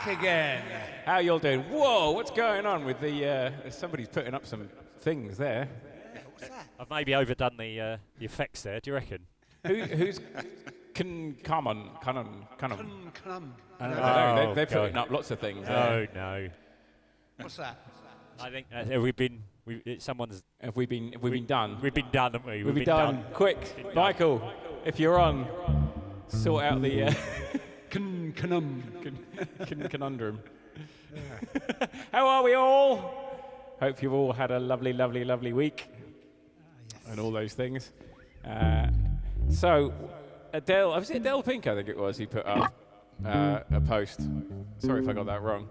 back again. How you all doing? Whoa, what's going on with the... somebody's putting up some things there. Yeah, what's that? I've maybe overdone the effects there, do you reckon? Who's... Come on. They're putting up lots of things. No. What's that? I think we've been... someone's... Have we been done? We've been done, haven't we? We've been done. Quick, Michael, if you're on, sort out the conundrum. How are we all? Hope you've all had a lovely, lovely, lovely week. Yes. And all those things. So, Adele, was it Adele Pink, I think it was, who put up a post. Sorry if I got that wrong.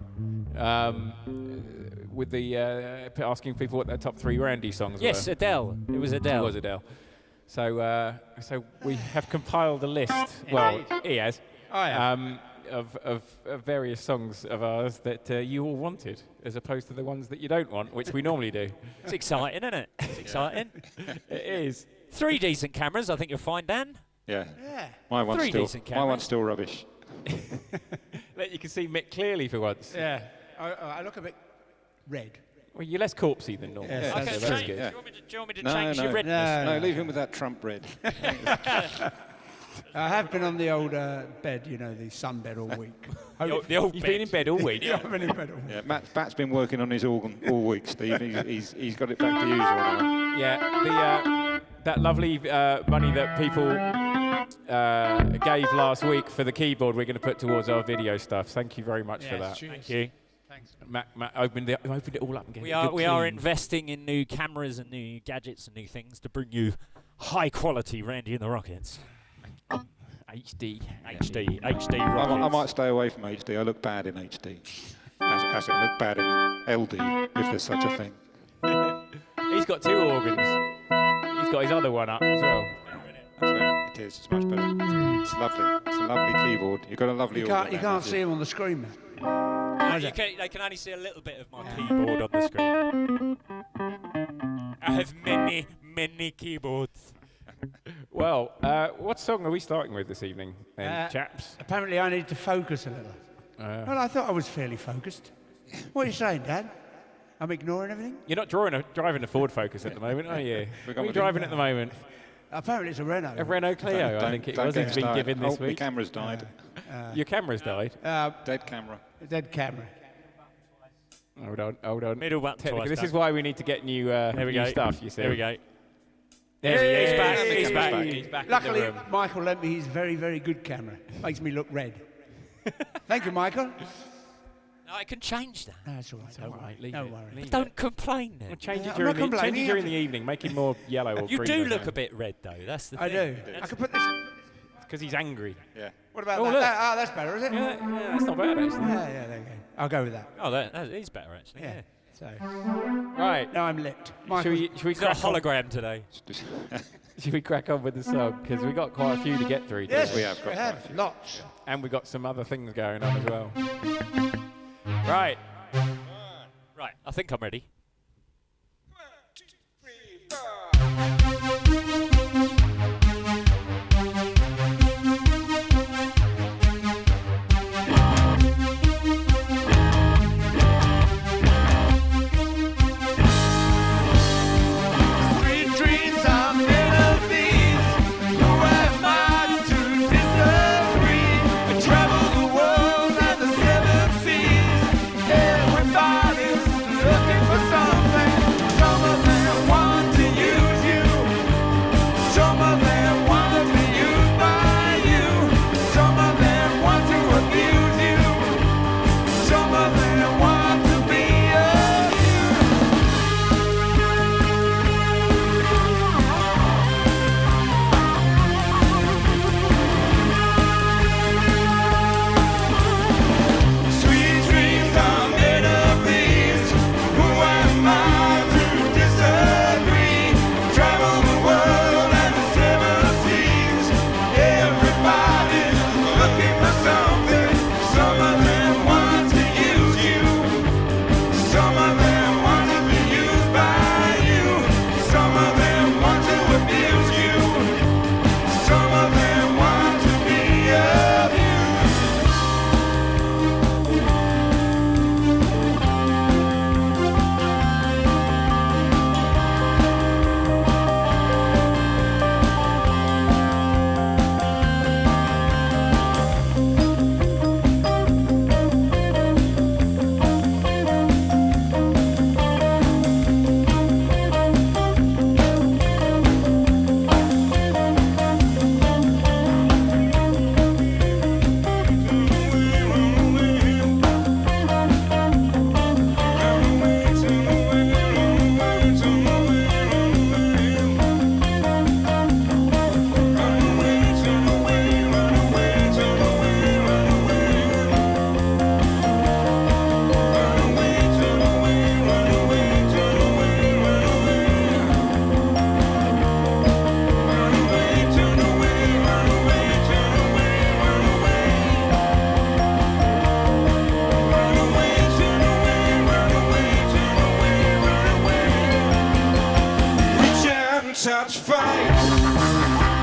With the asking people what their top 3 Randy songs were. Yes, Adele. It was Adele. It was Adele. So we have compiled a list. Well, he has. I have. Of various songs of ours that you all wanted, as opposed to the ones that you don't want, which we normally do. It's exciting, isn't it? It's exciting. It is. 3 decent cameras, I think you'll find, Dan. Yeah. Yeah. My one's 3 still. decent My one's cameras. still rubbish. You can see Mick clearly for once. Yeah. I look a bit red. Well, you're less corpsey than normal. Yes, Okay, that's that's change. good. Yeah. Do you want me to No, change no. your redness? No, leave him with that Trump red. I have been on the old bed, the sunbed all week. The old You've bed. been in bed all week. I've been in bed all week. Yeah, Matt's been working on his organ all week, Steve. He's got it back to usual now. Yeah, that lovely money that people gave last week for the keyboard we're going to put towards our video stuff. Thank you very much for that. Thank you. Thanks. Matt opened it all up and gave We it a good are clean. investing in new cameras and new gadgets and new things to bring you high quality Randy and the Rockets. HD. HD Rockets. I might stay away from HD. I look bad in HD. As it look bad in LD, if there's such a thing. He's got 2 organs. He's got his other one up as well. That's right. It is. It's much better. It's lovely. It's a lovely keyboard. You've got a lovely You organ. can't see him on the screen, man. They can only see a little bit of my keyboard on the screen. I have many keyboards. Well, what song are we starting with this evening, then, chaps? Apparently I need to focus a little. Well, I thought I was fairly focused. What are you saying, Dad? I'm ignoring everything? You're not driving a Ford Focus at the moment, are you? What are you with driving at the moment? Apparently it's a Renault. A Renault Clio, I think it was. It's been given this My week. camera's died. Your camera's died. Dead camera. Dead camera. Hold on. Middle button Technically, twice. this Dan. is why we need to get new, There we new go. stuff, you see. There we go. There he is. He's back. He's He's back. back. He's back in Luckily, the room. Michael lent me his very, very good camera. Makes me look red. Thank you, Michael. No, I can change that. No, it's all right. Don't worry. Leave Don't it. worry. Leave Don't it. complain then. Well, change it I'm during not complaining. the evening. Make him more yellow or You green. do or look a something. bit red though. That's the I thing. do. I could put this. Because he's angry. Yeah. What about Oh, that? look. That's better, is it? Yeah, that's not bad, actually. Yeah, there you go. I'll go with that. Oh, that is better actually. Yeah. So Right. now I'm lit. Should Michael, we He's got a crack on? hologram today. Should we crack on with the song? Because we got quite a few to get through. yes, today. We have got lots. And we got some other things going on as well. Right. Right, I think I'm ready. Sweet dreams are melodies. Who am I to disagree? I travel the world and the 7 seas. Everybody's looking for something. touch fate.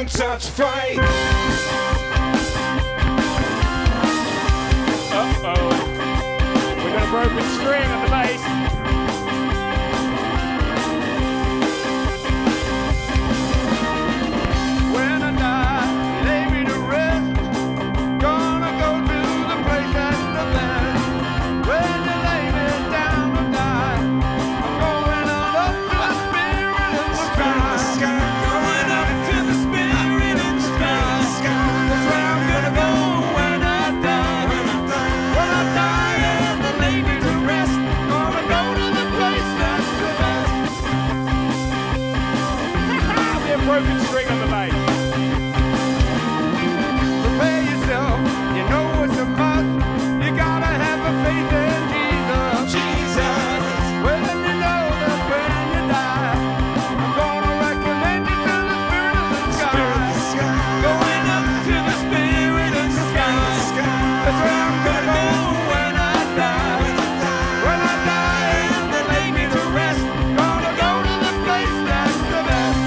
Touch fate. Uh-oh. We got a broken string on the bass. When I die, lay me to rest. Gonna go to the place that's the best. When you lay me down to die, I'm going on up to the spirit in the sky. Going up to the spirit in the sky. That's where I'm gonna go when I die. When I die and they lay me to rest. Gonna go to the place that's the best. There'll be a broken string on the bass. Prepare yourself, you know it's a must. You gotta have a faith in Jesus. Jesus. When you know that when you die, I'm gonna recommend you to the spirit of the sky. Going up to the spirit of the sky. That's where I'm gonna go when I die. When I die and they lay me to rest. Gonna go to the place that's the best.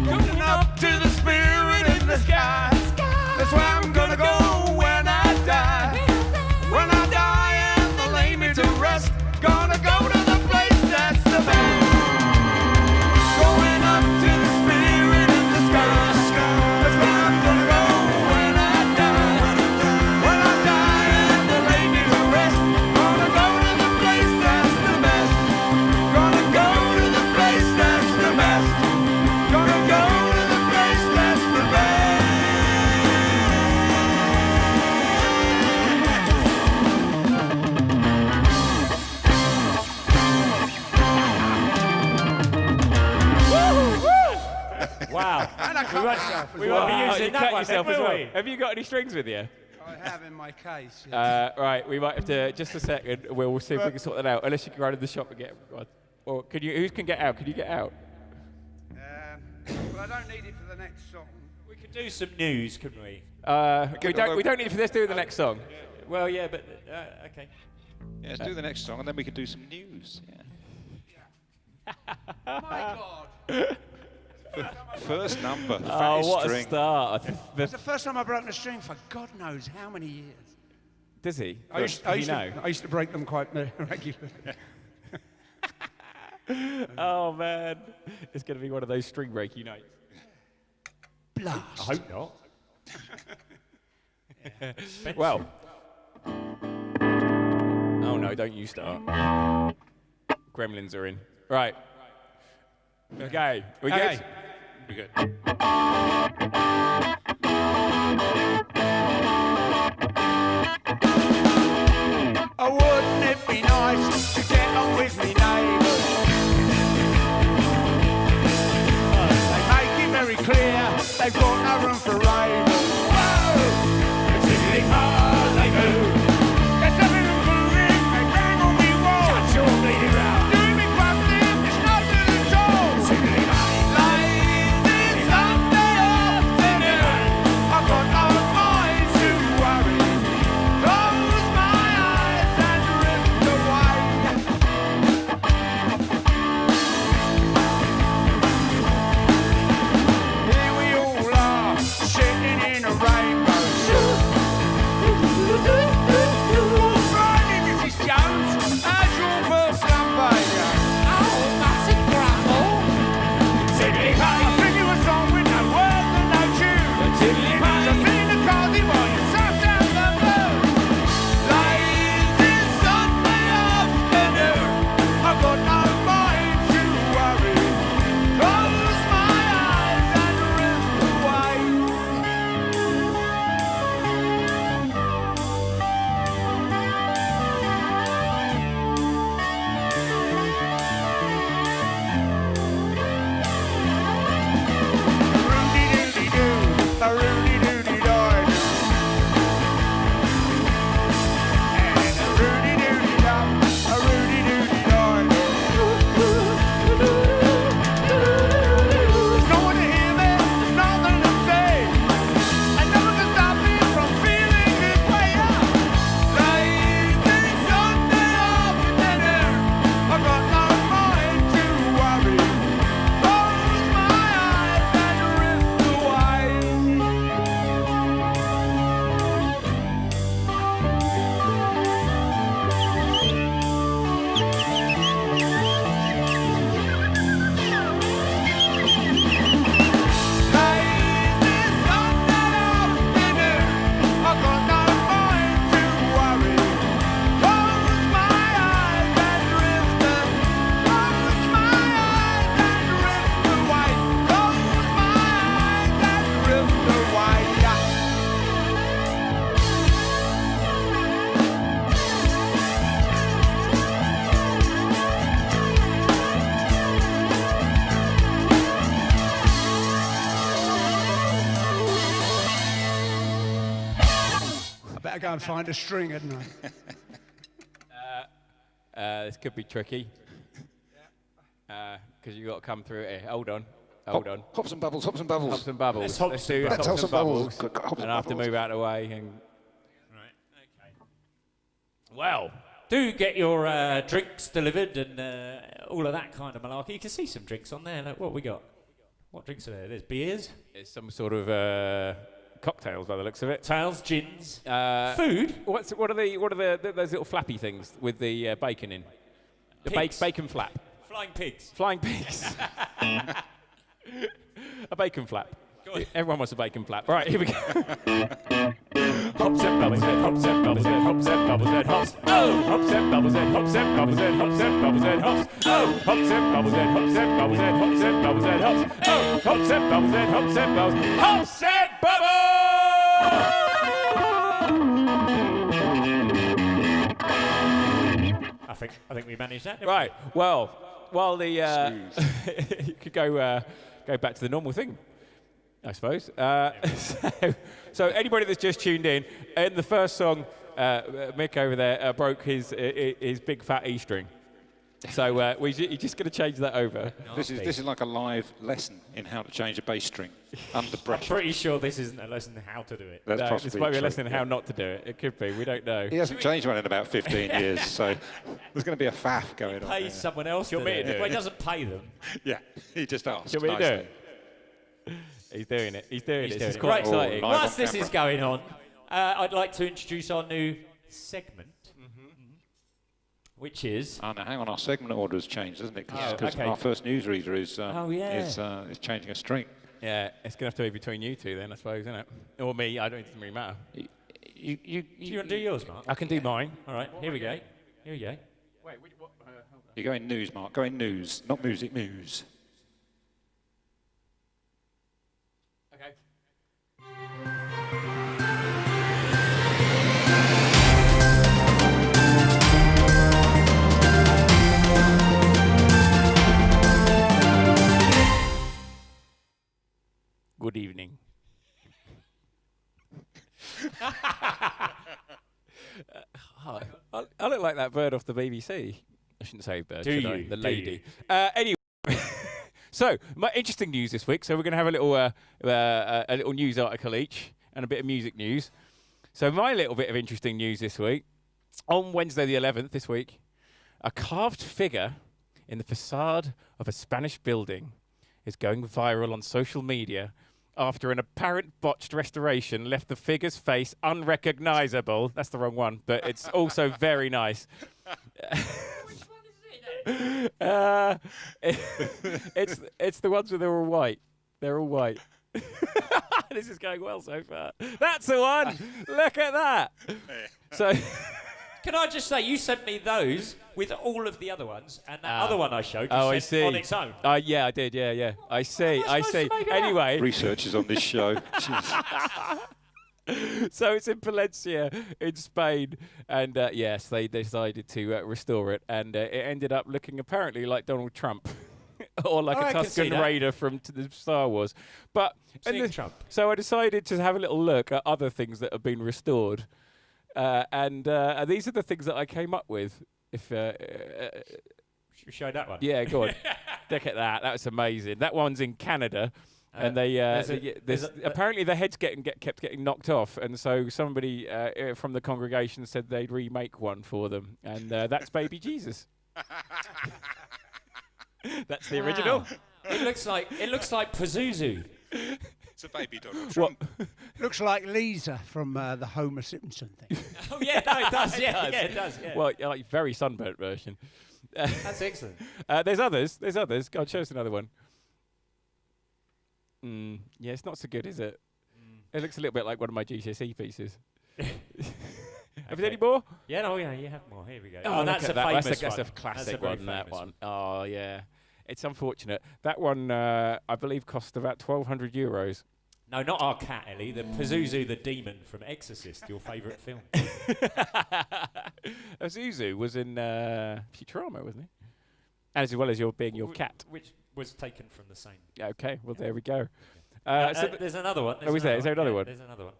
Going up to the spirit in the sky. That's where I'm gonna go when I die. When I die and they lay me to rest. Gonna go to the place that's the best. Going up to the spirit in the sky. That's where I'm gonna go when I die. When I die and they lay me to rest. Gonna go to the place that's the best. Gonna go to the place that's the best. Gonna go to the place that's the best. Wow. And I cut myself as we well. won't be Oh, using you that cut one, yourself then, as will well. we? Have you got any strings with you? I have in my case. Yes. Right, we might have to, just a second, we'll see if we can sort that out. Unless you can run in the shop and get one. Or can you, who can get out? Can you get out? Well, I don't need it for the next song. We could do some news, couldn't we? We don't need it for this, do the next song. Well, yeah, but okay. Yeah, let's do the next song and then we can do some news. Yeah. My God. First number, the Oh, fattest what a string. start. It's the first time I broke a string for God knows how many years. Does he? I used to break them quite regularly. Oh, man. It's going to be one of those string breaky nights. Blast. I hope not. Well. Oh no, don't you start. Gremlins are in. Right. Okay. We good? We good. Oh, wouldn't it be nice to get on with me neighbours? They make it very clear they've got no room for ravers. Whoa! It's really hard they do. There's something moving, they bang on me wall. Shut your bleeding round. Doing me crafting, it's no good at all. Simply lazy Sunday afternoon. I've got no mind to worry. Close my eyes and drift away. Here we all are, sitting in a rainbow. What's wrong, Mrs. Jones? How's your first lumbago? Oh, massive grumble. Tiddly I think it was wrong with no words and no tune. Tiddly so feeling the cardi while you sat down the moon. Lazy Sunday afternoon. I've got no mind to worry. Close my eyes and drift away. Roody-doody-doo, a roody-doody-doy-doo. And a roody-doody-dum, a roody-doody-doy-doo. There's no one to hear me, there's nothing to say. And no one can stop me from feeling this way up. Lazy Sunday afternoon, I've got no mind to worry. Close my eyes and drift away. Lazy Sunday afternoon, I've got no mind to worry. Close my eyes and drift away. Close my eyes and drift away. Close my eyes and drift away. I better go and find a string, hadn't I? This could be tricky. Because you've got to come through here. Hold on. Hold on. Hops and bubbles, hops and bubbles. Hops and bubbles. Let's hops do and hops bubbles. and bubbles. Hops and And I have to bubbles. move out of the way. And Right, okay. Well, do get your drinks delivered and all of that kind of malarkey. You can see some drinks on there. Look, what we got? What drinks are there? There's beers, it's some sort of cocktails by the looks of it. tails, gins, Uh, food. what are those little flappy things with the bacon in? The Pigs. bacon flap. Flying pigs. Flying pigs. A bacon flap. Go on. Everyone wants a bacon flap. Right, here we go. Hops and bubbles and hops and bubbles and hops and bubbles and hops. Oh, hops and bubbles and hops and bubbles and hops and bubbles and hops. Oh, hops and bubbles and hops and bubbles and hops and bubbles and hops. Oh, hops and bubbles and hops and bubbles. Hops and bubbles. I think we managed that. didn't we? Right. Well, while the you could go back to the normal thing, I suppose. So anybody that's just tuned in the first song, Mick over there broke his big fat E string. So you're just going to change that over. This is like a live lesson in how to change a bass string under I'm pressure. pretty sure this isn't a lesson in how to do it. That's No, possibly this might be a true, lesson in yeah. how not to do it. It could be. We don't know. He hasn't changed one in about 15 years, so there's going to be a faff going on. Pay there. someone else to You do want me to it. do Well, it? he doesn't pay them. Yeah, he just asked. Shall we do nicely. it? He's doing it. He's doing it. doing It's it. quite Oh, exciting. live on Whilst this camera. is going on, I'd like to introduce our new segment, which is... Oh, no, hang on, our segment order has changed, hasn't it? Oh, Because okay. our first newsreader is is changing a string. Yeah, it's going to have to be between you two then, I suppose, isn't it? Or me. I don't. It doesn't really matter. You want to do yours, Mark? I can do mine. All right, here we go. Here we go. Wait, what? You're going news, Mark. Going news, not music. News. Okay. Good evening. I look like that bird off the BBC. I shouldn't say bird, Do should I? you? The Do lady. Anyway, so my interesting news this week. So we're going to have a little news article each and a bit of music news. So my little bit of interesting news this week. On Wednesday the 11th this week, a carved figure in the facade of a Spanish building is going viral on social media after an apparent botched restoration left the figure's face unrecognizable. That's the wrong one, but it's also very nice. Which one is it? It's the ones where they're all white. They're all white. This is going well so far. That's the one. Look at that. So, Can I just say, you sent me those with all of the other ones, and that other one I showed you I sent see. on its own. Yeah, I did. Yeah. I see. What am I supposed to make of that? Anyway, Research is on this show. Jeez. so it's in Valencia, in Spain, and yes, they decided to restore it, and it ended up looking apparently like Donald Trump, or like I a can see Tusken that. Raider from the Star Wars. But Seeing Trump. so I decided to have a little look at other things that have been restored, and these are the things that I came up with. If Should we show that one? yeah, go on, look at that. That's amazing. That one's in Canada. And apparently their heads kept getting knocked off, and so somebody from the congregation said they'd remake one for them, and that's Baby Jesus. That's the original. Wow. It looks like Pazuzu. It's a baby Donald Trump. Looks like Lisa from the Homer Simpson thing. Oh yeah, no, it does. Yeah, it does. Yeah. Well, like very sunburnt version. That's excellent. There's others. Go on, show us another one. Yeah, it's not so good, is it? It looks a little bit like one of my GCSE pieces. Have you any more? Yeah, no, yeah, you have more. Here we go. Oh, that's look a at that. famous That's a one. classic That's a very one, that famous one. Oh, yeah. It's unfortunate. That one, I believe, cost about €1,200. No, not our cat, Ellie. The Pazuzu the demon from Exorcist, your favourite film. Zuzu was in Futurama, wasn't he? As well as being your cat. Which was taken from the same. Okay, well, there we go. There's another one. Is there another one? There's another one.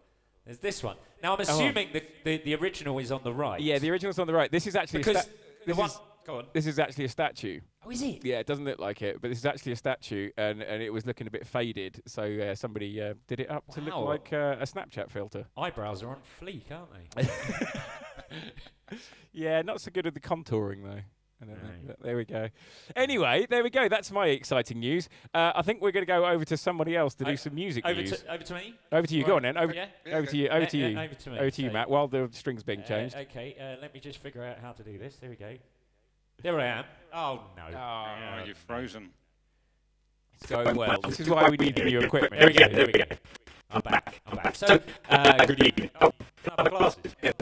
There's this one. Now, I'm assuming the original is on the right. Yeah, the original's on the right. This is actually Go on. This is actually a statue. Oh, is it? Yeah, it doesn't look like it, but this is actually a statue, and it was looking a bit faded, so somebody did it up to look Wow. like a Snapchat filter. Eyebrows are on fleek, aren't they? Yeah, not so good at the contouring, though. I don't know, Right. but there we go. Anyway, there we go. That's my exciting news. I think we're going to go over to somebody else to do some music news. Over to me? Over to you. Go on, then. Over Yeah? to you. Over to you. Over to me. Over to you, So, Matt, while the string's being changed. Okay, let me just figure out how to do this. There we go. There I am. Oh, no. Oh, you've frozen. It's going well. This is why we need new equipment. There we go. I'm back. So, good evening. Oh, can I have my glasses? There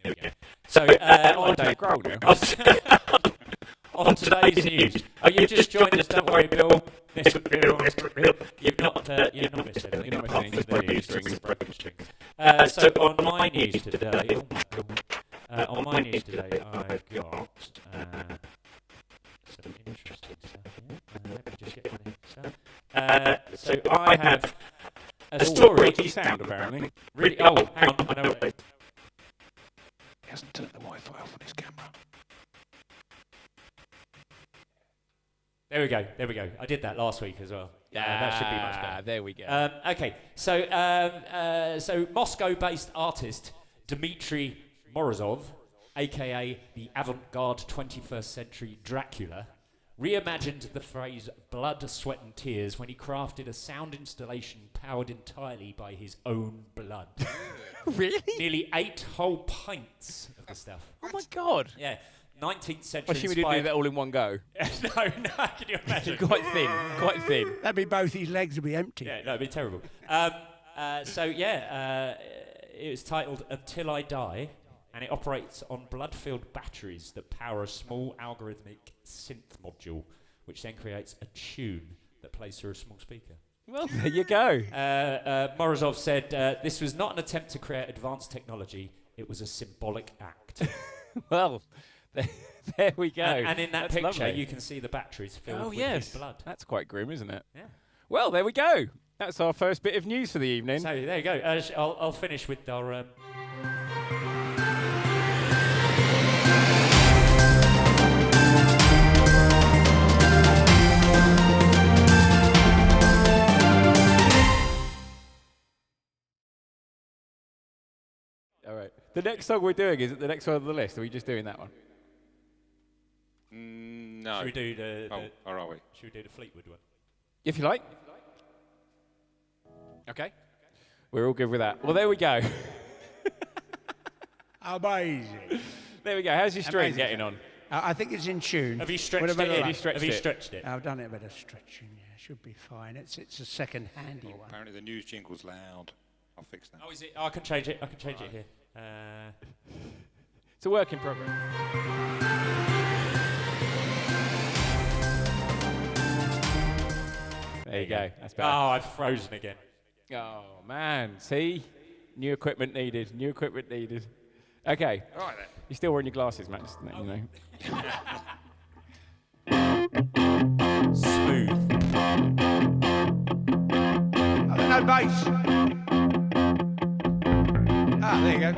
we go. So, on today's news. Oh, you've just joined us. Don't worry, Bill. Mr. Bill. You've not missed anything. You're not missing apart anything, from just the broken news, strings. just broken strings. So on my news today, I've got some interesting stuff here. Let me just get my notes out. So I have a story. Dodgy sound, apparently. Really? Oh, hang on. I know what it is. He hasn't turned the Wi-Fi off on his camera. There we go. I did that last week as well. That should be much better. There we go. Okay, so Moscow-based artist Dmitry Morozov, aka the avant-garde 21st century Dracula, reimagined the phrase blood, sweat and tears when he crafted a sound installation powered entirely by his own blood. Really? Nearly 8 whole pints of the stuff. Oh my God. Yeah. 19th century. Assume we didn't do that all in one go. No, can you imagine? Quite thin, quite thin. That'd be both his legs would be empty. Yeah, no, it'd be terrible. It was titled Until I Die, and it operates on blood-filled batteries that power a small algorithmic synth module, which then creates a tune that plays through a small speaker. Well, there you go. Morozov said, this was not an attempt to create advanced technology, it was a symbolic act. Well, there we go. And in that That's picture, lovely. you can see the batteries filled with yes. his blood. That's quite grim, isn't it? Yeah. Well, there we go. That's our first bit of news for the evening. So there you go. I'll finish with our... All right. The next song we're doing, is it the next one on the list? Are we just doing that one? No. Should we do the... or are we? Should we do the Fleetwood one? If you like. Okay. We're all good with that. Well, there we go. Amazing. There we go. How's your string Amazing. getting on? I think it's in tune. Have you stretched With a it bit of in? luck. you stretched Have you it? stretched it? I've done it a bit of stretching. Yeah, should be fine. It's a second handy one. Apparently the news jingle's loud. I'll fix that. Oh, is it? I can change it. I can change it here. It's a work in progress. There you go. That's better. Oh, I've frozen again. Oh, man. See? New equipment needed. New equipment needed. Okay. All right then. You're still wearing your glasses, Matt, just to let you know. Smooth. Oh, there's no bass. Ah, there you go.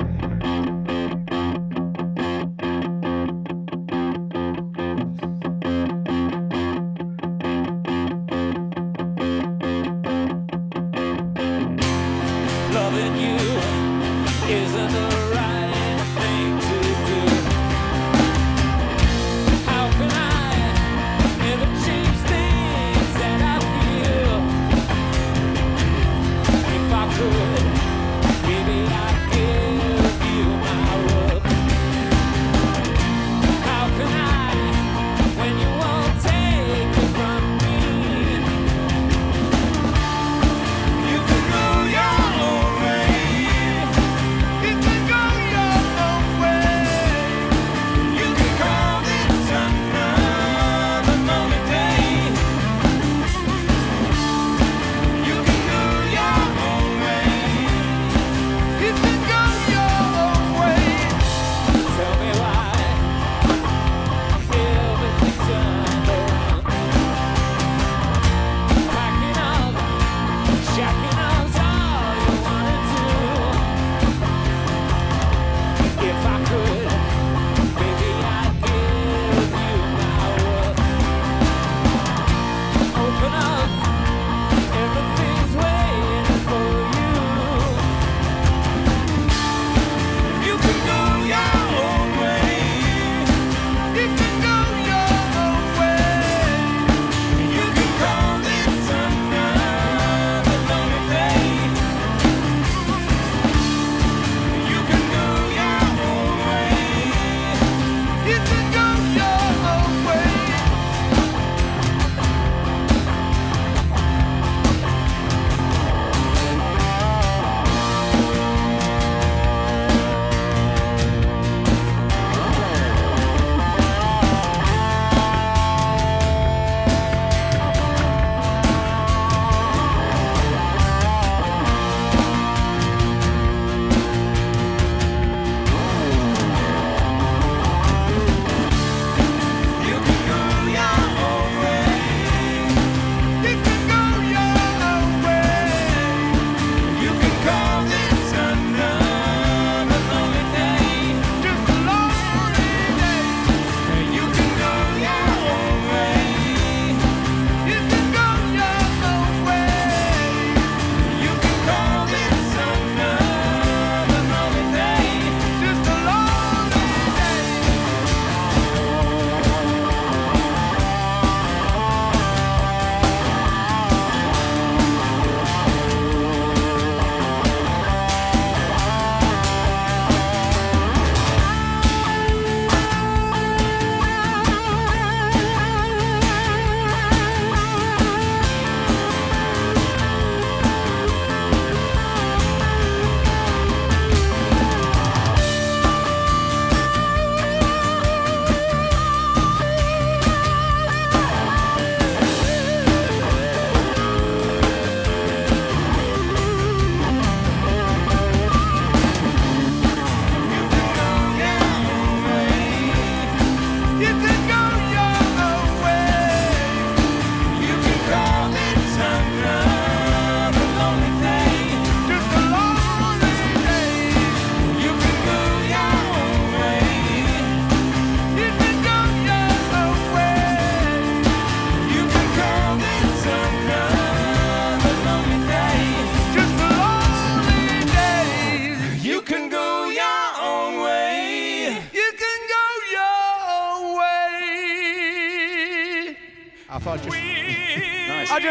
Loving you isn't the right thing to do. How can I ever change things that I feel? If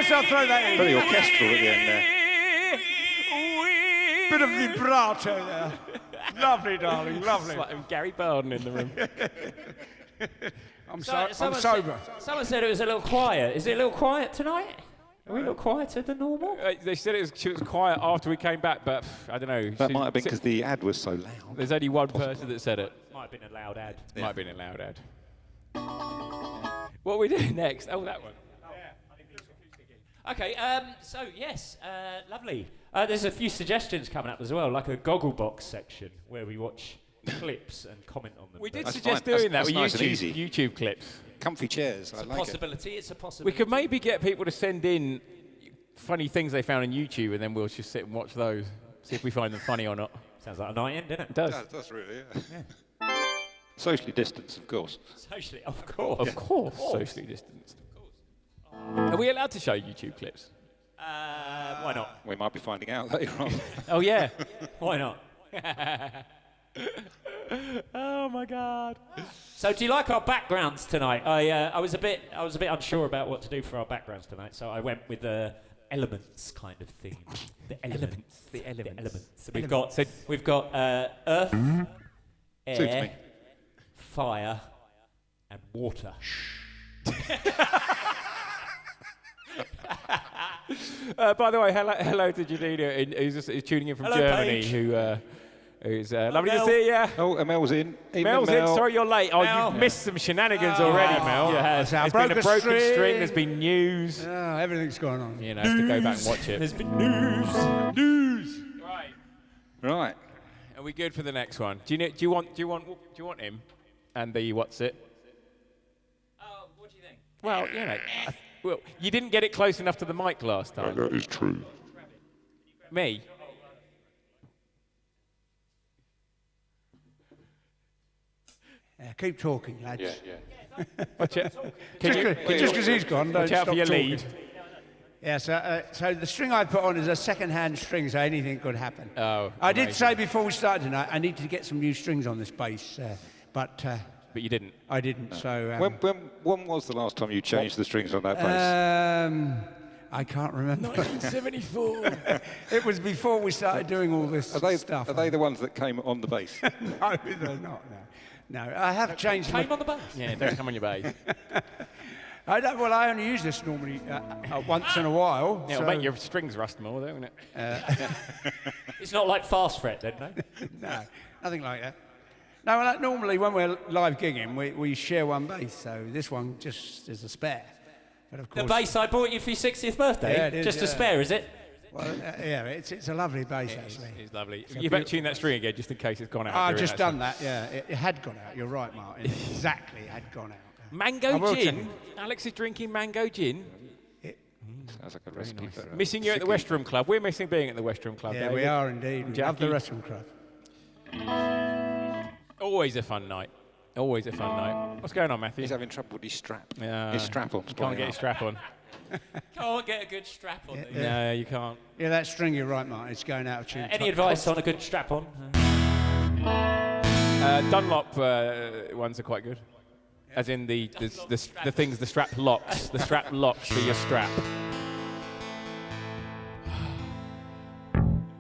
course I'll throw that in. Very orchestral at the end there. Bit of vibrato there. Lovely, darling, lovely. It's like Gary Barden in the room. I'm Someone sober. Someone said it was a little quiet. Is it a little quiet tonight? Are we a little quieter than normal? They said she was quiet after we came back, but I don't know. That might have been because the ad was so loud. There's only one person that said it. Might have been a loud ad. Might have been a loud ad. What are we doing next? Oh, that one. Okay, so yes, lovely. There's a few suggestions coming up as well, like a Gogglebox section where we watch clips and comment on them. We did That's suggest fine. doing That's that nice with and easy. YouTube clips. Comfy chairs, I It's a like it. possibility, it's a We possibility. could maybe get people to send in funny things they found on YouTube, and then we'll just sit and watch those, see if we find them funny or not. Sounds like a night in, doesn't it? It does. That's really, yeah. Socially distanced, of course. Socially, of course. Of course, socially distanced. Are we allowed to show YouTube clips? Why not? We might be finding out later on. Oh, yeah. Why not? Oh, my God. So, do you like our backgrounds tonight? I was a bit unsure about what to do for our backgrounds tonight, so I went with the elements kind of theme. The elements. The elements. So we've got earth, Suits air, me. fire, and water. By the way, hello to Janina, who's tuning in from Hello, Germany, Paige. who's lovely to Mel. see you. Oh, Mel's in. Evening, Mel's Mel. in. Sorry you're late. Oh, Mel. you've missed some shenanigans already, Mel. Yes. There's been a broken string. There's been news. Everything's going on. You know, have to go back and watch it. There's been news. Right. Right. Are we good for the next one? Do you want him? And the what's it? Oh, what do you think? Well, you know, well, you didn't get it close enough to the mic last time. That is true. Me? Yeah, keep talking, lads. Watch it. Can you Just because he's gone, don't watch out stop for your talking. lead? Yeah, so the string I put on is a second-hand string, so anything could happen. Oh, I did amazing. say before we started tonight, I need to get some new strings on this bass, but But you didn't. I didn't. So When was the last time you changed the strings on that bass? I can't remember. 1974. It was before we started doing all this stuff. Are they the ones that came on the bass? No, they're not. No, I have changed. Came on the bass. Yeah, don't come on your bass. Well, I only use this normally once in a while. Yeah, so, it'll make your strings rust more, though, won't it? It's not like fast fret, then, no? No, nothing like that. No, well, normally when we're live gigging, we share one bass, so this one just is a spare. But of The course, bass I bought you for your 60th birthday? Yeah, it is, Just a yeah. spare, is it? well, yeah, it's a lovely bass actually. It's lovely. You better tune that string again, just in case it's gone out. I've during just that done that. Yeah, it had gone out. You're right, Martin. Exactly, it had gone out. song. I Mango will tell gin. you. Alex is drinking mango gin. Sounds like a recipe for Missing you at the West Room Club. We're missing being at the West Room Club. Yeah, David. we are indeed. We love the Jackie. restaurant club. Always a fun night. Always a fun night. What's going on, Matthew? He's having trouble with his strap. Yeah. His strap-on's Can't playing get up. his strap on. Can't get a good strap on. do you? No, you can't. Yeah, that string, you're right, Martin. It's going out of tune. Any advice on a good strap on? Dunlop ones are quite good. As in the things, the strap locks. The strap locks for your strap.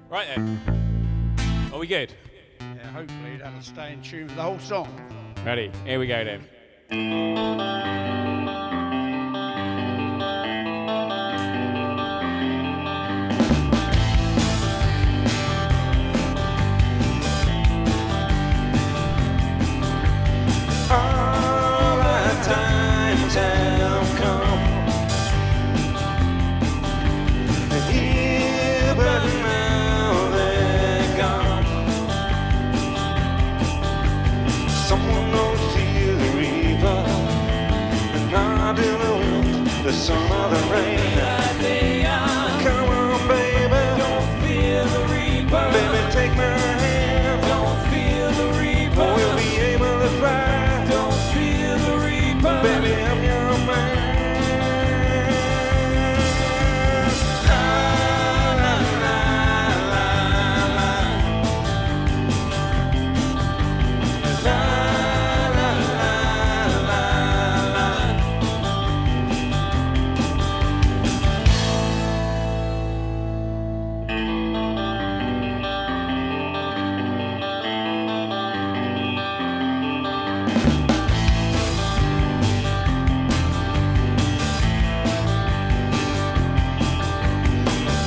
Right then. Are we good? Yeah, hopefully that'll stay in tune with the whole song. Ready? Here we go then. All our times have come, here but now they're gone. Someone knows the reaper,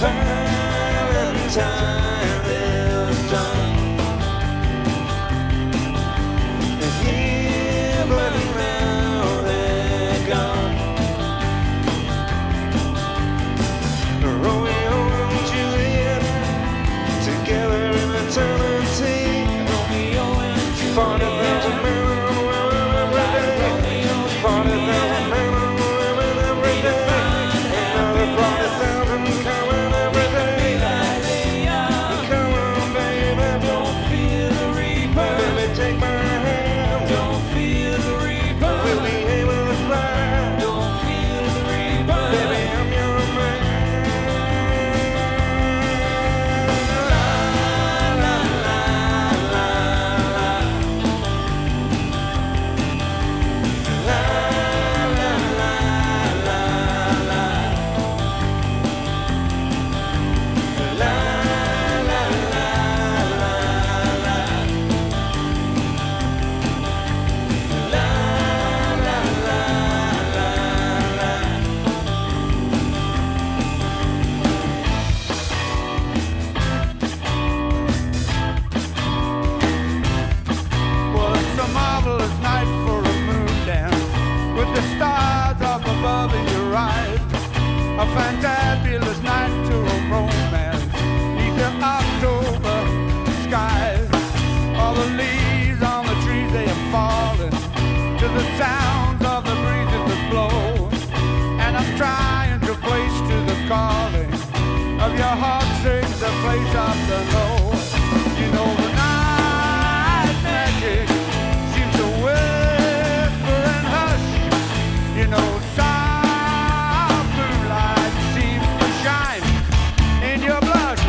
Valentine is done. They're here, but now they're gone. Romeo and Juliet, together in eternity. Romeo and Juliet. 40,000 men and women every day. 40,000 men and women every day. Another 40,000 coming every day. Come on, baby. Don't fear the reaper. Baby, take my hand. Don't fear the reaper. We'll be able to fly. Don't fear the reaper. Baby, I'm your man. Well, it's a marvelous night for a moon dance with the stars up above in your eyes. A fantabulous night to a romance neath the October skies. All the leaves on the trees, they are falling to the sounds of the breezes that blow. And I'm trying to place to the calling of your heartstrings, the place of the low. You know the night magic seems to whisper and hush. You know soft moonlight seems to shine in your blush.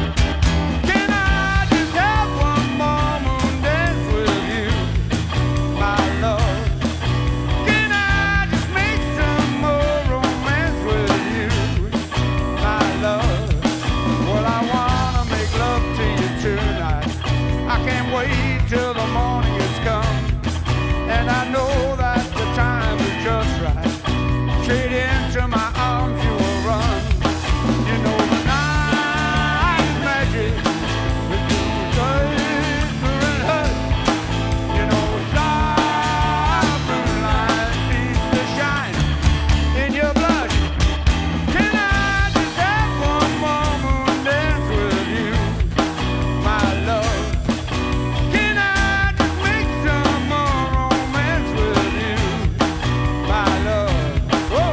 Can I just have one more moon dance with you, my love? Can I just make some more romance with you, my love? Well, I wanna make love to you tonight. I can't wait till the morning has come, and I know that the time is just right. Straight into my arms you will run. You know the night is magic with you whisper and hush. You know soft moonlight seems to shine in your blush. Can I just have one more moon dance with you, my love? Can I just make some more romance with you, my love? Whoa.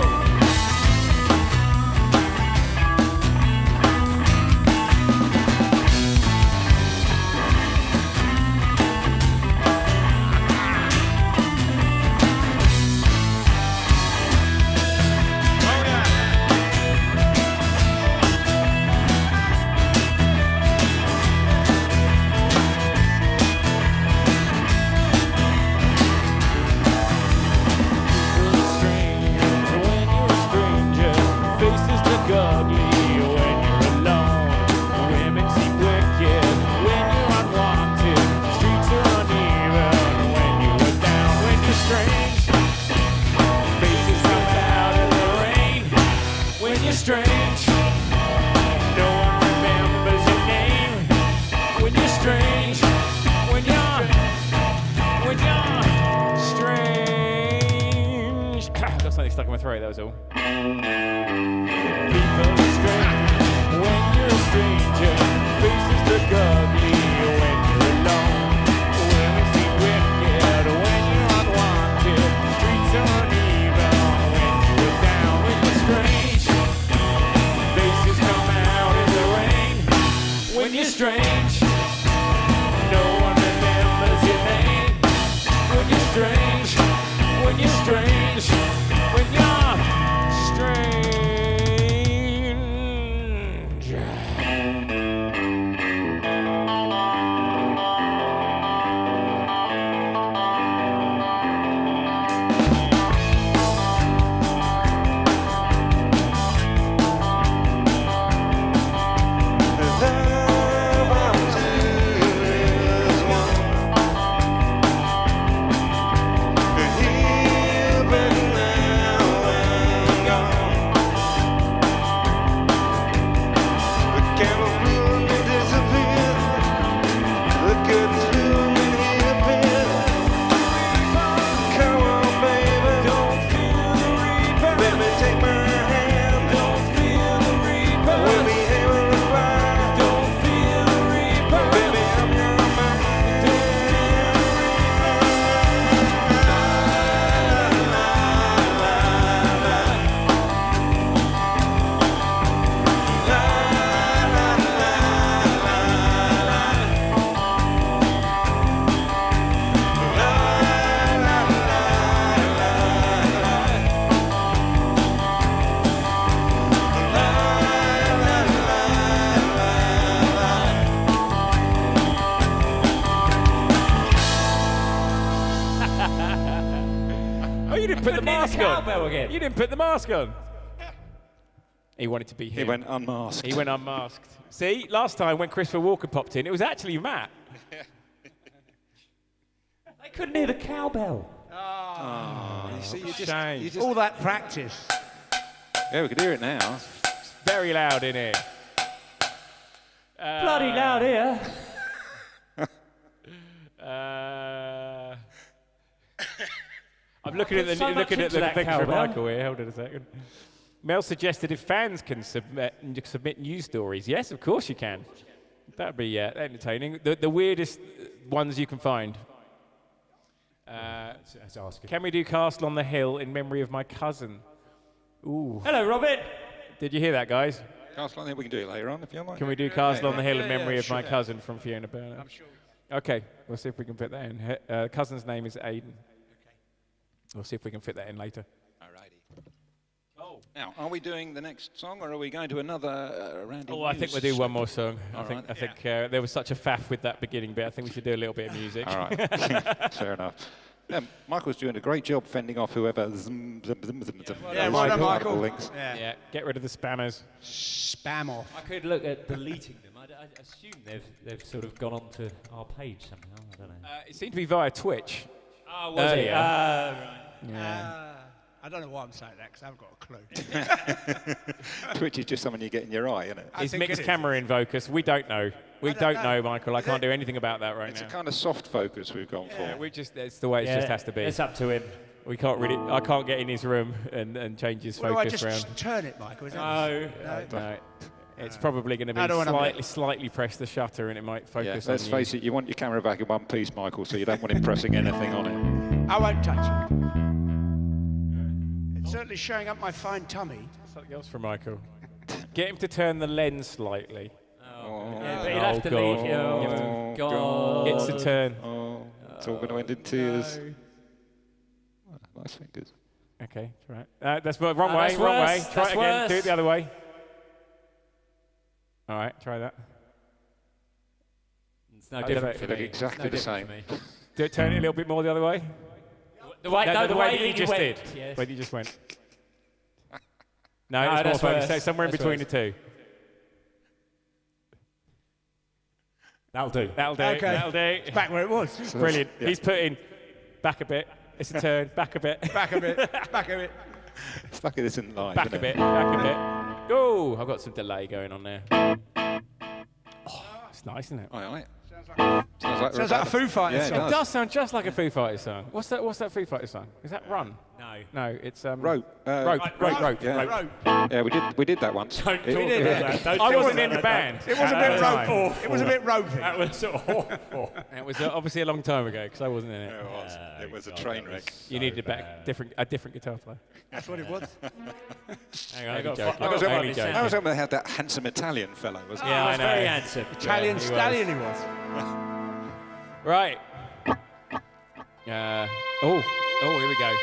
Faces look ugly when you're alone. Women seem wicked when you're unwanted. Streets are uneven when you are down. When you're strange, faces come out in the rain. When you're strange, no one remembers your name. When you're strange, when you're strange. Got something stuck in my throat, that was all. People are strange when you're a stranger. Faces look ugly when you're alone. Women seem wicked when you're unwanted. Streets are uneven when you're down. When you're strange, faces come out in the rain. When you're strange, no one remembers your name. When you're strange, when you're strange, when you're strange. Valentine mask on. cowbell again. You didn't put the mask on. He wanted to be He him. went unmasked. He went unmasked. See, last time when Christopher Walker popped in, it was actually Matt. They couldn't hear the cowbell. You see, Shame. you just, All that practice. yeah, we could hear it now. Very loud in here. Bloody loud here. I'm looking at the So much looking at into the that picture of cowbell. Michael here. Hold on a second. Mel suggested if fans can submit news stories. Yes, of course you can. That'd be entertaining. The weirdest ones you can find. Let's ask him. Can we do Castle on the Hill in memory of my cousin? Ooh. Hello, Robin. Did you hear that, guys? Castle, I think we can do it later on if you like. Can we do Castle on the Hill in yeah, memory of my sure. cousin from Fiona Burnham? I'm sure. Okay, we'll see if we can fit that in. Her cousin's name is Aidan. We'll see if we can fit that in later. Alrighty. Oh. Now, are we doing the next song, or are we going to another round? Oh, I think we'll do one more song. All I think right. there was such a faff with that beginning bit. I think we should do a little bit of music. All right. Fair enough. Michael's doing a great job fending off whoever. Yeah, well done, Michael. Links. Yeah, get rid of the spammers. Spam off. I could look at deleting them. I assume they've sort of gone onto our page somehow. I don't know. It seemed to be via Twitch. Oh, was it? earlier. Right. Yeah. I don't know why I'm saying that because I haven't got a clue. Twitch is just something you get in your eye, isn't it? I Is think it mixed is. camera in focus? We don't know. We don't don't know. know, Michael. I can't do anything about that right It's a now. kind of soft focus we've gone Yeah, for. we just it's the way it just has to be. It's up to him. We can't really. I can't get in his room and change his Well, do I focus just around. turn it, Michael? Is that No. No, it's probably going to I don't be wanna slightly press the shutter and it might Yeah, focus let's on face it, you want your camera back in one piece, Michael, so you don't want him pressing anything on it. I won't touch it. It's certainly showing up my fine tummy. Something else for Michael. Get him to turn the lens slightly. Yeah, but he'll Oh, have to God. leave. Oh, God. It's a turn. Oh, it's all going to end in tears. Oh, nice fingers. Okay, right. That's wrong way. that's Wrong worse. way. Try That's it again. worse. Do it the other way. All right, try that. It's no I different don't for They look me. exactly It's no the different same. for me. Do it. Turn it a little bit more the other way. The way, No, the way that you just went. did. Yes. Where you just went. No, No, it's that's more worse. focused. Somewhere in That's between worse. the two. That'll do. That'll do. Okay. That'll do. It's back where it was. Brilliant. Yeah. He's putting back a bit. It's a turn. Back a bit. Back a bit. Back a bit. It's lucky this isn't live. Back isn't a bit. it? Back a bit. Oh, I've got some delay going on there. Oh, it's nice, isn't it? All right. Sounds like a Foo Fighters Yeah, it song. It does sound just like a Foo Fighters song. What's that Foo Fighters song? Is that Run? No. No, it's Rope. Rope. Yeah. Rope. Yeah, we did that once. Don't It- talk did about it. that. Don't I talk wasn't about in the that. band. It was a at bit the time. ropey. It was a bit ropey. That was awful. It was obviously a long time ago because I wasn't in it. It was a train wreck. You needed a different guitar player. That's what it was. Hang on, I Only got joking. I got Only funny joking. I was hoping they had that handsome Italian fellow, wasn't Yeah, He I was know. very handsome. Italian he was. stallion he was. Right. Here we go.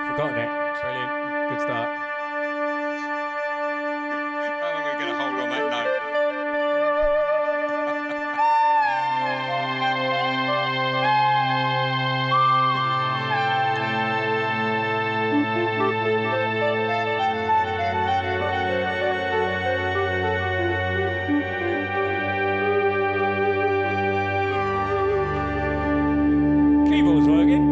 Forgotten it. Brilliant. Good start. How long are we going to hold on that note? Keyboard's working.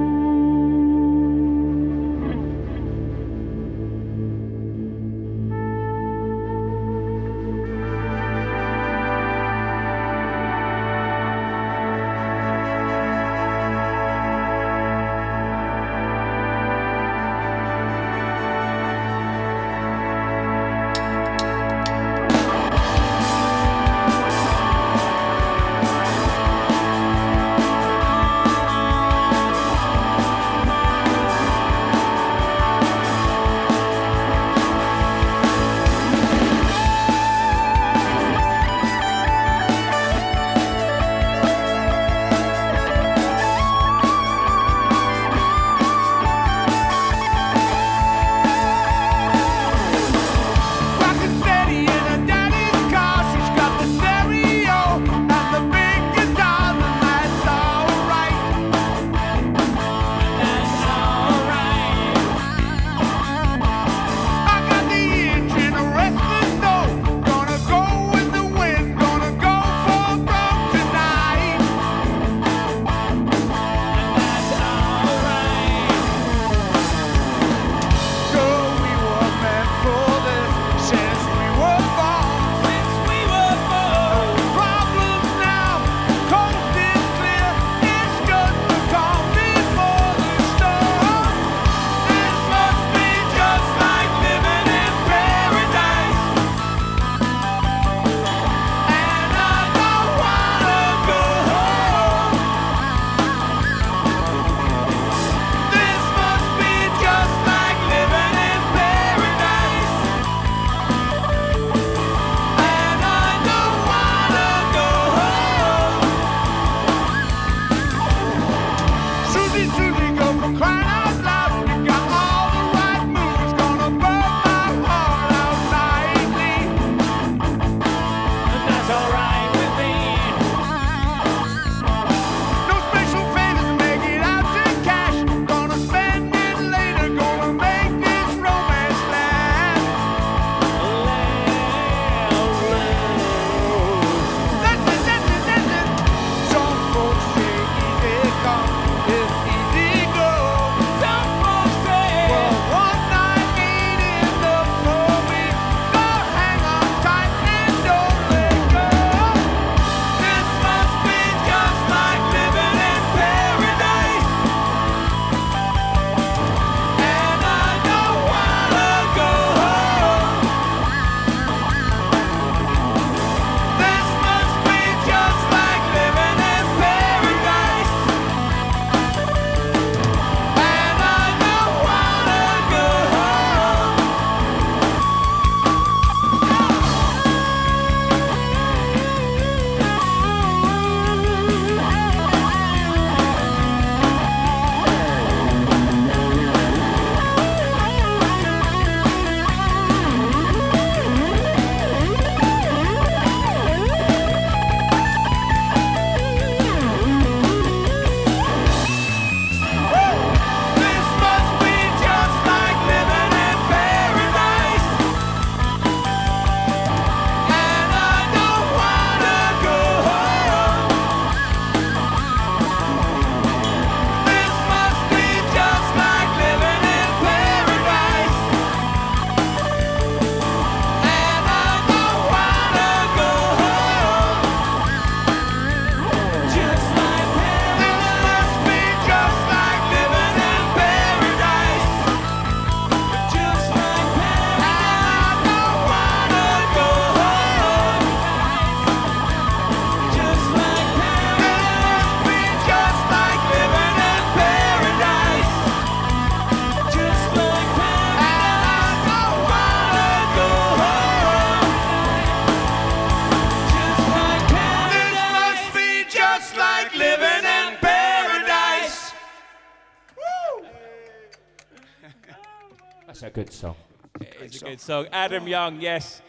That's a good song. It's a good song. Adam Young, yes.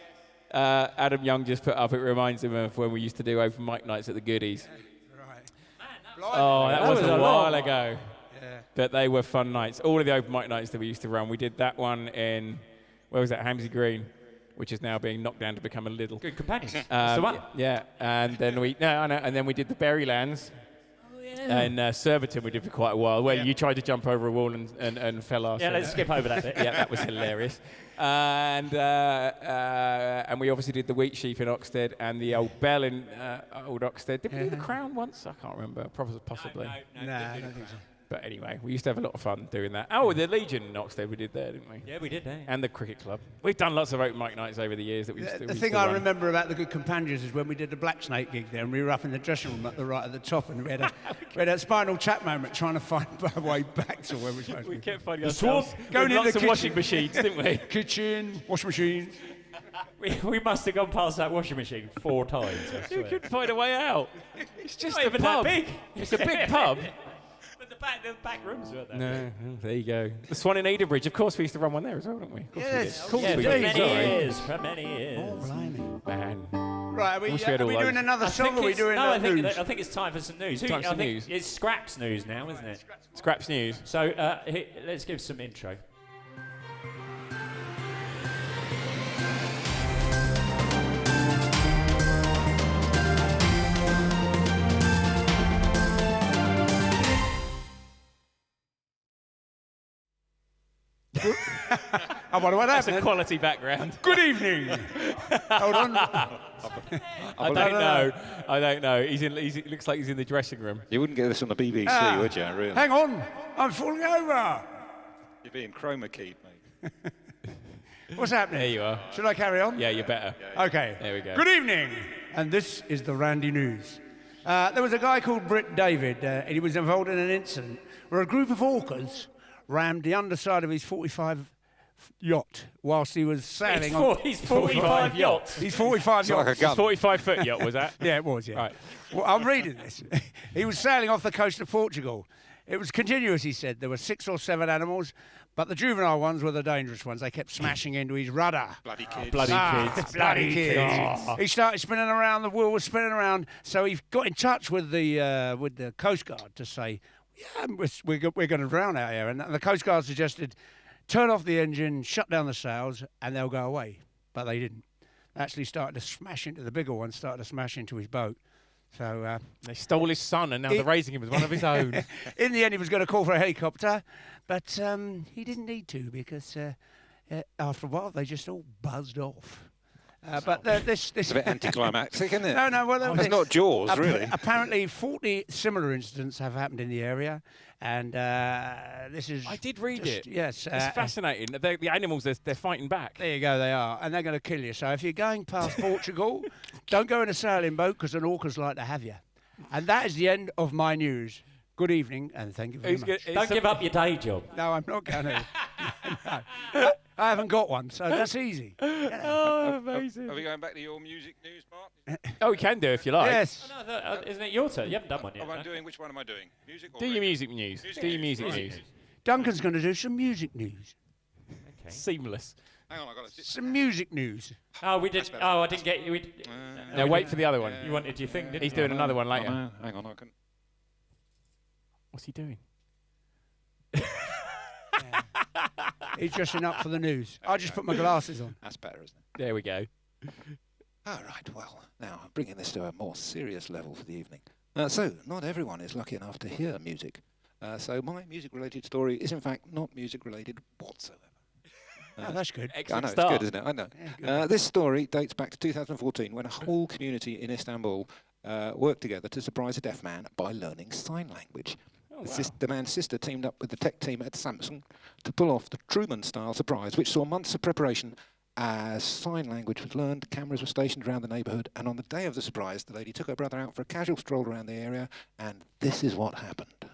Adam Young just put up, it reminds him of when we used to do open mic nights at the Goodies. Oh, that was a while ago. Yeah. But they were fun nights. All of the open mic nights that we used to run, we did that one in, where was that, Hamsey Green, which is now being knocked down to become a Lidl. Good Companions. That's the one. Yeah, and then we did the Berrylands. And Surbiton we did for quite a while, where you tried to jump over a wall and fell off. Yeah, let's skip over that bit. Yeah, that was hilarious. And we obviously did the Wheat Sheaf in Oxted and the Old Bell in Old Oxted. Did we do the Crown once? I can't remember. Possibly. No, I don't think so. But anyway, we used to have a lot of fun doing that. Oh, the Legion in Oxted we did there, didn't we? Yeah, we did, eh? And the Cricket Club. We've done lots of open mic nights over the years that we used to The thing I remember about the Good Companions is when we did the Black Snake gig there, and we were up in the dressing room at the right at the top, and we had a Spinal Tap moment trying to find our way back to where we were supposed to be. We kept finding ourselves going in lots the of washing machines, didn't we? Kitchen, washing machine. We must have gone past that washing machine 4 times. We couldn't find a way out. It's just not a even pub. that big. It's a big pub. But the back rooms weren't that No, there you go. The Swan in Edenbridge. Of course, we used to run one there as well, didn't we? Of course Yes. we did. Of course Yeah, we for did. many Sorry. years. For many years. Oh, blimey. Man. Right, are we Wish we had all doing those. another song, or are we doing I news? think it's time for some news. Time for some think news. It's Scraps news now, isn't it? Scraps News. So let's give some intro. I wonder what That's a happened. quality background. Good evening. Hold on. I don't know. He looks like he's in the dressing room. You wouldn't get this on the BBC, would you, really? Hang on. I'm falling over. You're being chroma keyed, mate. What's happening? There you are. Should I carry on? Yeah, you better. Okay. There we go. Good evening. And this is the Randy News. There was a guy called Britt David, and he was involved in an incident where a group of orcas rammed the underside of his 45 yacht whilst he was sailing on. He's 45 yachts. His 45 like yachts. a gun. 45-foot yacht, was that? Yeah, it was, yeah. Right. Well, I'm reading this. He was sailing off the coast of Portugal. It was continuous, he said. There were 6 or 7 animals, but the juvenile ones were the dangerous ones. They kept smashing into his rudder. Bloody kids. Bloody kids. He started spinning around, the wheel was spinning around, so he got in touch with the Coast Guard to say, yeah, we're going to drown out here. And the Coast Guard suggested, turn off the engine, shut down the sails, and they'll go away. But they didn't. They actually started to smash into the bigger one, started to smash into his boat. So They stole his son, and now they're raising him as one of his own. in the end, he was going to call for a helicopter, but he didn't need to because after a while, they just all buzzed off. But this It's a bit anticlimactic, isn't it? No, well, It's not Jaws, really. Apparently, 40 similar incidents have happened in the area, and this is. I did read it. Yes, It's fascinating. The animals, they're fighting back. there you go. They are, and they're going to kill you. So if you're going past Portugal, don't go in a sailing boat because an orcas like to have you. And that is the end of my news. Good evening, and thank you very much. Don't give up your day job. No, I'm not going to. No. I haven't got one, so that's easy. Oh, amazing. Are we going back to your music news, Mark? Oh, we can do if you like. Yes. No, isn't it your turn? You haven't done one yet. Oh, I'm no? doing. Which one am I doing? Music or Do your radio? music news. Do your music news. Duncan's going to do some music news. Okay. Seamless. Hang on, I got it. Some music news. Oh, we did. Oh, I didn't get you. Now wait for the other one. You wanted your thing, didn't He's you? doing another one later. Hang on, I can. What's he doing? He's dressing up for the news. I just put my glasses on. That's better, isn't it? There we go. All right, well, now I'm bringing this to a more serious level for the evening. So, not everyone is lucky enough to hear music. So my music-related story is, in fact, not music-related whatsoever. Oh, that's good. I Excellent know, start. it's good, isn't it? I know. This story dates back to 2014 when a whole community in Istanbul worked together to surprise a deaf man by learning sign language. The man's sister teamed up with the tech team at Samsung to pull off the Truman-style surprise, which saw months of preparation as sign language was learned, cameras were stationed around the neighbourhood, and on the day of the surprise, the lady took her brother out for a casual stroll around the area, and this is what happened.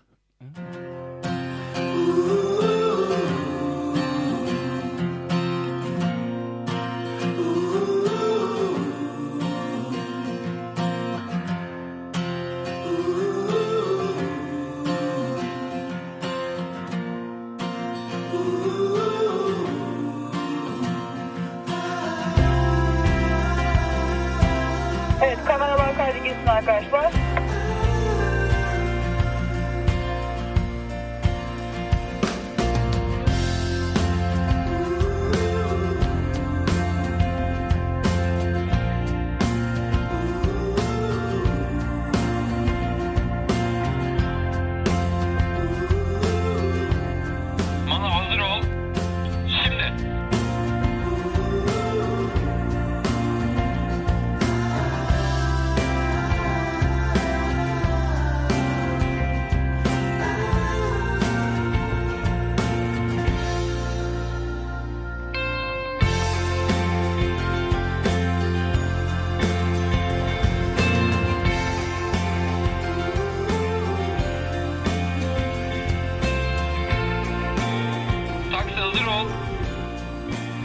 control.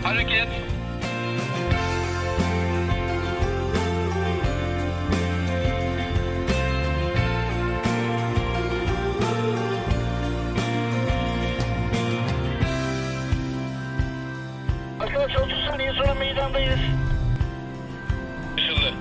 Hareket. Arkadaşlar 30 saniye sonra meydandayız. Anlaşıldı.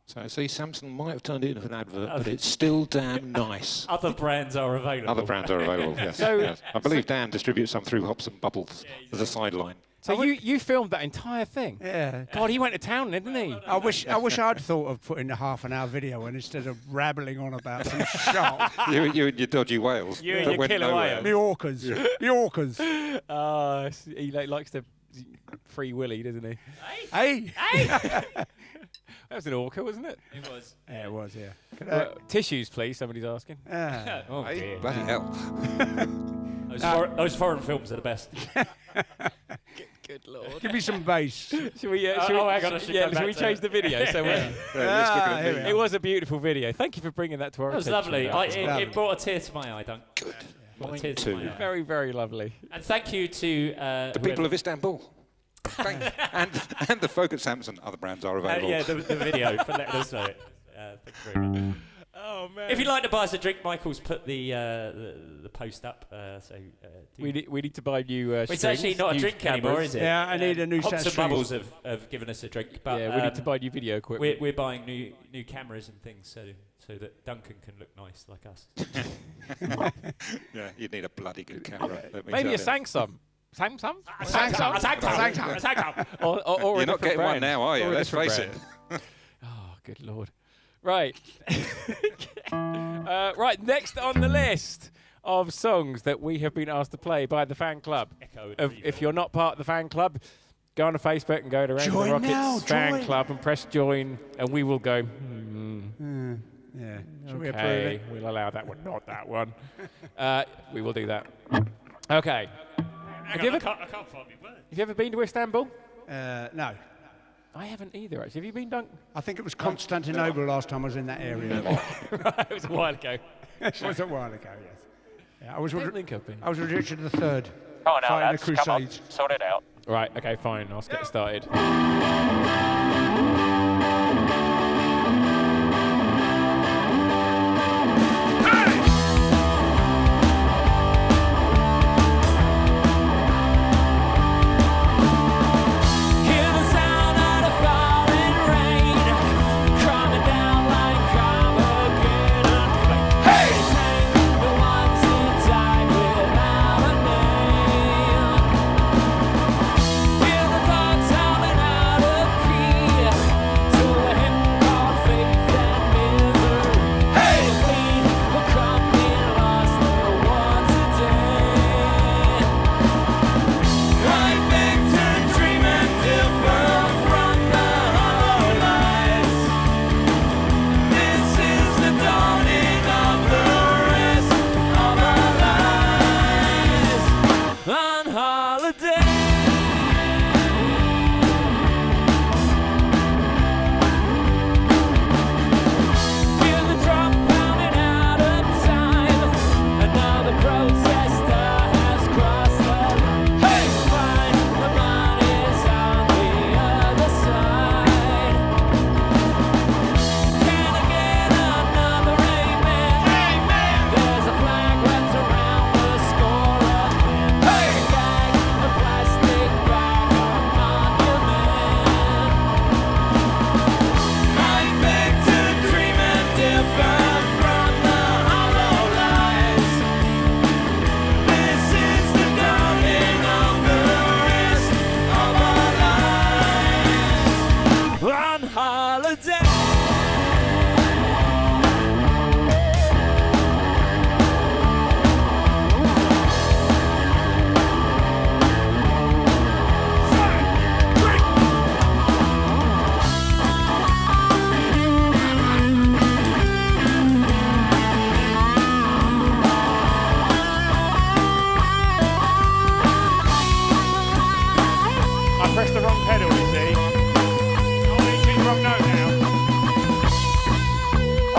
So I see Samsung might have turned it into an advert, but it's still damn nice. Other brands are available. Other brands are available, yes. Yes. I believe Dan distributes some through Hops and Bubbles as a sideline. So you filmed that entire thing? Yeah. God, he went to town, didn't he? I wish I'd thought of putting a half-an-hour video in instead of rabbling on about some shark. You and your dodgy whales. You and that your went killer nowhere. whale. The orcas. The orcas. He likes to free willy, doesn't he? Hey! That was an orca, wasn't it? It was. Yeah, it was, yeah. Tissues, please, somebody's asking. Oh, Hey, dear. bloody hell. Those foreign films are the best. Good lord. Give me some bass. Should we, hang on, I should go should back we to change it. the video? So Yeah, let's look at here we it. are. it was a beautiful video. Thank you for bringing that to our That was attention. lovely. That was It brought a tear to my eye, Dunk. Good. Brought a Mine tear to too. my eye. very, very lovely. And thank you to The people of Istanbul. and the folk at Samsung. Other brands are available. yeah, the video for letting us know it. Thank you very much. Oh man. If you'd like to buy us a drink, Michael's put the post up. We need to buy you. It's actually not a new drink cameras. anymore, is it? Yeah, I need a new Hops set of and strings. Bubbles have given us a drink, but Yeah, we need to buy new video equipment. we're buying new cameras and things so that Duncan can look nice like us. Yeah, you'd need a bloody good camera. let me Maybe a tell you. Samsung. Samsung? Samsung. Or You're a not different getting one brand. now, are you? Or a Let's different face it. brand. Oh, good lord. Right. Right, next on the list of songs that we have been asked to play by the fan club. If you're not part of the fan club, go on to Facebook and go to Rain Join the Rockets now, fan join. club and press join, and we will go. Yeah. Should we approve Okay, it? we'll allow that one, not that one. We will do that. Okay. Have you ever been to Istanbul? No. I haven't either, actually. Have you been, Dunk? I think it was Constantinople last time I was in that area. It was a while ago. It was a while ago, yes. Yeah, I was I don't with think I've been. I was with Richard III. Oh, no, fighting the lads, come on, Crusades. sort it out. Right, okay, fine. I'll get started. Hear the sound of the falling rain, crawling down like Armageddon flame. Hey! The ones who died without a name. Hear the dogs howling out of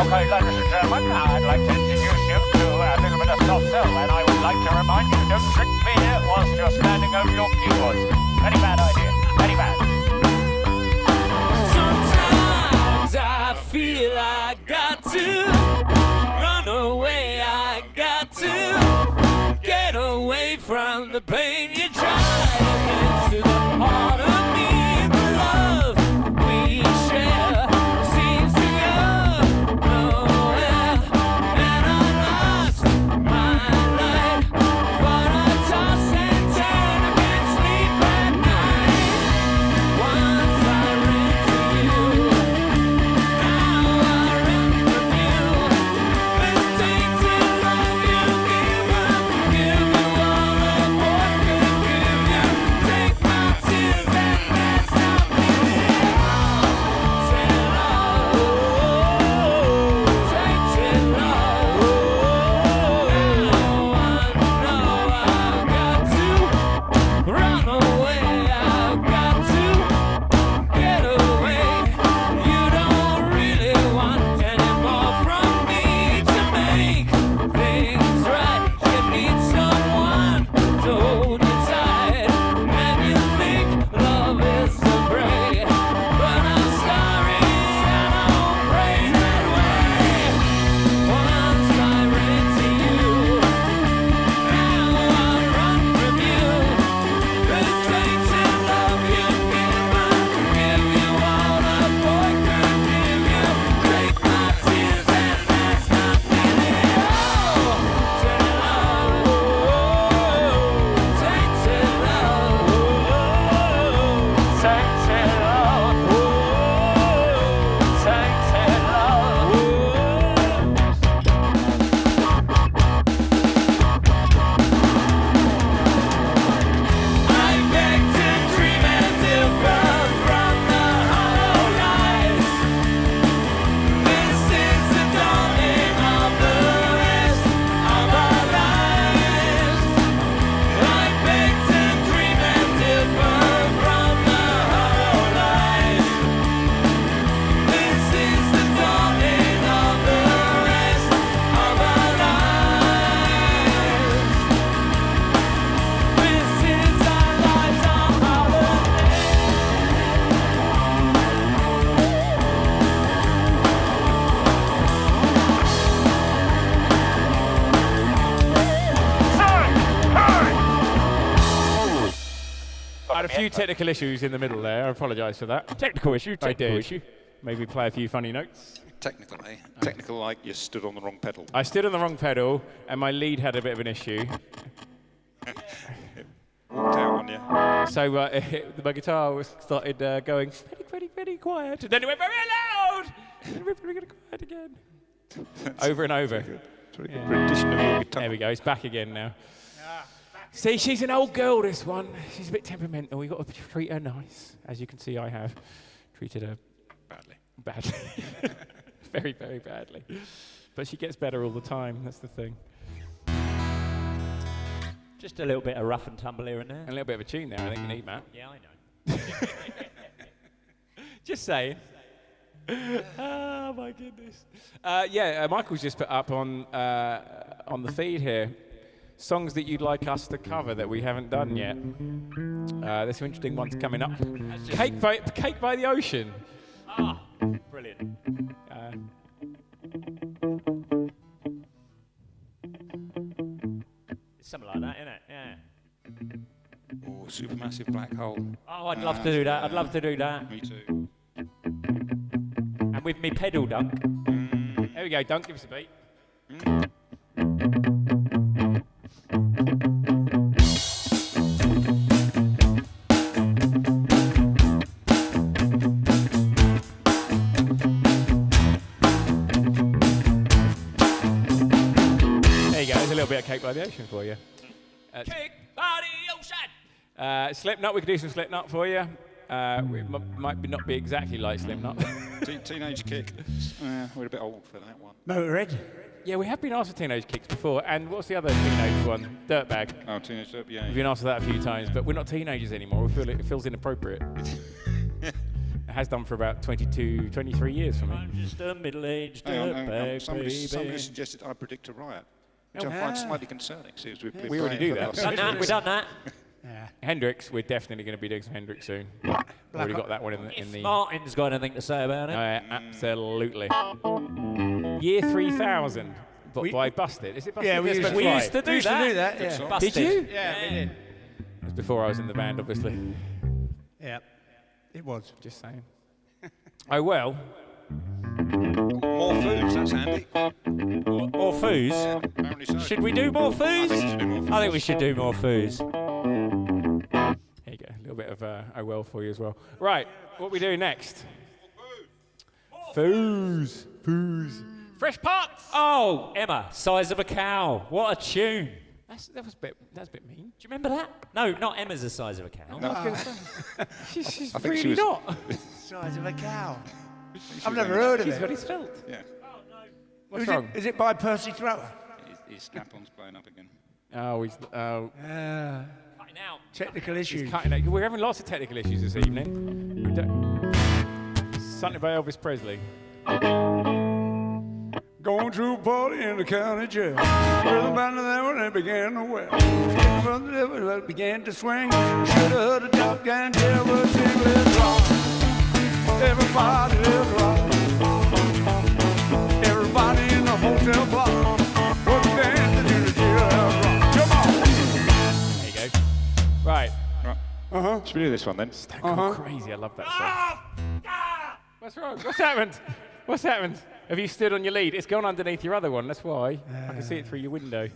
Okay, ladies and gentlemen, I'd like to introduce you to a little bit of soft sell, and I would like to remind you, don't drink beer whilst you're standing over your keyboards. Very bad idea. Very bad. Sometimes I feel I got to run away. I got to get away from the pain you try to get to the heart of me. The love we share seems to go nowhere, and I lost my life for a toss and turn. I can't sleep at night. Once I ran to you, now I run from you. This takes too long. You give up, give you all the boy could give you. Take my tears and that's not me. Say love, take love. Now I know I've got to run away. I've got to get away. You don't really want any more from me to make things right. You need someone to hold you tight, and you think love is to pray. But I'm sorry, I don't pray that way. Once I ran to you, now I run from you. This takes a love you give you all a boy could give you. Take my tears and that's not me. Oh, take love, take love, I beg to dream and differ from the hollow lies. This is the dawning of the rest of our lives. I beg to dream and differ from the hollow lies. This is the dawning of the rest of our lives. This is our lives on holiday. I had a few technical issues in the middle there. I apologise for that. Technical issue, I technical did. issue. Maybe play a few funny notes. Technical, eh? Technical, like you stood on the wrong pedal. I stood on the wrong pedal, and my lead had a bit of an issue. Walked out on you. So my guitar was started going very quiet, and then it went very loud, and it went very quiet again, over and over. It's a very good rendition of your guitar. There we go. It's back again now. See, she's an old girl, this one. She's a bit temperamental. We've got to treat her nice. As you can see, I have treated her badly. Very, very badly. But she gets better all the time. That's the thing. Just a little bit of rough and tumble here and there. And a little bit of a tune there, I think you need, Matt. Yeah, I know. Just saying. Oh, my goodness. Michael's just put up on the feed here songs that you'd like us to cover that we haven't done yet. There's some interesting ones coming up. Cake by the Ocean. Ah, brilliant. It's something like that, isn't it? Yeah. Oh, supermassive black hole. Oh, I'd love to do that. I'd love to do that. Me too. And with me pedal dunk. There we go, Dunk, give us a beat. There you go, there's a little bit of Cake by the Ocean for you. Cake by the Ocean! Slipknot, we could do some Slipknot for you. We might not be exactly like Slipknot. Teenage Kick. We're a bit old for that one. Motorhead. Yeah, we have been asked for Teenage Kicks before, and what's the other teenage one? Dirtbag. Oh, Teenage Dirtbag, yeah. We've been asked for that a few times, but we're not teenagers anymore. We feel it feels inappropriate. has done for about 22, 23 years for me. I'm just a middle-aged Hang on. dirtbag, Somebody baby. suggested I predict a riot, which I find slightly concerning. Seems we've been We already playing do for that. the last 6 We've done that. Hendrix, we're definitely going to be doing some Hendrix soon. Already got that one in the. Martin's got anything to say about it. Absolutely. Year 3000. By Busted. Is it Busted? Yeah, we That's used right. used to do We used to that. do that, yeah. song. Busted. Did you? Yeah, we did. It was before I was in the band, obviously. Yeah, it was. Just saying. Oh, well. More foods, that's handy. More foos? Apparently so. Should we do more foos? I think we should do more foos. I think we should do more foos. There you go. A little bit of oh well for you as well. Right, what we do next? Foos. Fresh pots. Oh, Emma, size of a cow. What a tune. That's a bit mean. Do you remember that? No, not Emma's the size of a cow. No. She's I think really she was- not. Size of a cow. I've never heard of She's it. very svelte. Yeah. What's wrong? Is it by Percy Thrower? His snap-on's blown up again. Oh, he's Cutting out. Technical issues. cutting it. We're having lots of technical issues this evening. Something about Elvis Presley. Going to a party in the county jail. With a band there when they began to wail. Began to swing. Should have heard a dog and jail, but she was wrong. Everybody is wrong. Everybody in the hotel block was dancing in the jailhouse rock. Come on. There you go. Right. Should we do this one then? Stone Cold Crazy. I love that song. What's wrong? What's happened? What's happened? Have you stood on your lead? It's gone underneath your other one. That's why. I can see it through your window.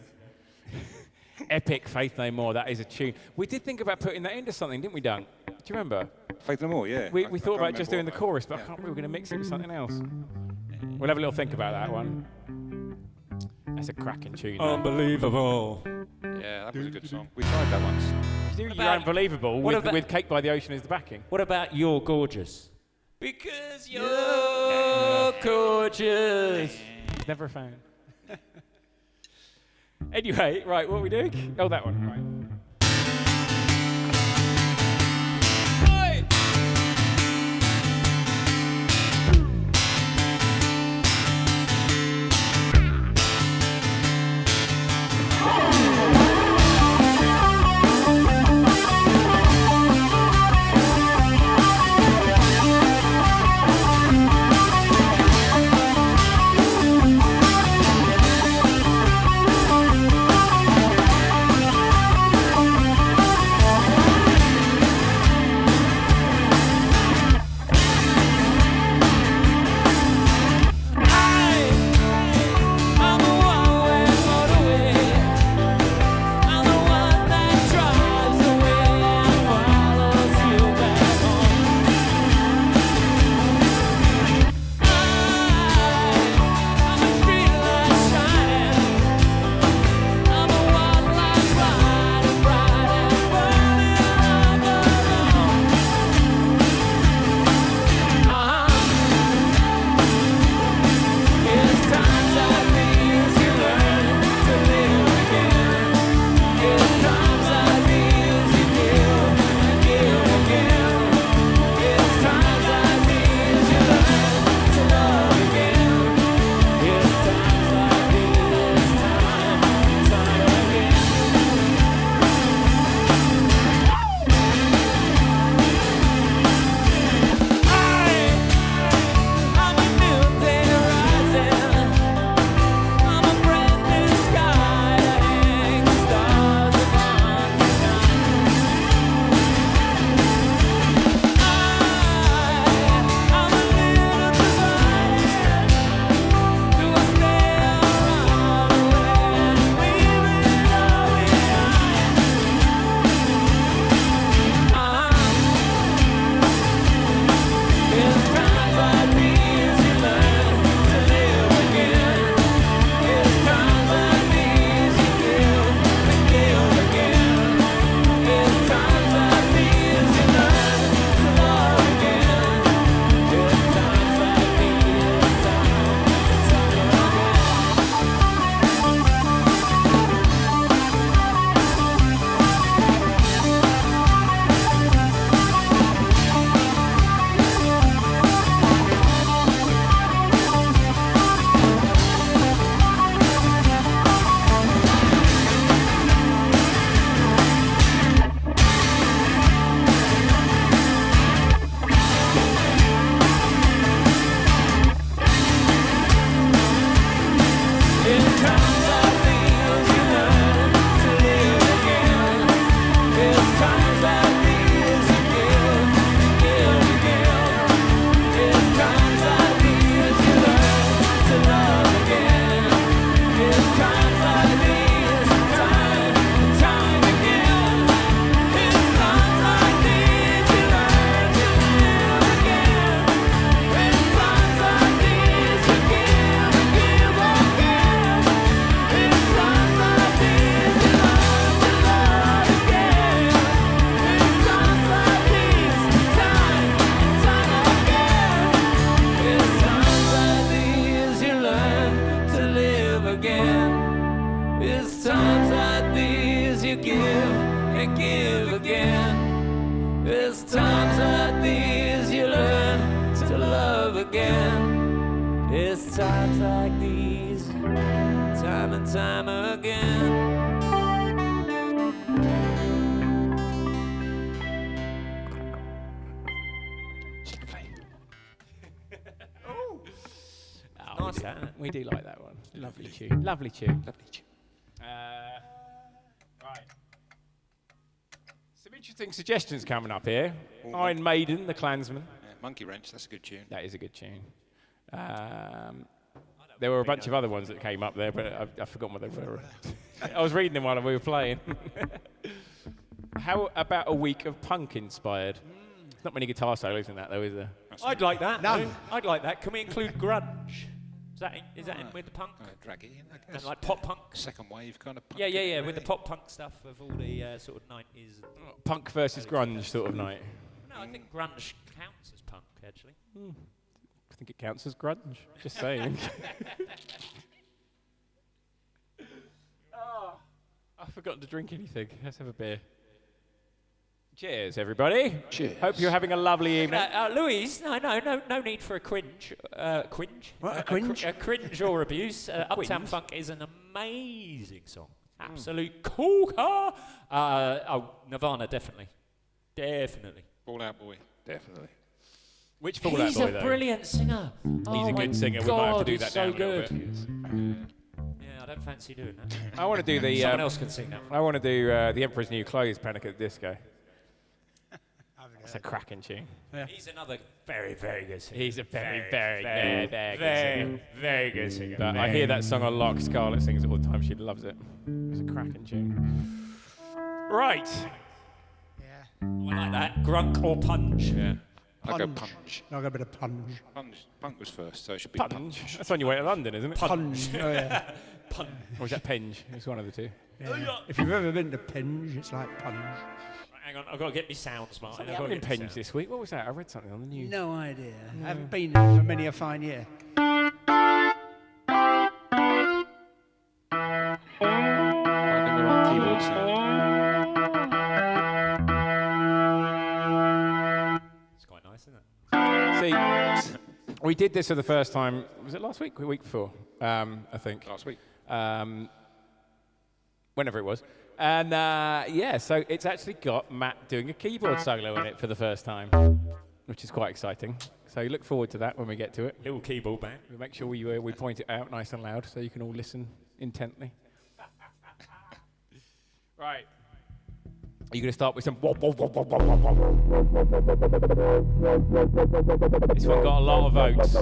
Epic Faith No More. That is a tune. We did think about putting that into something, didn't we, Dunk? Do you remember? Faith No More, yeah. We I thought can't about just doing remember the what chorus, but I can't remember. We're going to mix it with something else. We'll have a little think about that one. That's a cracking tune. Unbelievable. Yeah, that was a good song. We tried that once. You're about- unbelievable what with, about- with Cake by the Ocean as the backing. What about You're Gorgeous? Because you're gorgeous. Never a fan. Anyway, right, what are we doing? Oh, that one. Right. It's times like these, time and time again. Oh, nice. We do like that one. Lovely tune. Lovely tune. Lovely tune. Right. Some interesting suggestions coming up here. Iron Maiden, The Klansman. Yeah, Monkey Wrench, that's a good tune. That is a good tune. There were a bunch of other ones that came up there, but I've forgotten what they were. I was reading them while we were playing. How about a week of punk inspired? Not many guitar solos in that, though, is there? I'd like that. None. I'd like that. Can we include grunge? Is that in with the punk? Draggy, I And guess. like pop punk? Second wave kind of punk. Yeah, with the pop punk stuff of all the sort of 90s. Punk versus grunge sort of night. No, I think grunge counts as punk, actually. I think it counts as grunge. Just saying. I've forgotten to drink anything. Let's have a beer. Cheers, everybody. Cheers. Hope you're having a lovely evening. Louise, no need for a cringe. Cringe? What, a cringe? A cringe or abuse. Uptown Funk is an amazing song. Absolute corker. Nirvana, definitely. Definitely. Fall Out Boy, definitely. Which Fall Out He's Boy, a though? brilliant singer. He's a good singer. We might have to do that so down a little good. bit. Yeah, I don't fancy doing that. I want to do the. Someone else can sing that. I want to do The Emperor's New Clothes, Panic at the Disco. It's a cracking tune. He's another very, very good singer. He's a very good singer. Very good singer. But I hear that song a lot. Scarlett sings it all the time. She loves it. It's a cracking tune. Right. Yeah. I like that. Grunk or punch. Yeah. I go Punch. punch. I got a bit of punch. Punk was first, so it should be Punch. punch. That's on your way to London, isn't it? Punch. Oh, yeah. Or is that Penge? It's one of the two. Yeah. If you've ever been to Penge, it's like punch. Hang on, I've got to get me sounds, Martin. I've been in Penge this week. What was that? I read something on the news. No idea. I haven't been there for many a fine year. Finding the right keyboard sound. It's quite nice, isn't it? See, we did this for the first time. Was it last week? Or the week before? I think. Last week. Whenever it was. And yeah, so it's actually got Matt doing a keyboard solo in it for the first time, which is quite exciting. So look forward to that when we get to it. Little keyboard band. We'll make sure we point it out nice and loud so you can all listen intently. Right. Are you going to start with some... This one got a lot of votes.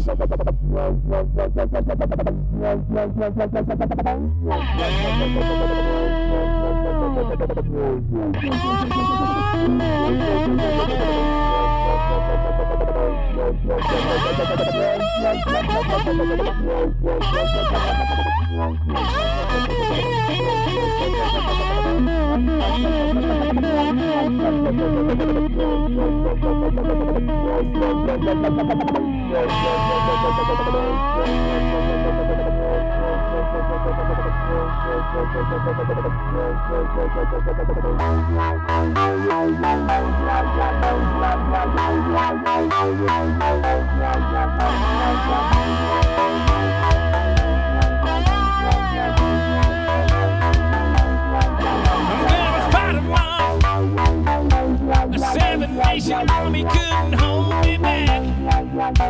Salvation Army couldn't hold me back.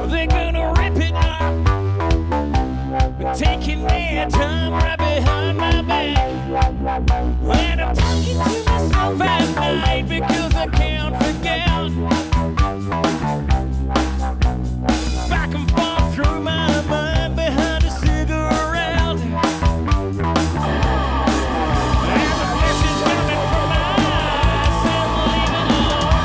They're gonna rip it up, taking their time right behind my back. And I'm talking to myself at night because I can't forget. Back and forth through my mind behind a cigarette. And the message coming from myself, leave it alone.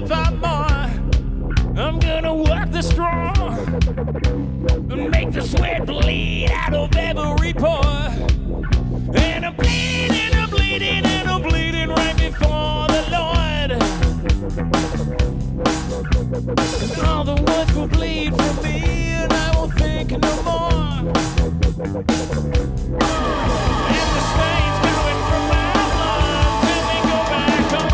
5 more. I'm gonna work the straw and make the sweat bleed out of every pore. And I'm bleeding, I'm bleeding, and I'm bleeding right before the Lord. And all the words will bleed from me, and I won't think no more. And the stains coming from my blood till we go back home.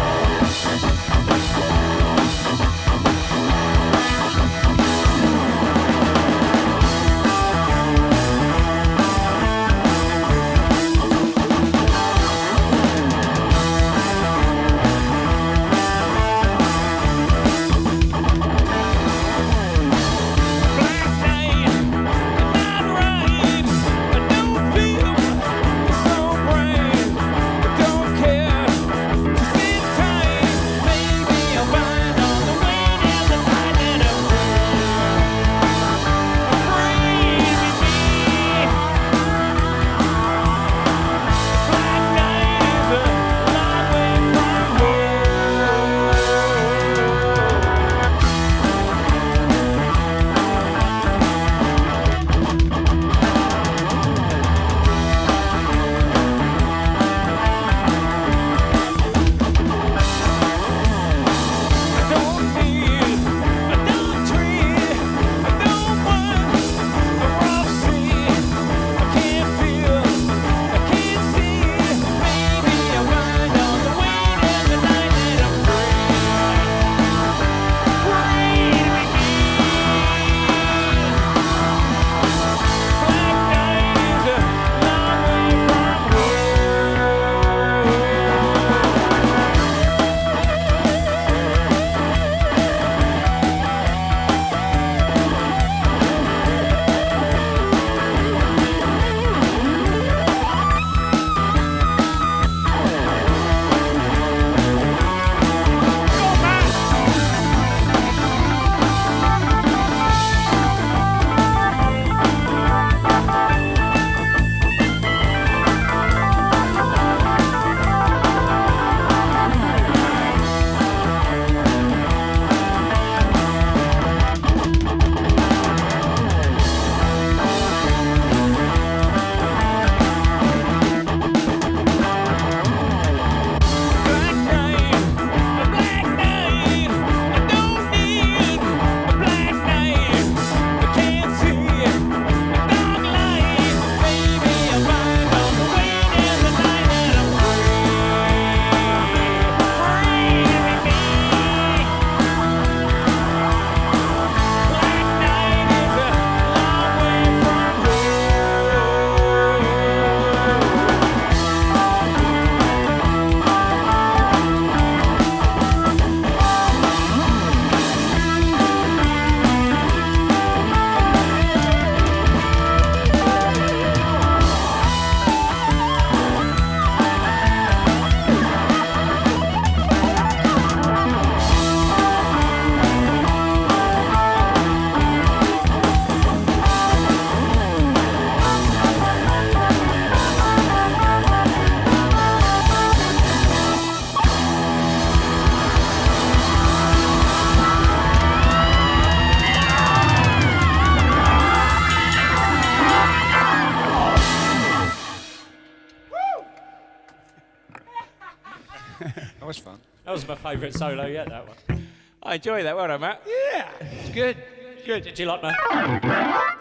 That was fun. That was my favourite solo yet, that one. I enjoyed that. Well done, Matt. Yeah, it's good. Good. Did you like my...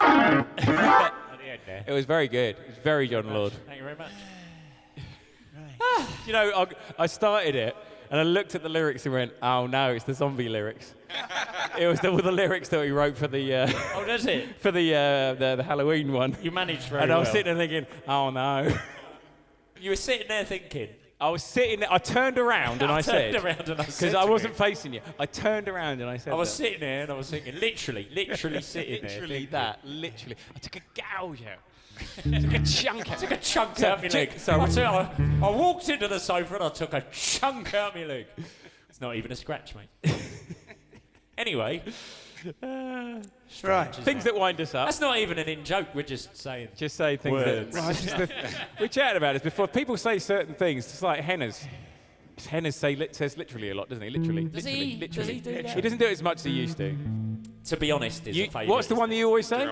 At the end there. It was very good. It was very John Lord. Thank you very much. You know, I started it and I looked at the lyrics and went, oh no, it's the zombie lyrics. It was all the lyrics that we wrote for the Oh, does it? for the Halloween one. You managed very And well. I was sitting there thinking, oh no. You were sitting there thinking... I was sitting there, I turned around and I said... Because I wasn't facing you. I turned around and I said I was sitting there and I was thinking, literally sitting there. Literally that, literally. I took a gouge out. I took a chunk out. I took a chunk out my leg. So I walked into the sofa and I took a chunk out my leg. It's not even a scratch, mate. Anyway. Right. Things that wind us up. That's not even an in-joke, we're just saying. Just say things words. that... we chatted about this before. People say certain things, just like hennas. Hennes says literally a lot, doesn't he? Literally. Does literally, he? Literally. Does he do that? He doesn't do it as much as he used to. To be honest, is a favourite. What's the one that you always say?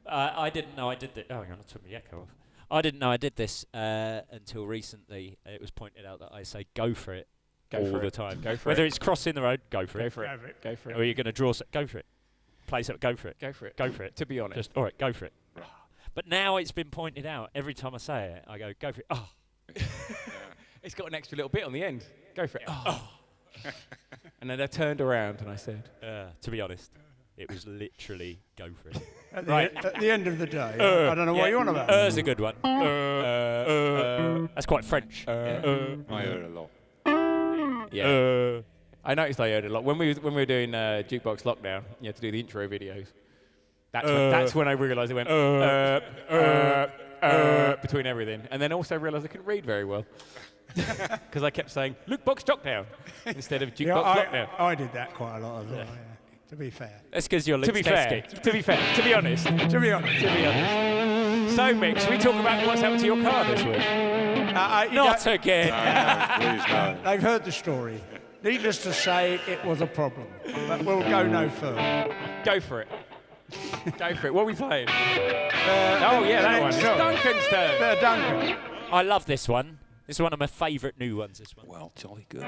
I didn't know I did this. Oh, hang on, I took my echo off. I didn't know I did this until recently. It was pointed out that I say "go for it" all the time. Go for Whether it. it's crossing the road, go for it. Go for it. Go for it. Or you're going to draw, go for it. Play something, go for it. Go for it. Go for it. To be honest. Just, all right, go for it. But now it's been pointed out, every time I say it, I go for it. Oh. It's got an extra little bit on the end. Go for it. Oh. And then I turned around and I said, to be honest, it was literally go for it. At the end of the day, I don't know what you're on about. Is a good one. That's quite French. I heard a lot. yeah. I noticed I heard a lot. When we were doing Jukebox Lockdown, you had to do the intro videos. That's when I realised it went between everything. And then also realised I couldn't read very well. Because I kept saying, Luke Box Lockdown, instead of Jukebox Lockdown. I did that quite a lot as well, yeah. To be fair. That's because you're To be fair, to be honest. To be honest. So, Mick, should we talk about what's happened to your car this week? Not again. Please no. They've heard the story. Needless to say, it was a problem. But we'll go no further. Go for it. Go for it. What are we playing? That one. It's Duncan's turn. Duncan. I love this one. This is one of my favourite new ones, this one. Well, jolly good.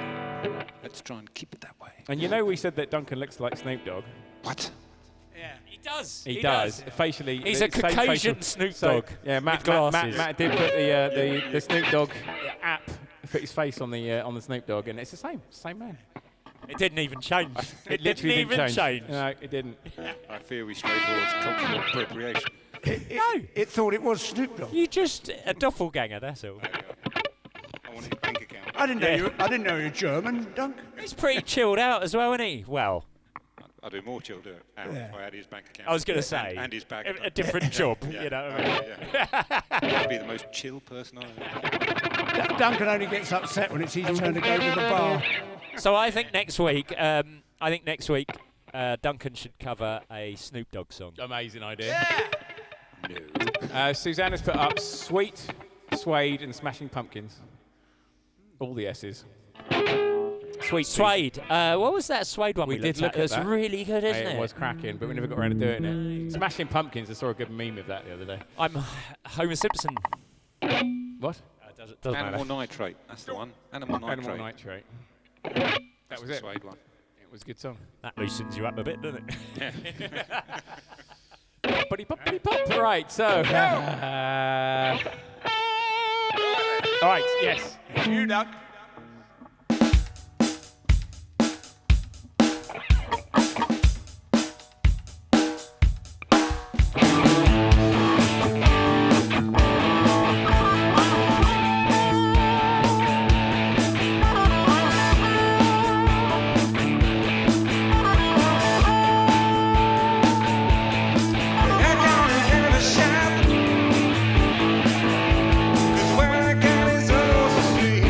Let's try and keep it that way. And you know we said that Duncan looks like Snoop Dogg? What? Yeah, he does. He does. Facially. He's the a same Caucasian facial- Snoop Dogg. Yeah, Matt did put the Snoop Dogg app, put his face on the Snoop Dogg, and it's the same man. It didn't even change. It literally didn't even change. No, it didn't. I fear we stray towards cultural appropriation. It thought it was Snoop Dogg. You just a doppelganger, that's all. I want his bank account. I didn't know you were German, Duncan. He's pretty chilled out as well, isn't he? Well, I'd do more chilled if I had his bank account. I was going to say, and his bag. a different job, you know what I mean? I'd be the most chill person I know. Duncan only gets upset when it's his turn to go to the bar. So I think next week, Duncan should cover a Snoop Dogg song. Amazing idea. No. Susanna's put up Sweet, Suede, and Smashing Pumpkins. All the S's. Sweet. Suede. What was that Suede one we did looked look at at? that. It's really good, isn't It was cracking, but we never got around to doing it. Smashing Pumpkins, I saw a good meme of that the other day. I'm Homer Simpson. What? Doesn't Animal matter. Nitrate. That's the one. Animal Nitrate. Animal Nitrate. That was it. Suede one. It was a good song. That loosens you up a bit, doesn't it? Poppity poppity pop. Right, so. All right, yes. You, Duck. Where I got his own street.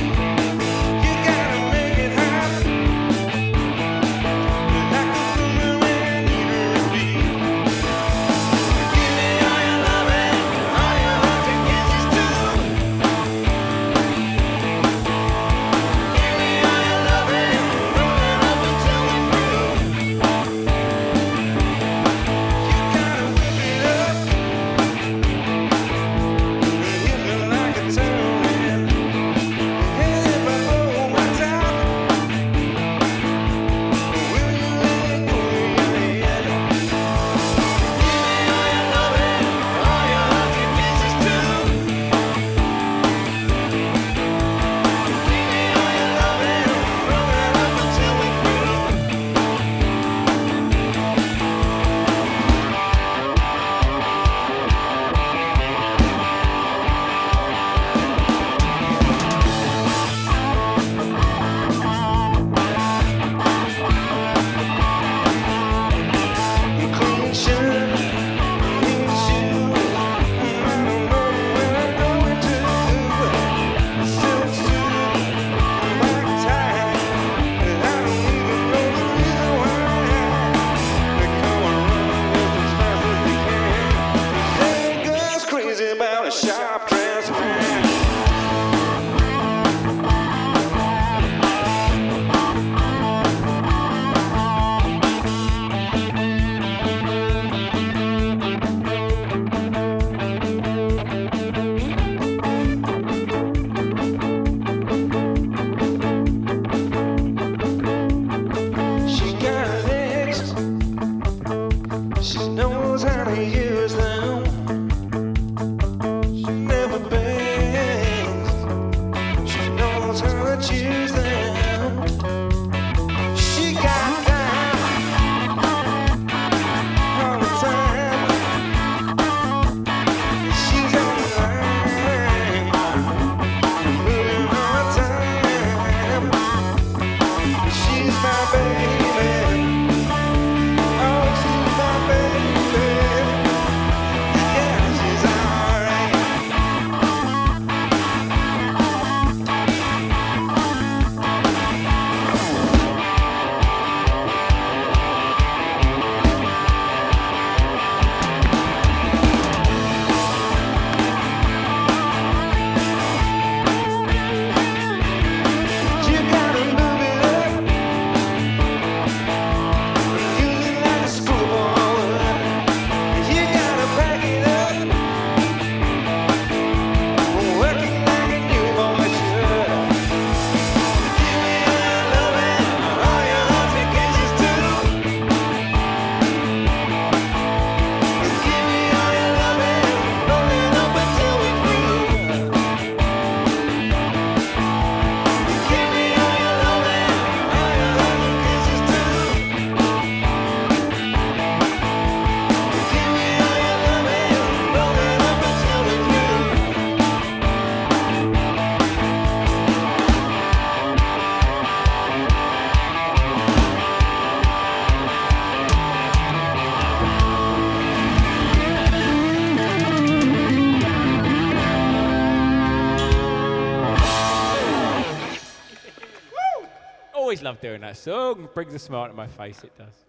always love doing that song. Brings a smile to my face, it does.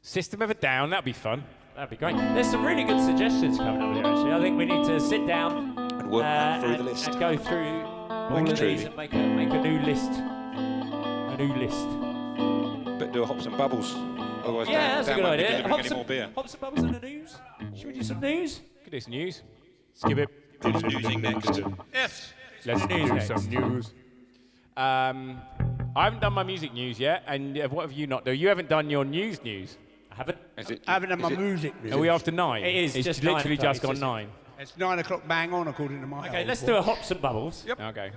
System of a Down, that'd be fun. That'd be great. There's some really good suggestions coming up here, actually. I think we need to sit down And work through the list. and go through all of truly. these and make a new list. A new list. But do a hops and bubbles. Otherwise, Yeah, that's a Dan good won't be idea. delivering any more beer. Hops and bubbles in the news. Should we do some news? Could do some news. Skip it. Do some newsing next. Yes. Let's do some news. I haven't done my music news yet, and what have you not done? You haven't done your news. I haven't. I haven't done my music. Are we after 9? It is It's just literally 9 just o'clock. gone 9. It's 9 o'clock bang on according to my Okay, old let's watch. do a hops and bubbles. Yep. Okay.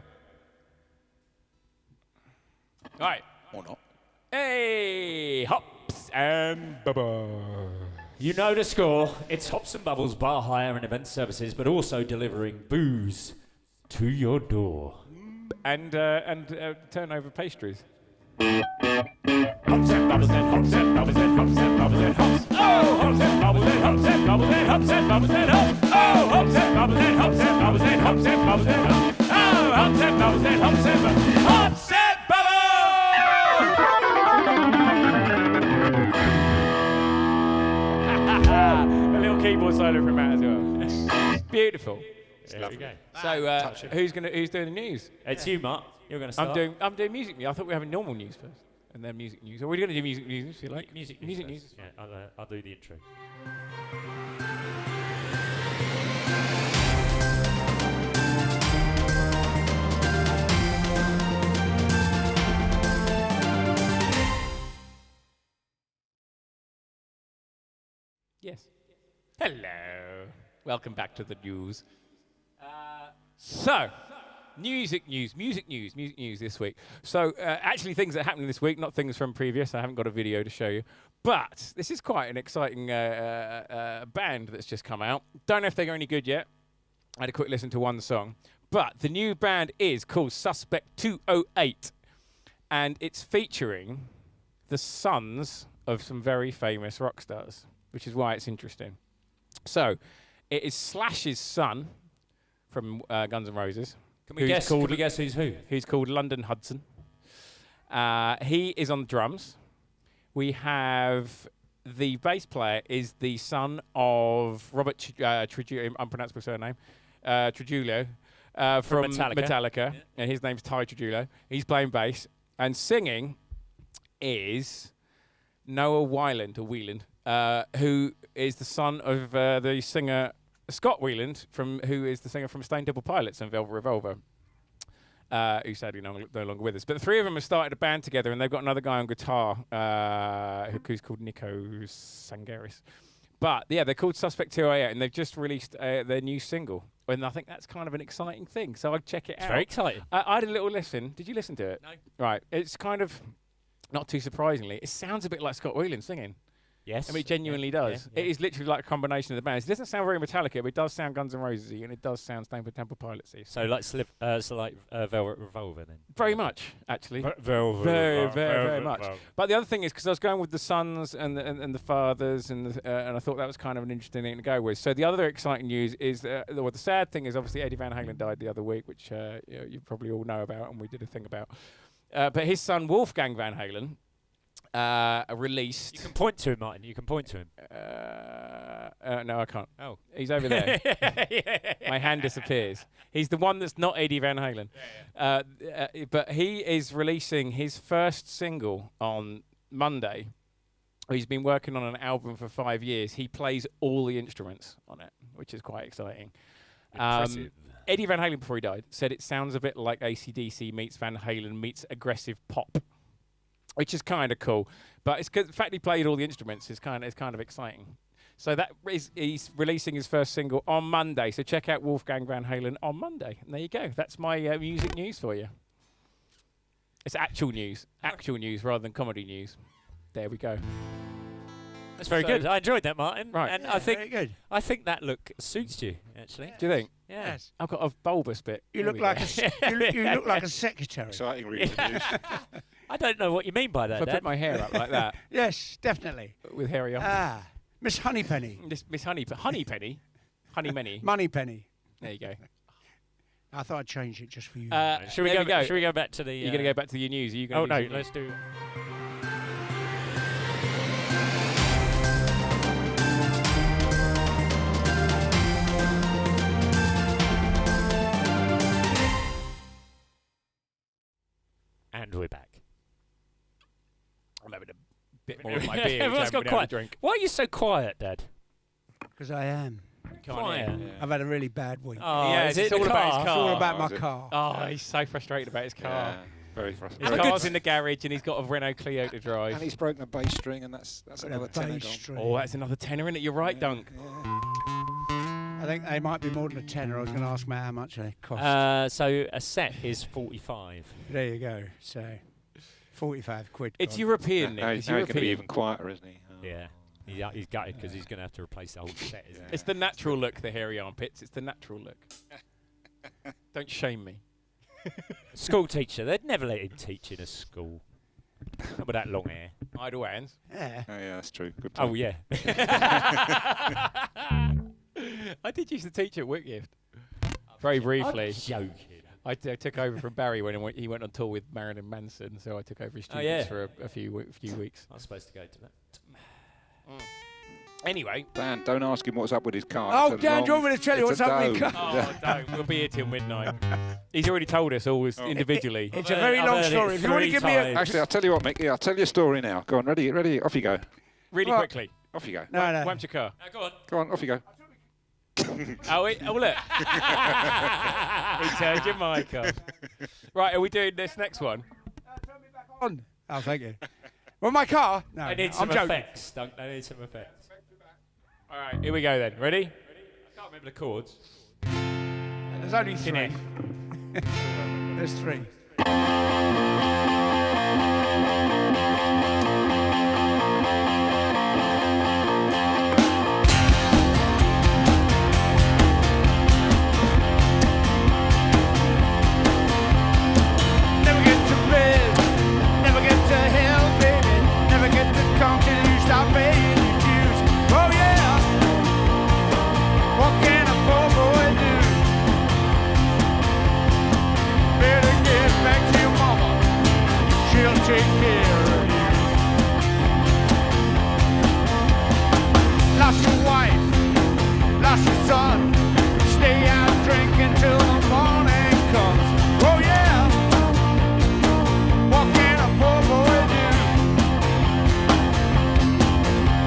All right. Or not. Hey, hops and bubbles. You know the score. It's Hops and Bubbles bar hire and event services, but also delivering booze to your door. And turnover pastries. Hops and bubbles and hops and bubbles and hops and bubbles and hops. Oh, hops and bubbles and hops and bubbles and hops and bubbles and hops. Oh, hops and bubbles and hops and bubbles and hops and bubbles and hops. Oh, hops and bubbles and hops and bubbles. Hops and bubbles. A little keyboard solo from Matt as well. Beautiful. There we go. So who's doing the news? It's you, Mark. You're going to start. I'm doing music news. I thought we were having normal news first, and then music news. Are we going to do music news if you like? Music news. first. Yeah, I'll do the intro. Yes. Hello. Welcome back to the news. So, music news this week. So, actually things that are happening this week, not things from previous. I haven't got a video to show you. But this is quite an exciting band that's just come out. Don't know if they're any good yet. I had a quick listen to one song. But the new band is called Suspect 208. And it's featuring the sons of some very famous rock stars, which is why it's interesting. So, it is Slash's son from Guns N' Roses. Can we guess who's who? Who's called London Hudson. He is on drums. We have the bass player is the son of Robert Trujillo, unpronounceable surname, Trujillo, from Metallica. Yeah. And his name's Ty Trujillo. He's playing bass. And singing is Noah Wieland, who is the son of the singer Scott Weiland, who is the singer from Stone Temple Pilots and Velvet Revolver, who's sadly no longer with us. But the three of them have started a band together, and they've got another guy on guitar who's called Nico Sangaris. But yeah, they're called Suspect 208, and they've just released their new single. And I think that's kind of an exciting thing, so I'd check it out. Very exciting. I had a little listen. Did you listen to it? No. Right. It's kind of, not too surprisingly, it sounds a bit like Scott Weiland singing. Yes. I mean, it genuinely does. Yeah. It is literally like a combination of the bands. It doesn't sound very Metallica, but it does sound Guns N' Roses-y, and it does sound Stone Temple Pilots-y. So like Velvet Revolver then. Very much, actually. Velvet. Very much. But the other thing is, because I was going with the sons and the fathers, and I thought that was kind of an interesting thing to go with. So the other exciting news is, the sad thing is, obviously Eddie Van Halen died the other week, which you probably all know about, and we did a thing about. But his son Wolfgang Van Halen released. You can point to him, Martin. You can point to him. No, I can't. Oh. He's over there. My hand disappears. He's the one that's not Eddie Van Halen. But he is releasing his first single on Monday. He's been working on an album for 5 years. He plays all the instruments on it, which is quite exciting. Impressive. Eddie Van Halen, before he died, said it sounds a bit like AC/DC meets Van Halen meets aggressive pop, which is kind of cool. But it's 'cause the fact he played all the instruments is kind of exciting. So he's releasing his first single on Monday. So check out Wolfgang Van Halen on Monday. And there you go. That's my music news for you. It's actual news rather than comedy news. There we go. That's very good. I enjoyed that, Martin. Right. And very good. I think that look suits you, actually. Do you think? Yeah. Yes. I've got a bulbous bit. You There look we like go. you look like a secretary. Exciting reading the news. I don't know what you mean by that, If I Dad. put my hair up like that Yes, definitely. with hairy arms. Ah, Miss Honeypenny, Miss Honeypenny, Honey Many. Moneypenny. There you go. I thought I'd change it just for you. Should we go? Should we go back to the? You're going to go back to your news? Are you going Oh to no, let's do. And we're back. I'm having a bit more of my beer. Everyone's got quiet. Drink. Why are you so quiet, Dad? Because I am. Quiet. I've had a really bad week. Oh, Yeah, is it's it all the about his car? It's all car. about my is it? car. Oh, he's so frustrated about his car. Yeah, very His frustrating. car's in the garage and he's got a Renault Clio to And drive. he's broken a bass string, and that's another tenner bass gone. string. Oh, that's another tenner in it. You're right, Dunk. Yeah. I think they might be more than a tenner. I was going to ask Matt how much they cost. So a set is 45. There you go. So, 45 quid. It's gone. European, Nick. Now It's he's going to be European. even quieter, isn't he? Oh. Yeah. He's gutted because he's going to have to replace the whole set, isn't It's the natural look, the hairy armpits. It's the natural look. Don't shame me. he? School teacher. They'd never let him teach in a school. Not with that long hair. Idle hands. Yeah. Oh, yeah, that's true. Good Oh, point. yeah. I did used to teach at Whitgift. Very briefly. I'm joking. I took over from Barry when he went on tour with Marilyn Manson, so I took over his students yeah. for a few weeks. I was supposed to go to that. Anyway. Dan, don't ask him what's up with his car. Oh, It's a Dan, do you want long- me to tell you it's what's a up with your dome. car? Oh, don't. We'll be here till midnight. He's already told us all individually. It's a very long story. If you want to give me a... Actually, I'll tell you what, Mick. Yeah, I'll tell you a story now. Go on, ready? Off you go. Really Well- quickly. Off you go. No, no. Wham's your car? Go on. Go on, off you go. Oh, look. He turned your mic off. Right, are we doing this next one? on. Oh, thank you. Well, my car? No, I need I'm some joking. effects, Dunk. I need some effects. All right, here we go then. Ready? I can't remember the chords. There's only three. There's three. Never get to bed, never get to hell, baby. Never get to come till you stop paying your dues. Oh yeah, what can a poor boy do? Better get back to your mama, she'll take care of you. Lost your wife, lost your son, stay out drinking till the morning comes. Oh yeah, what can a poor boy do?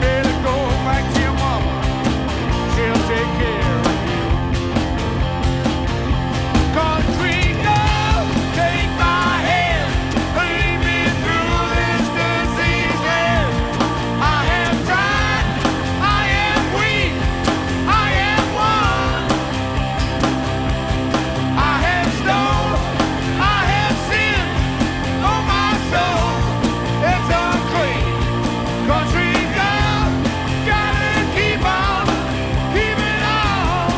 Better go back to your mama, she'll take care of you. Country girl, take my hand, lead me through this disease land. I have tried, I am weak, I am one. I have stolen, I have sinned, oh my soul, it's unclean. Country girl, gotta keep on, keeping on.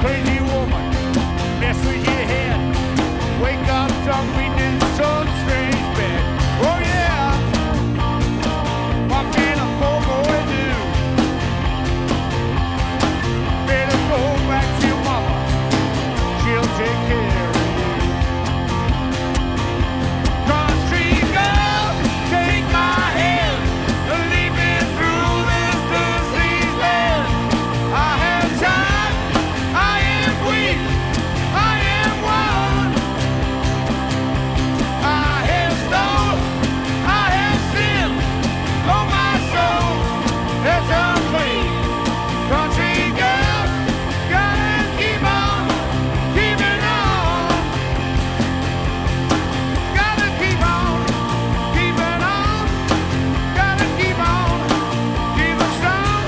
Crazy woman, mess with your head. Wake up, jumping in some strange bed. Oh yeah, what can a poor boy do? Better go back to your mama, she'll take care of you. Country girl, take my hand, lead me through this disease land. I have tried, I am weak, I am one. I have stolen, I have sinned, oh my soul, it's unclean. Country girl, gotta keep on, keeping on. Gotta keep on, keeping on. Gotta keep on, keeping strong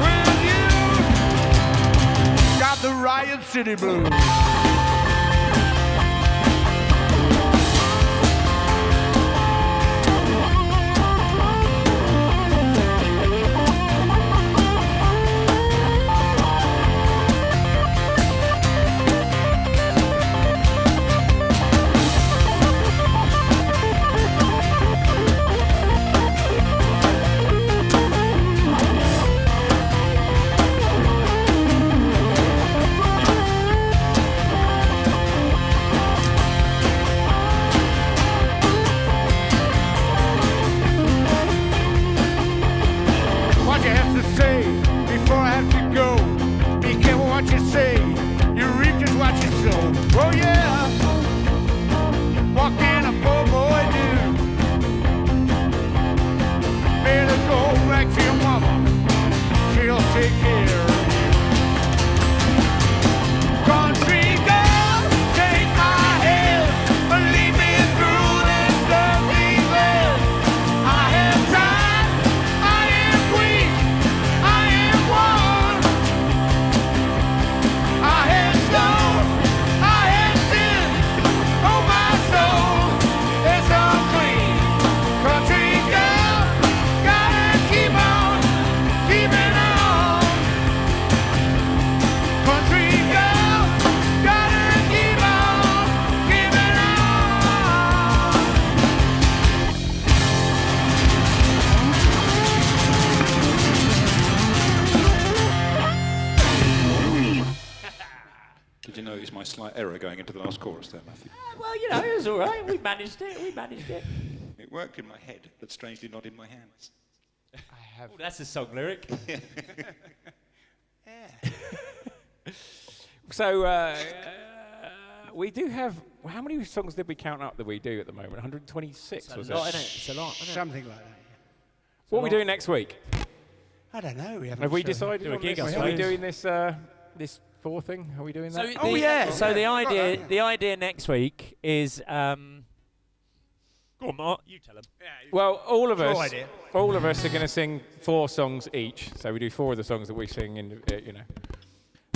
with you. Got the Riot City Blues. Did you notice my slight error going into the last chorus there, Matthew? Well, you know, it was all right. We managed it. It worked in my head, but strangely not in my hands. Oh, that's a song lyric. So we do have. How many songs did we count up that we do at the moment? 126 was it? It's a lot, isn't it? Something like that. What are we doing next week? I don't know. We haven't. Have we decided Do a on gig, this? I Are we suppose. doing this this 4 thing? Are we doing that? Oh, yeah. So the Yeah. idea, Right. the idea next week is. Go on, Mark. You tell them. Well, all of Your us idea. are going to sing 4 songs each. So we do 4 of the songs that we sing in, you know.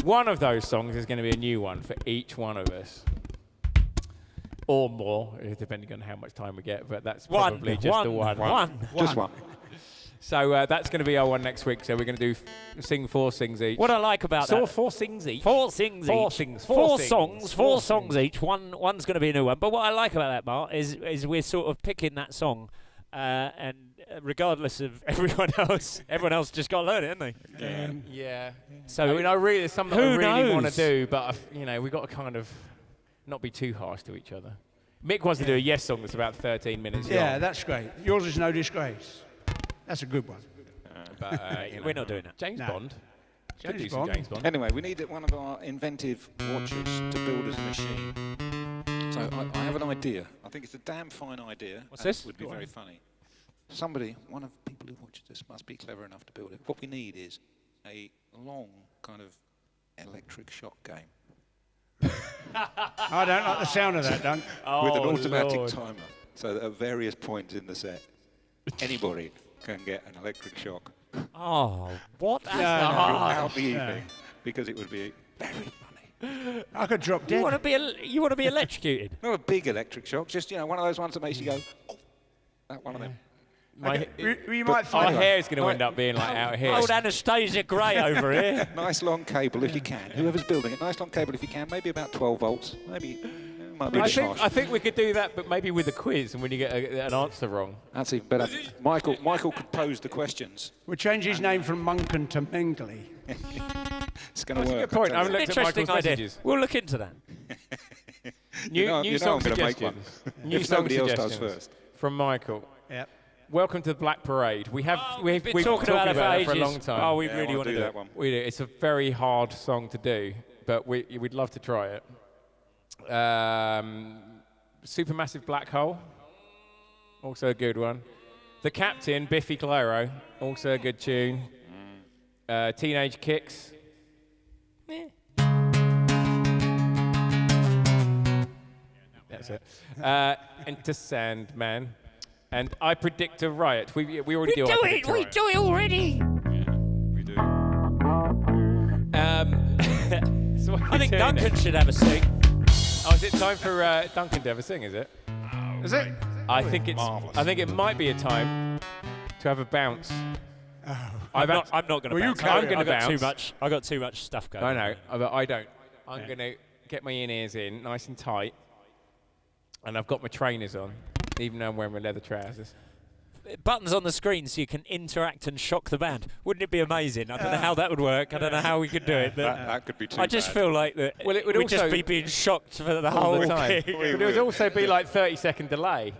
One of those songs is going to be a new one for each one of us. Or more, depending on how much time we get, but that's probably just the one. Just one. So that's going to be our one next week. So we're going to sing 4 sings each. What I like about that. 4 sings each. 4 sings Four each. sings, 4 sings, songs. 4 4 songs each. One's going to be a new one. But what I like about that, Mark, is we're sort of picking that song, and regardless of everyone else just got to learn it, haven't they? Yeah. So I mean, there's some that who I really want to knows? do, but you know, we've got to kind of not be too harsh to each other. Mick wants to do a Yes song that's about 13 minutes Yeah, long. that's great. Yours is No Disgrace. That's a good one. But, you know, we're not doing that. James No. Bond. Could do James some Bond. James Bond. Anyway, we need one of our inventive watchers to build us a machine. So I have an idea. I think it's a damn fine idea. What's and this? It would be Go very on. funny. One of the people who watches this must be clever enough to build it. What we need is a long kind of electric shock game I don't like the sound of that, Dunk. with an automatic Lord. timer, so that at various points in the set, anybody can get an electric shock Oh, what? throughout the evening, because it would be very funny. I could drop You dead. want to be electrocuted? Not a big electric shock, just one of those ones that makes you go, oh, that one of them. We might My find hair is going to end up being like out here. Old Anastasia Gray over here. Nice long cable if you can. Whoever's building it, nice long cable if you can. Maybe about 12 volts. Maybe it might be a bit harsh. I think we could do that, but maybe with a quiz, and when you get an answer wrong. That's even better. Michael could pose the questions. We'll change his name from Munkin to Mingley. It's going to That's a work. good point. I'll I tell you. haven't looked at Interesting Michael's idea. messages. We'll look into that. New song I'm going to make one. suggestions. New If song nobody else does suggestions first. from Michael. Yep. Welcome to the Black Parade. We've Been talking about it for a ages. long time. Oh, we Yeah, really I'll want to do that it. one. We do. It's a very hard song to do, but we'd love to try it. Supermassive Black Hole, also a good one. The Captain, Biffy Clyro, also a good tune. Teenage Kicks. That's it. Enter Sandman. And I Predict a Riot. We already do I Predict a Riot. it already. We do. So what are I we think doing Duncan next? should have a sing. Oh, is it time for Duncan to have a sing, is it? Is it? I think Marvellous. it might be a time to have a bounce. I'm not going to. Well, you bounce. carry I'm gonna I got too bounce. much. I got too much stuff going. I know, but I don't. I'm going to get my in-ears in, nice and tight, and I've got my trainers on, even though I'm wearing my leather trousers. Buttons on the screen so you can interact and shock the band. Wouldn't it be amazing? I don't know how that would work. I don't know how we could do it. But That could be too I just bad. feel like that. Well, it would we'd just also- be being shocked for the All whole the time. gig. But it would also be like 30-second delay.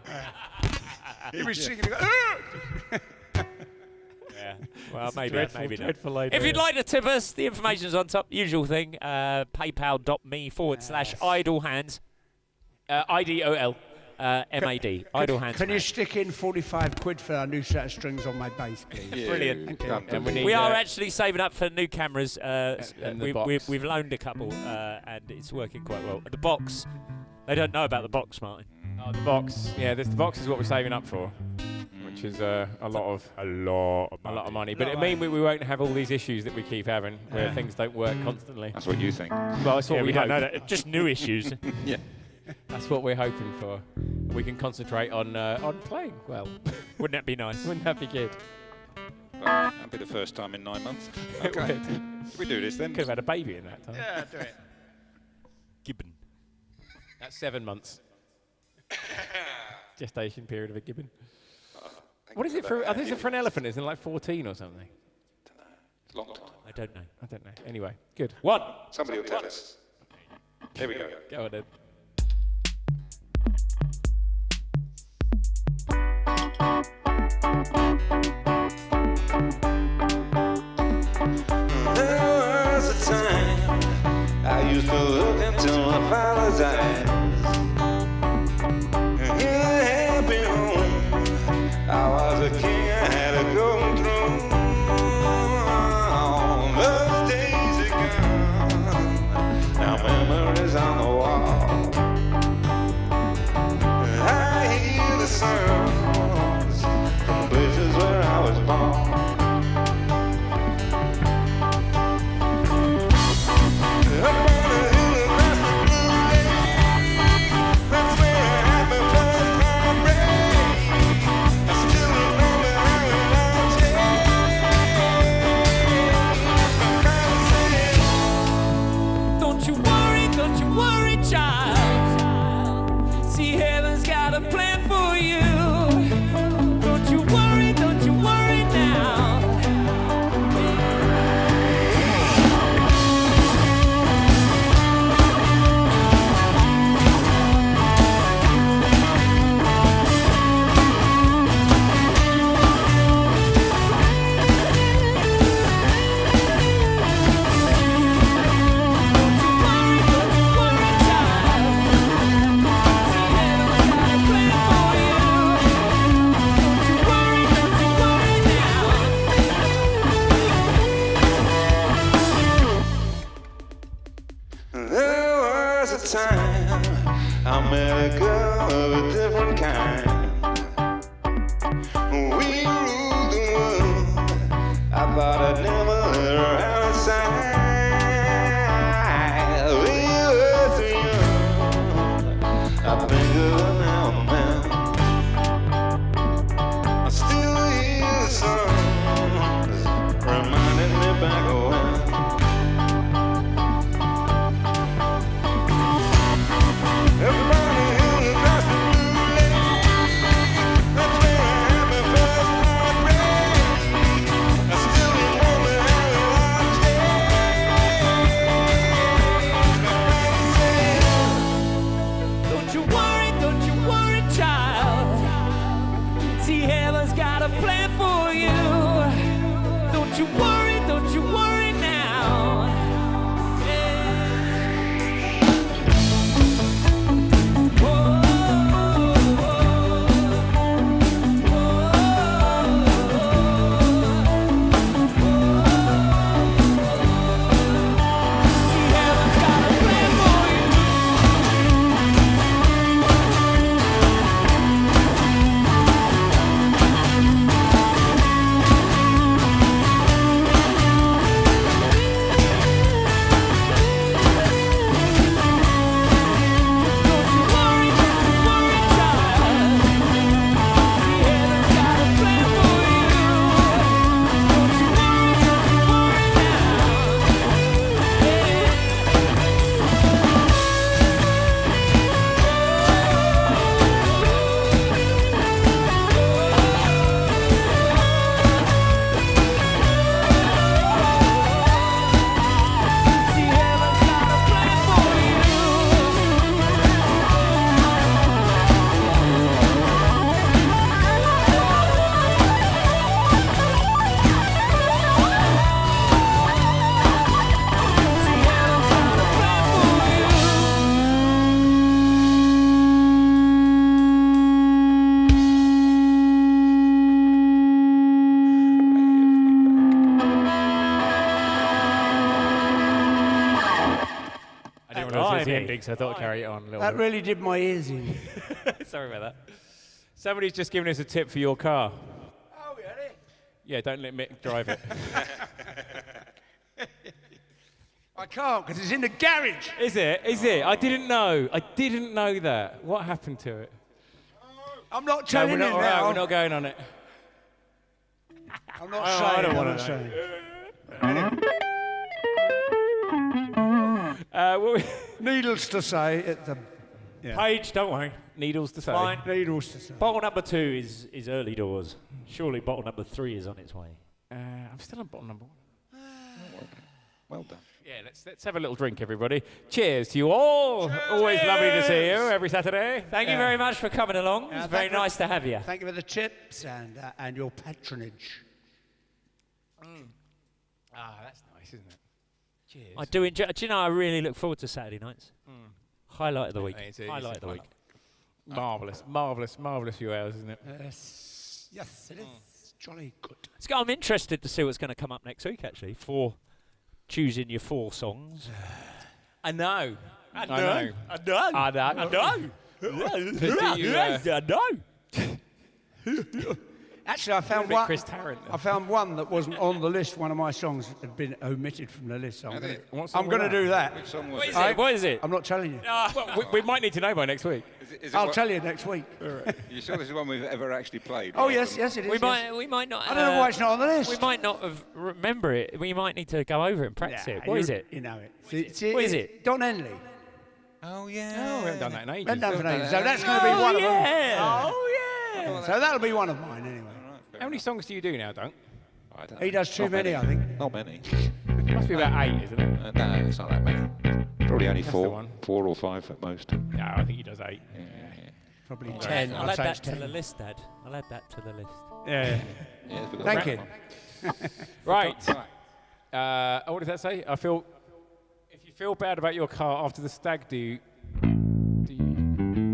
He was singing. Yeah. Well, maybe not. dreadful idea. If you'd like to tip us, the information's on top. Usual thing. PayPal.me/idlehands. IDOL. MAD. Idle hands. Can you man. stick in 45 quid for a new set of strings on my bass, please? Yeah. Brilliant. And we need, We are actually saving up for new cameras. and the box. We've loaned a couple, and it's working quite well. The box, they don't know about the box, Martin. the box. Yeah, the box is what we're saving up for, which is a lot of money. But it means we won't have all these issues that we keep having, where things don't work constantly. That's what you think. Well, that's what we don't hope. know that. Just new issues. Yeah. That's what we're hoping for. We can concentrate on playing well. Wouldn't that be nice? Wouldn't that be good? Well, that'll be the first time in 9 months. Okay. We do this then. Could have had a baby in that time. Yeah, do it. Gibbon. That's 7 months. Gestation period of a gibbon. What is it for? I think it's for an elephant. Isn't it like 14 or something? It's a long time. I don't know. I don't know. Anyway, good. One. Somebody will tell us. Here we go. Go on then. There was a time I used to look into my father's eyes. In a happy home, I was a king, I had a golden throne. Those days are gone, now memories on the wall. I hear the sounds from places where I was born. Don't you worry, child. See, heaven's got a plan for you. Don't you worry now. There was a time I met a girl of a different kind. We ruled the world. I thought I'd never let her outside. We were too young. I think of her now and then. I still hear the songs reminding me back of when. Don't you worry, child. See, heaven's got a plan for you. Don't you worry now. The ending, so I thought I'd carry it on a little That bit. really did my ears in. Sorry about that. Somebody's just given us a tip for your car. Oh, really? Yeah, don't let Mick drive it. I can't, because it's in the garage. Is it? Is it? I didn't know. I didn't know that. What happened to it? I'm not No, telling we're not, you all right, now. we're not going on it. I'm not I saying. don't I'm wanna not know. saying. Needles to say at the Paige, don't worry. Needles to say. Fine. needles to say. Bottle number 2 is early doors. Surely bottle number 3 is on its way. I'm still on bottom number 1. Well done. Yeah, let's have a little drink, everybody. Cheers to you all. Always lovely to see you every Saturday. Thank you very much for coming along. It's very nice to have you. Thank you for the chips and your patronage. That's nice, isn't it? Cheers. I do enjoy. Do you know? I really look forward to Saturday nights. Highlight of the week. It's Highlight of the week. Marvellous few hours, isn't it? Yes, it is. Jolly good. I'm interested to see what's going to come up next week, actually, for choosing your 4 songs. I know. I know. Actually, I found one. Chris Tarrant. I found one that wasn't on the list. One of my songs had been omited from the list. So I'm going to do that. Which song was What is it? it? What is it? I'm not telling you. Well, we might need to know by next week. Is it I'll what- tell you next week. You sure this is one we've ever actually played? Oh yes, it is. We might not. I don't know why it's not on the list. We might not have remember it. We might need to go over it and practice it. What is it? You know it. What is it? Don Henley. Oh yeah. Oh, we haven't done that in ages. Been done for ages. So that's going to be one of them. Oh yeah. So that'll be one of mine anyway. How many songs do you do now, Dunk? I don't He know. does too Not many, I think. Not many. Must be about 8, isn't it? No, it's not that many. Probably only That's the 4, one. 4 or 5 at most. No, I think he does 8. Probably I'll 10. add I'd say that it's to 10. the list, Dad. I'll add that to the list. Yeah. Yeah, we've got Thank that you. one. Right. What does that say? If you feel bad about your car after the stag do.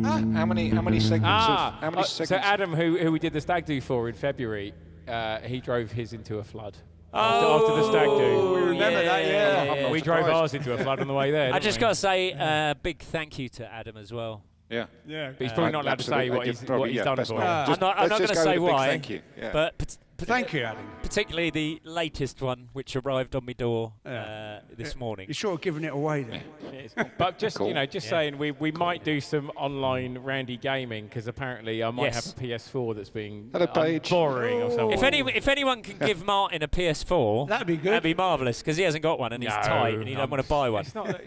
How many segments of? How many So segments? Adam, who we did the stag do for in February, he drove his into a flood. Oh, after the stag do. We remember that, yeah. We drove ours into a flood on the way there. I didn't just we? got to say big thank you to Adam as well. Yeah. Yeah. But he's probably not allowed to say what he's done best for not. you. Just- I'm not let's going just to go say with a big why. Thank you. Yeah. But Thank you, Adam. particularly the latest one, which arrived on my door this morning. You're sure of giving it away then? But just Cool. saying, we might do some online Randy gaming because apparently I might Yes. have a PS4 that's being Hello, Paige. boring or something. If anyone can give Martin a PS4, That'd be good. That'd be marvellous because he hasn't got one and he's tight and he don't want to buy one. It's not.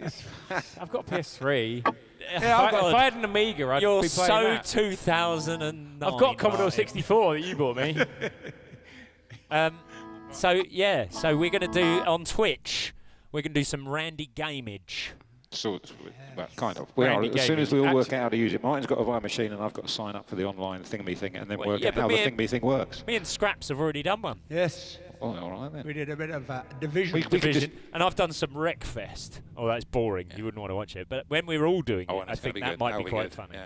I've got a PS3. Yeah, if I had an Amiga, I'd You're be playing so that. 2009. I've got Commodore Martin. 64 that you bought me. So we're going to do on Twitch. We're going to do some Randy Gamage. Sort of, well, kind of. We Randy are, as soon as we all Gaming. work out how to use it. Martin's got to buy a machine and I've got to sign up for the online thingy thing and then Well, work yeah, out but how the me and- thingy thing works. Me and Scraps have already done one. Yes. Oh, all right then. We did a bit of division. We could Division, and I've done some Wreckfest. Oh, that's boring. You wouldn't want to watch it. But when we were all doing Oh, it, and I it's gonna think be that good. might That'll be quite good. funny. Yeah.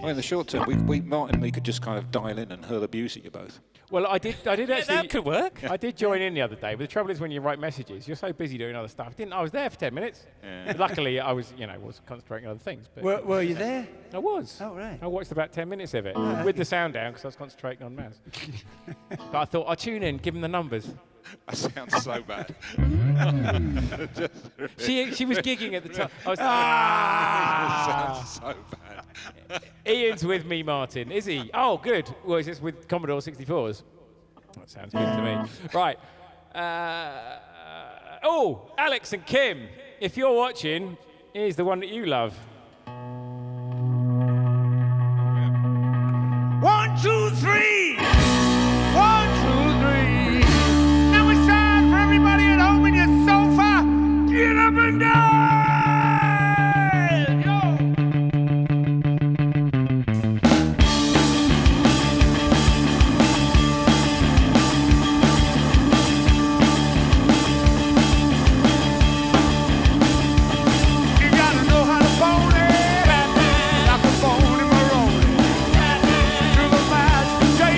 Well, in the short term, Martin and me could just kind of dial in and hurl abuse at you both. Well, I did Yeah, actually. that could work. I did join in the other day, but the trouble is when you write messages, you're so busy doing other stuff. I was there for 10 minutes. Yeah. Luckily, I was concentrating on other things. But Were you there? I was. Oh, right. I watched about 10 minutes of it with the sound down because I was concentrating on Maz. But I thought I'll tune in, give him the numbers. That sounds so bad. She was gigging at the time. I was, That sounds so bad. Ian's with me, Martin. Is he? Oh, good. Well, is this with Commodore 64s? That sounds good to me. Right. Alex and Kim, if you're watching, here's the one that you love. 1, 2, 3. 1, 2, 3. Now it's time for everybody at home in your sofa. Get up and dance. Yo. You gotta know how to bone it. Like a bone in my rolling. To the match, say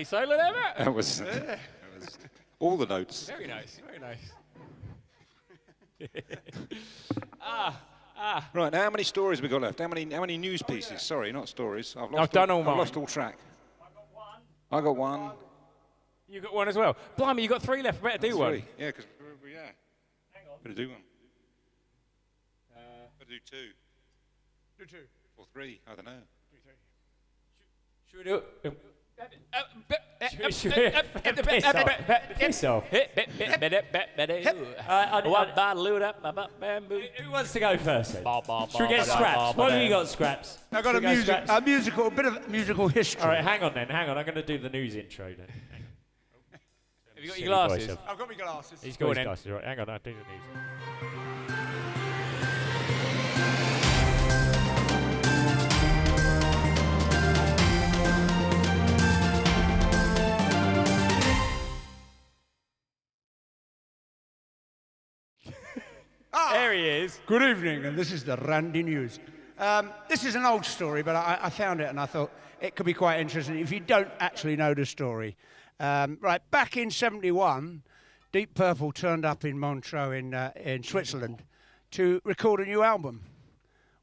solo there, Matt. That was all the notes. Very nice, very nice. Right, now how many stories we got left? How many news pieces? Sorry, not stories. I've done all mine. I've lost all track. I got one. You got one as well. Blimey, you got 3 left. Better do one. 3. Yeah, because better do one. Better do 2. Do 2. Or 3. I don't know. Should we do it? Who wants to go first then? Should we get scraps? What have you got, scraps? I've got a bit of musical history. All right, hang on. I'm going to do the news intro then. Have you got your glasses? I've got my glasses. He's got his glasses. Right, hang on, I'll do the news. There he is. Good evening, and this is the Randy News. This is an old story, but I found it and I thought it could be quite interesting if you don't actually know the story. Right, back in '71, Deep Purple turned up in Montreux in Switzerland to record a new album,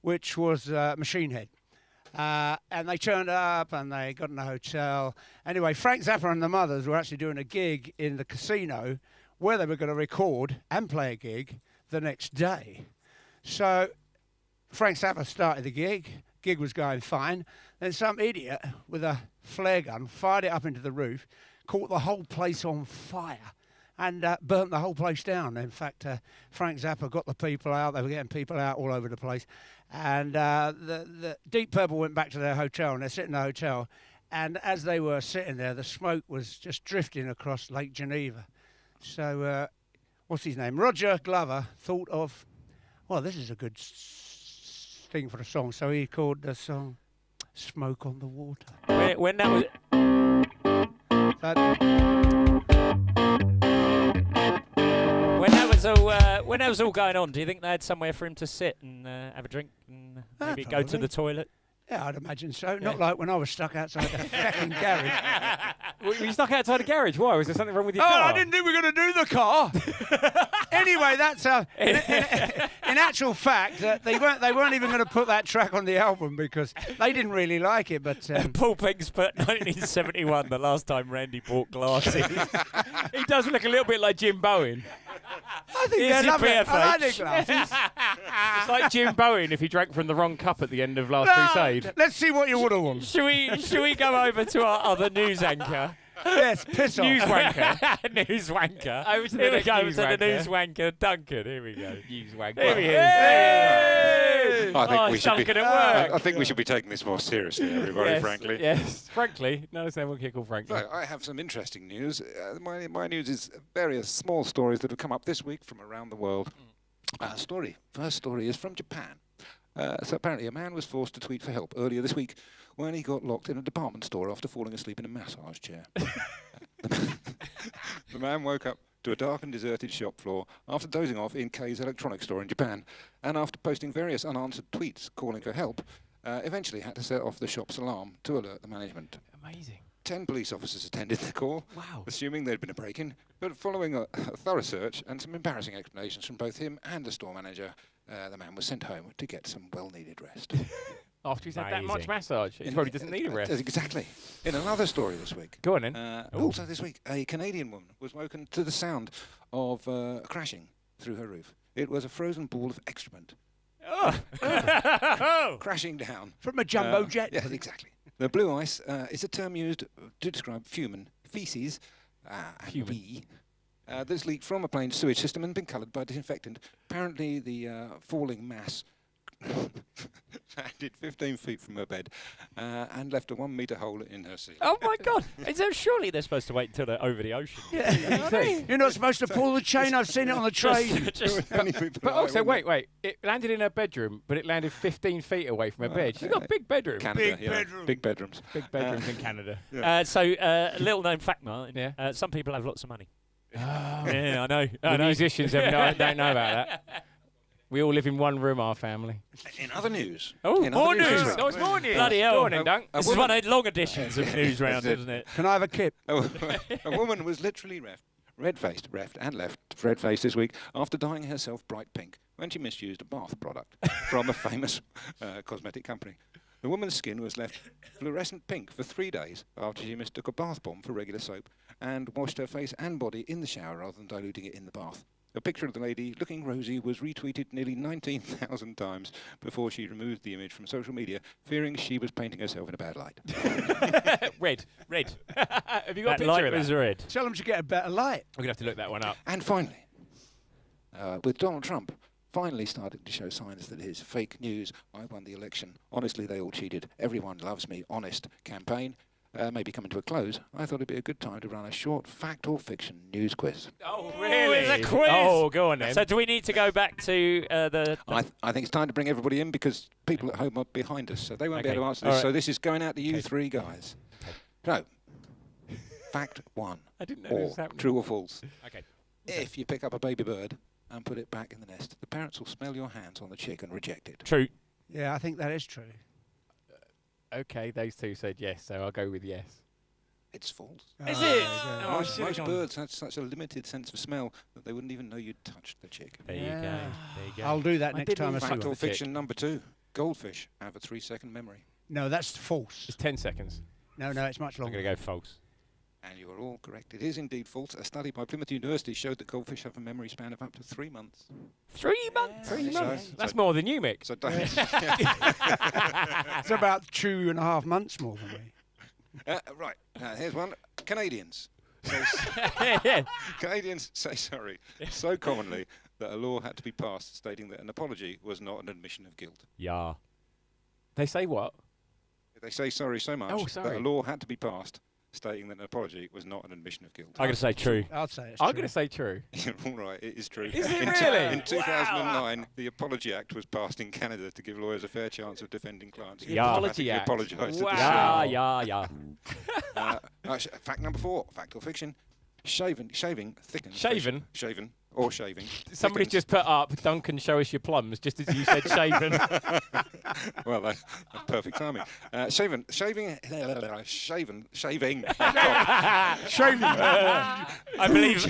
which was Machine Head. And they turned up and they got in a hotel. Anyway, Frank Zappa and the Mothers were actually doing a gig in the casino where they were going to record and play a gig the next day. So Frank Zappa started the gig. Gig was going fine. Then some idiot with a flare gun fired it up into the roof, caught the whole place on fire, and burnt the whole place down. In fact, Frank Zappa got the people out. They were getting people out all over the place. And the Deep Purple went back to their hotel, and they're sitting in the hotel. And as they were sitting there, the smoke was just drifting across Lake Geneva. So, what's his name? Roger Glover thought of, well, this is a good thing for a song. So he called the song Smoke on the Water. When that was... When that was all going on, do you think they had somewhere for him to sit and have a drink and maybe go to the toilet? Yeah, I'd imagine so. Not like when I was stuck outside the fucking garage. Were you stuck outside the garage? Why? Was there something wrong with your car? I didn't think we were going to do the car. Anyway, that's in actual fact, they weren't even going to put that track on the album because they didn't really like it. But Paul Pink's put 1971, the last time Randy bought glasses. He does look a little bit like Jim Bowen. I think they're lovely. I like their glasses. It's like Jim Bowen if he drank from the wrong cup at the end of Last Crusade. Let's see what you would have won. Should we go over to our other news anchor? Yes, piss off. News wanker. News wanker. Over to the Here we next go, news to the wanker. news wanker, Duncan. Here we go. News wanker. Here he is. Hey! I think we should Duncan be. at work. I think we should be taking this more seriously, everybody. Yes, Frankly. Yes, frankly. No, there's no one called frankly. So I have some interesting news. My news is various small stories that have come up this week from around the world. First story is from Japan. So apparently a man was forced to tweet for help earlier this week when he got locked in a department store after falling asleep in a massage chair. The man woke up to a dark and deserted shop floor after dozing off in K's electronics store in Japan, and after posting various unanswered tweets calling for help, eventually had to set off the shop's alarm to alert the management. Amazing. 10 police officers attended the call, Wow. assuming there'd been a break-in, but following a thorough search and some embarrassing explanations from both him and the store manager, the man was sent home to get some well-needed rest. After he's had that much Amazing. massage, he probably doesn't need a rest. Exactly. In another story this week. Go on then. Also this week, a Canadian woman was woken to the sound of crashing through her roof. It was a frozen ball of excrement crashing down. From a jumbo jet. Yes, exactly. The blue ice is a term used to describe feces, and wee, that's leaked from a plane's sewage system and been coloured by disinfectant. Apparently, the falling mass landed 15 feet from her bed and left a 1 metre hole in her ceiling. Oh my God! Surely they're supposed to wait until they're over the ocean. You're not supposed to pull the chain. I've seen it on the train. But also, wait. It landed in her bedroom, but it landed 15 feet away from her bed. She's got a big bedroom. Canada, Big bedroom. Big bedrooms. Big bedrooms in Canada. So, a little known fact, Martin. Yeah. Some people have lots of money. Oh. Yeah, I know. The musicians don't know about that. We all live in one room, our family. In other news. Oh, in more other news news. this week, Oh, it's more news. Bloody hell. Go on then, Dunk. This is one of the long editions of News Round, isn't it? Can I have a kip? a woman was literally red-faced this week after dyeing herself bright pink when she misused a bath product from a famous cosmetic company. The woman's skin was left fluorescent pink for 3 days after she mistook a bath bomb for regular soap and washed her face and body in the shower rather than diluting it in the bath. A picture of the lady looking rosy was retweeted nearly 19,000 times before she removed the image from social media, fearing she was painting herself in a bad light. Red. Have you got a That picture light of that? was red. Tell them to get a better light. We're going to have to look that one up. And finally, with Donald Trump finally starting to show signs that his fake news, I won the election, honestly they all cheated, everyone loves me, honest campaign, may be coming to a close, I thought it'd be a good time to run a short fact or fiction news quiz. Oh, It's a quiz. Oh, go on then. So do we need to go back to the I think it's time to bring everybody in because people at home are behind us, so they won't be Okay. able to answer All this. right. So this is going out to you three guys. So, fact one, I didn't know this was or happening. true or false. Okay. If you pick up a baby bird and put it back in the nest, the parents will smell your hands on the chick and reject it. True. Yeah, I think that is true. Okay, those two said yes, so I'll go with yes. It's false. Is Oh, it? yeah. Oh, Most shit. birds have such a limited sense of smell that they wouldn't even know you'd touched the chick. There you go. There you go. I'll do that I next didn't time I see Fact one. or fiction number two. Goldfish have a 3-second memory. No, that's false. It's 10 seconds. No, it's much I'm longer. going to go false. And you are all correct. It is indeed false. A study by Plymouth University showed that goldfish have a memory span of up to 3 months. 3 months. Three So- months. so- That's more than you, Mick. So don't. It's about 2.5 months more than me. Right. Now here's one. Canadians. Yeah. Canadians say sorry so commonly that a law had to be passed stating that an apology was not an admission of guilt. Yeah. They say what? They say sorry so much Oh, that sorry. a law had to be passed stating that an apology was not an admission of guilt. I'm going to say true. I'd say it's I'm true. going to say true. You're all right, it is true. Is it in really? In 2009, the Apology Act was passed in Canada to give lawyers a fair chance of defending clients. who Yeah. Apology automatically Act. apologise to the Wow. Yeah. fact number 4, fact or fiction. Shaving thickens. Shaven? Shaven or shaving. Somebody's thickens- just put up, Duncan, show us your plums, just as you said shaven. Well, that's perfect timing. Shaving. Shaving.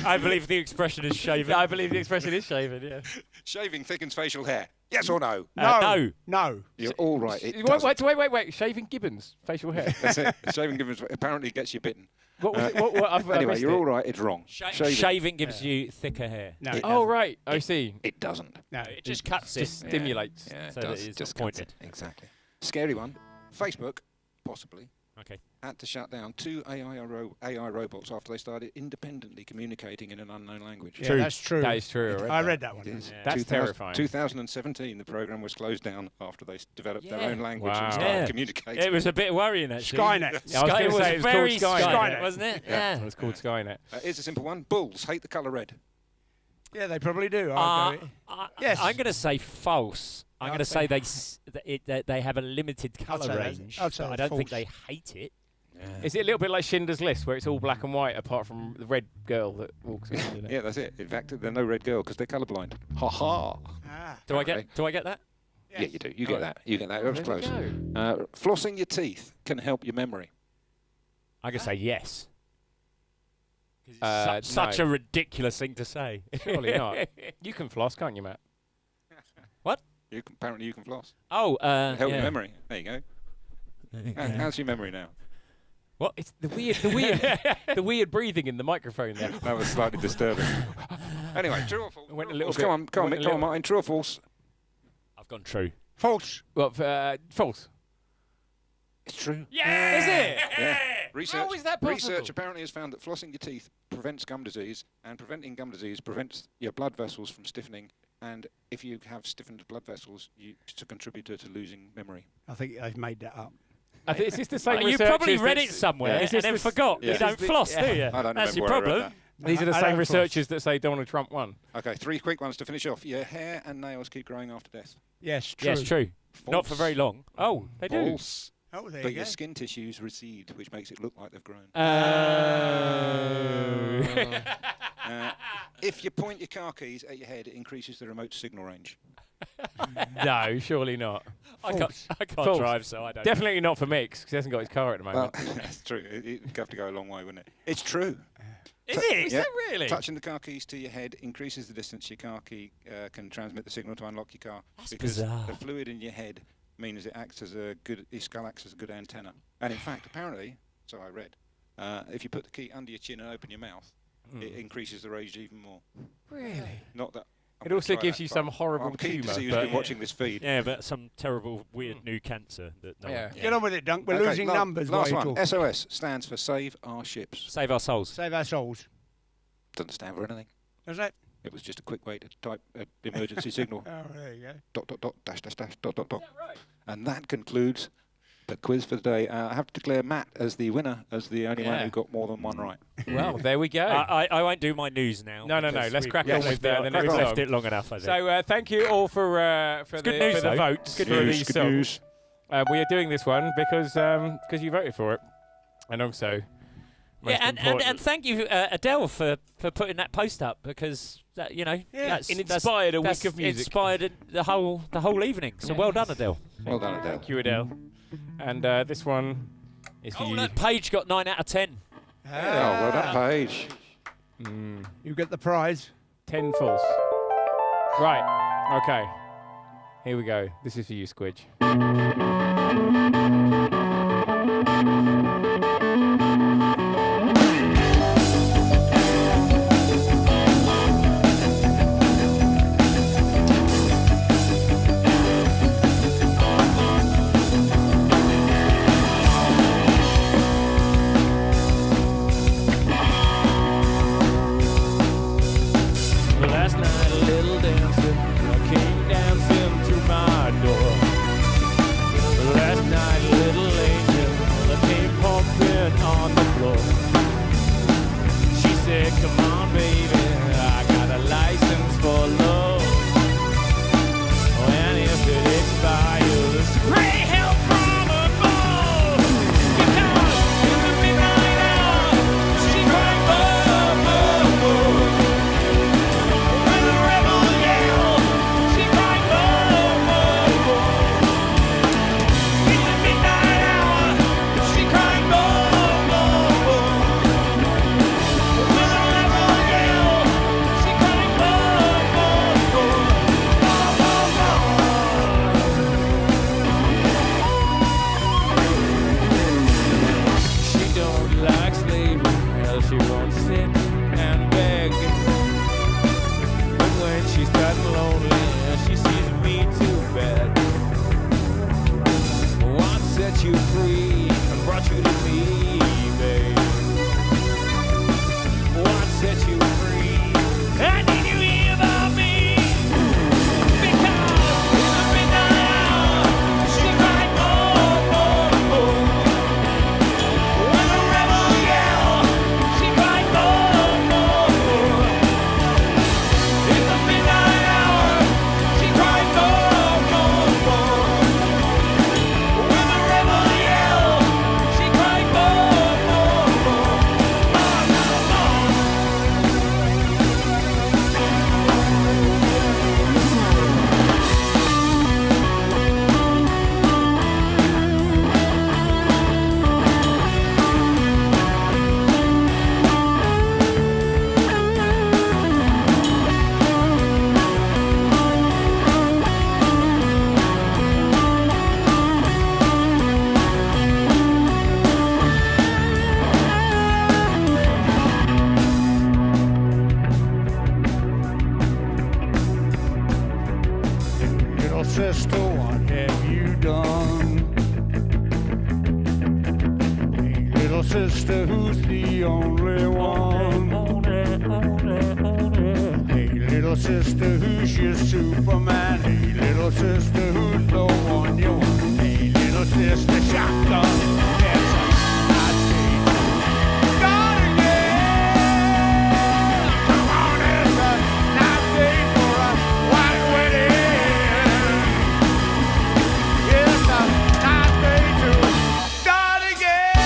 I believe the expression is shaven. I believe the expression is shaven, yeah. Shaving thickens facial hair. Yes or no? No. No. You're all right. It doesn't. Wait. Shaving gibbons, facial hair. That's it. Shaving apparently gets you bitten. What was it? What, I've Anyway, missed you're it. all right. It's wrong. Shaving gives you thicker hair. No. Oh, right. I see. It doesn't. No. It just cuts Just it. stimulates. Yeah, it So that does. it's Just not cuts pointed. it. Exactly. Scary one. Facebook, possibly, Okay. had to shut down 2 AI robots after they started independently communicating in an unknown language. Yeah, that's true. That is true. I read that one. It is. That's terrifying. 2017, the program was closed down after they developed their own language Wow. and started Yeah. communicating. It was a bit worrying, actually. Skynet. Yeah, I was Sky gonna was say it was very called Skynet. Skynet, wasn't it? Yeah. It was called Skynet. Here's a simple one. Bulls hate the colour red. Yeah, they probably do. I'll go Yes. I'm going to say false. I'm I'll going to say say that they have a limited I'll colour say that. range. I'll say but I that's don't think false. they hate it. Is it a little bit like Schindler's List, where it's all black and white, apart from the red girl that walks in? Isn't it? Yeah, that's it. In fact, they're no red girl because they're colourblind. Ha ha. Ah. Do I Okay. get that? Yeah, you do. You get that. You get that. That was There we close. Flossing your teeth can help your memory. I'm going to say yes. 'Cause it's no. such a ridiculous thing to say. Surely not. You can floss, can't you, Matt? Apparently you can floss. Oh, Help yeah. your memory. There you go. How's your memory now? What? It's the weird breathing in the microphone there. That was slightly disturbing. Anyway, true or false? Went a little Come on, bit- come on, went a Mick, come on, little- Martin. True or false? I've gone true. False. Well, false. It's true. Yeah! Is it? Yeah. Research, How is that possible? Research apparently has found that flossing your teeth prevents gum disease, and preventing gum disease prevents your blood vessels from stiffening. And if you have stiffened blood vessels, it's a contributor to losing memory. I think I've made that up. I think, is this the same you researchers probably read that's- it somewhere Is and this then the- forgot. Yeah. You don't floss, do you? I don't That's remember your where I read problem. These are the I same don't researchers that say Donald Trump won. Okay, 3 quick ones to finish off. Your hair and nails keep growing after death. Yes, true. Yes, true. Not for False. very long. Oh, they do. False. Oh, there But you your go. skin tissues recede, which makes it look like they've grown. Oh. If you point your car keys at your head, it increases the remote signal range. No, surely not. I can't False. drive, so I don't. Definitely not for Mix, because he hasn't got his car at the Well, moment. that's true. It'd have to go a long way, wouldn't it? It's true. Is it? Is that really? Touching the car keys to your head increases the distance your car key can transmit the signal to unlock your car. That's because bizarre. the fluid in your head means it acts as a good. Your skull acts as a good antenna. And in fact, apparently, so I read, if you put the key under your chin and open your mouth, it increases the range even more. Really? Not that. It also gives you some horrible I'm keen to tumour. see who's but- been watching this feed. Yeah, but some terrible, weird new cancer that. No Yeah. one- Get on with it, Dunk. We're Okay, losing numbers. Last while one. you're talking. SOS stands for Save Our Ships. Save our souls. Save our souls. Doesn't stand for anything. Does that? It was just a quick way to type emergency signal. Oh, there you go. Dot dot dot dash dash dash dot dot dot. And that concludes the quiz for today. I have to declare Matt as the winner, as the only one Yeah. who got more than one right. Well, there we go. I won't do my news now. No. because Let's we've- crack we've on left with it- the next we've left song. it long enough, I think. So thank you all for good news, the though. votes Good for news, these good songs. news. We are doing this one because you voted for it, and also most and important- thank you, Adele, for putting that post up because that, that's it inspired a week that's of music. Inspired the whole evening. So well done, Adele. Well done, Adele. Thank you, Adele. And this one is for Oh, you. look, Paige got 9 out of 10. Oh, well done, Paige. You get the prize. 10 false. Right. Okay. Here we go. This is for you, Squidge. Last night, a little dancer came dancing to my door. Last night, a little angel came pumping on the floor. She said, "Come on, baby, I got a license for love. And if it expires, pray help from above. Because in the midnight hour, she cried, oh, oh, oh. When the rebel yelled, she cried, oh, oh, oh. In the midnight hour, she cried, oh, oh, oh. When the rebel yelled, she cried, oh, oh, oh. She don't like slavery, hell, she won't sit and beg. But when she's gotten lonely, she sees me too bad. What set you free and brought you to me, babe? What set you free? And did you hear about me? Because in the midnight hour, she cried, oh, oh, oh. When the rebel yelled, she cried, oh, oh, oh. In the midnight hour, she cried, oh, oh, oh. When the rebel yelled, she cried, oh, oh, oh. Little sister, what have you done? Hey, little sister, who's the only one? Hey, little sister, who's your Superman? Hey, little sister, who's the one you want? Hey, little sister, shotgun. Yes, I see. Gone again. Come on, it's a nice day for a white wedding. It's a nice day to start again.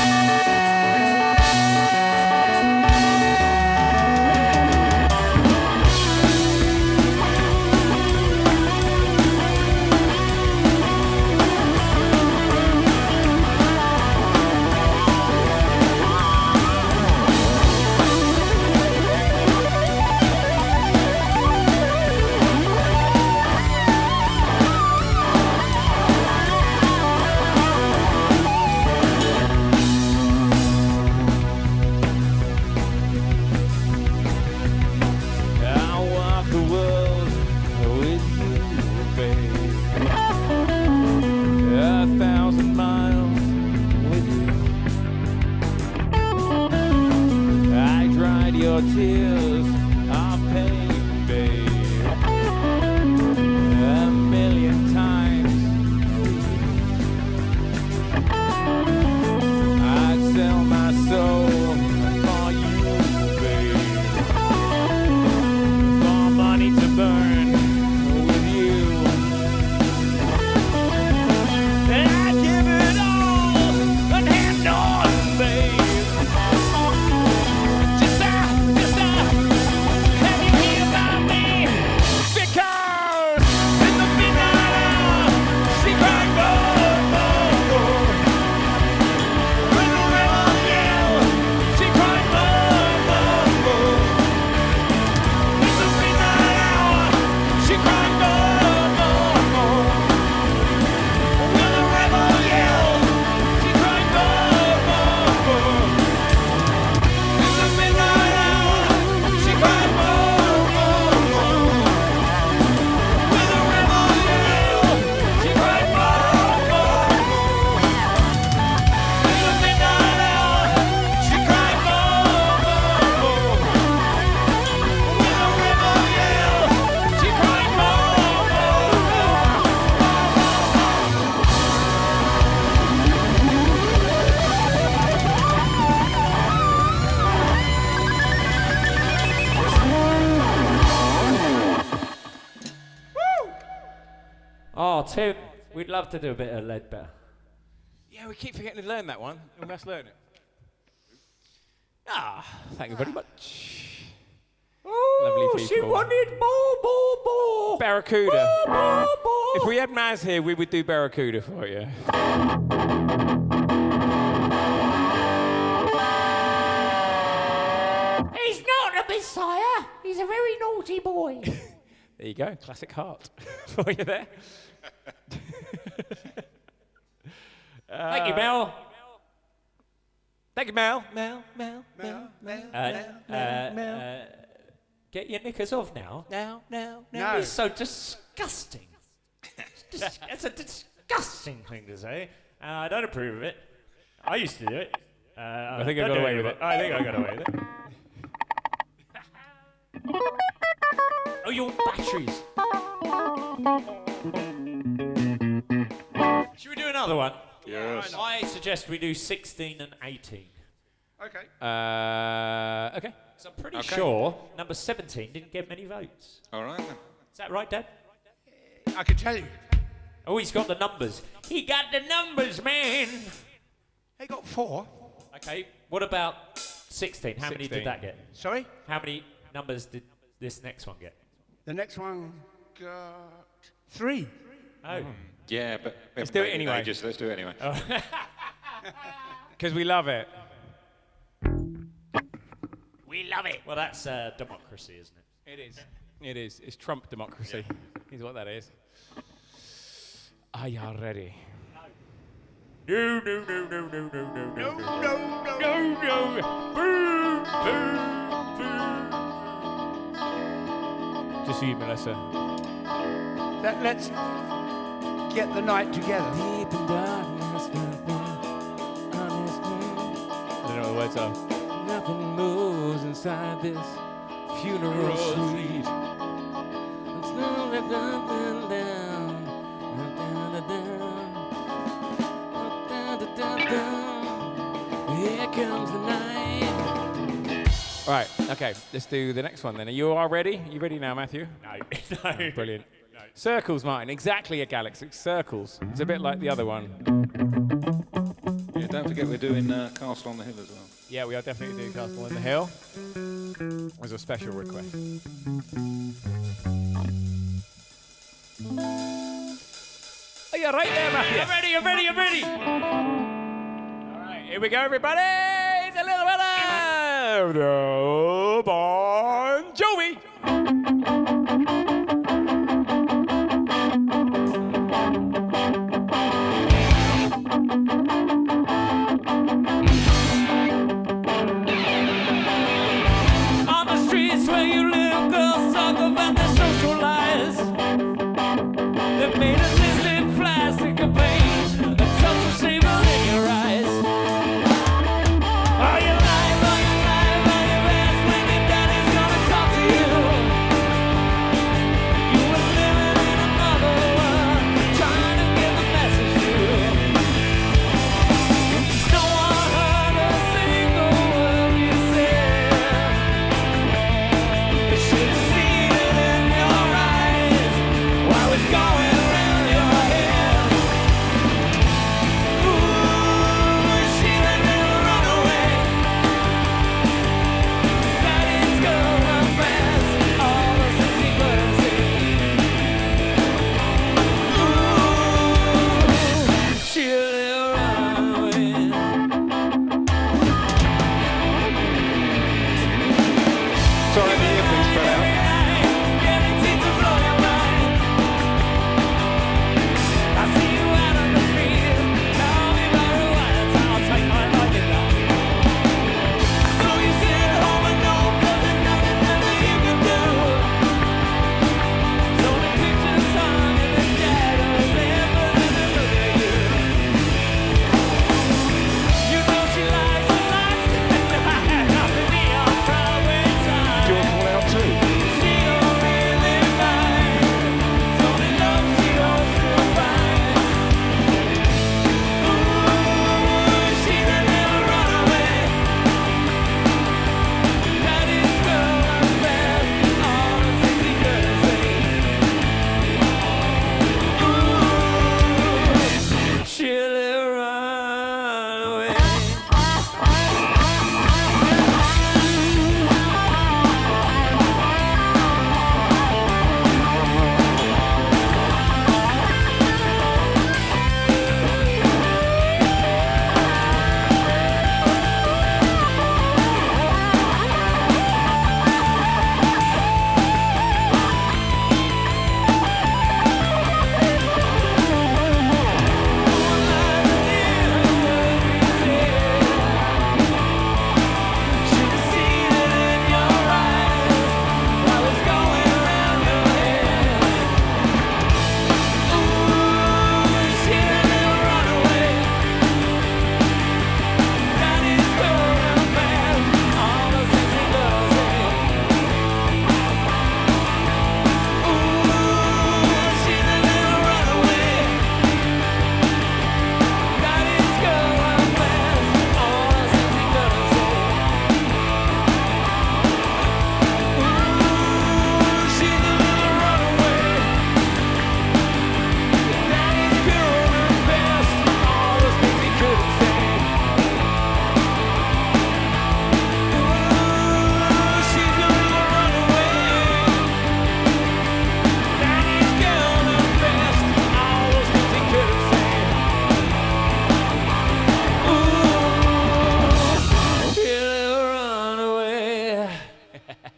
your tears are paid, babe. A million times. I'd sell my soul for you, babe. For money to burn with you. And I'd give it all and hand on, babe. Just have you hear about me? Because in the midnight hour, she cried, "Go, go, go." When the river yelled, she cried, "Go, go, go." In the midnight hour, she cried, "Go, go, go." When the river yelled, she cried, "Go, go, go." In the midnight hour, she cried, "Go, go, go." When the river yelled, she cried, "Go, go, go." In the midnight hour, she cried, "Go, go, go." When the river yelled, she cried, "Go, go, Oh, Tim, we'd love to do a bit of Leadbetter. Yeah, we keep forgetting to learn that one. We must learn it. Ah, thank you very much. Oh, Lovely she people. wanted more. Barracuda. More. If we had Maz here, we would do Barracuda for you. He's not a Messiah. He's a very naughty boy. There you go, classic heart for you there. Thank you, Mel. Thank you, Mel. Get your knickers off now. No. It's so disgusting. It's a disgusting thing to say. I don't approve of it. I used to do it. I think I got away with it. I think I got away with it. Oh, your batteries. Should we do another one? Yes. I suggest we do 16 and 18. Okay. Okay. So I'm pretty sure number 17 didn't get many votes. All right then. Is that right, Dad? I can tell you. Oh, he's got the numbers. He got the numbers, man. They got 4. Okay, what about 16? How many 16. did that get? Sorry? How many numbers did this next one get? The next one got 3. Oh. Yeah, but Let's do it anyway. Let's do it anyway. Because we love it. We love it. Well, that's democracy, isn't it? It is. It is. It's Trump democracy. Is what that is. Are you ready? No. Just for you, Melissa. Let's get the night together. Deep in darkness, I don't know what the words are. Nothing moves inside this funeral suite. It's nothing down. Here comes the night. All right, okay, let's do the next one then. Are you all ready? You ready now, Matthew? No. Oh, brilliant. No. Circles, Martin. Exactly a galaxy. Circles. It's a bit like the other one. Yeah, don't forget we're doing Castle on the Hill as well. Yeah, we are definitely doing Castle on the Hill. As a special request. Are you right there, Matthew? I'm ready. All right, here we go, everybody. It's a little bit of Bon Jovi. On the streets where you live, girls talk about their social lives. They made us live plastic campaigns. The social savor in your eyes. Are you alive? Are you alive? Are you fast when you die?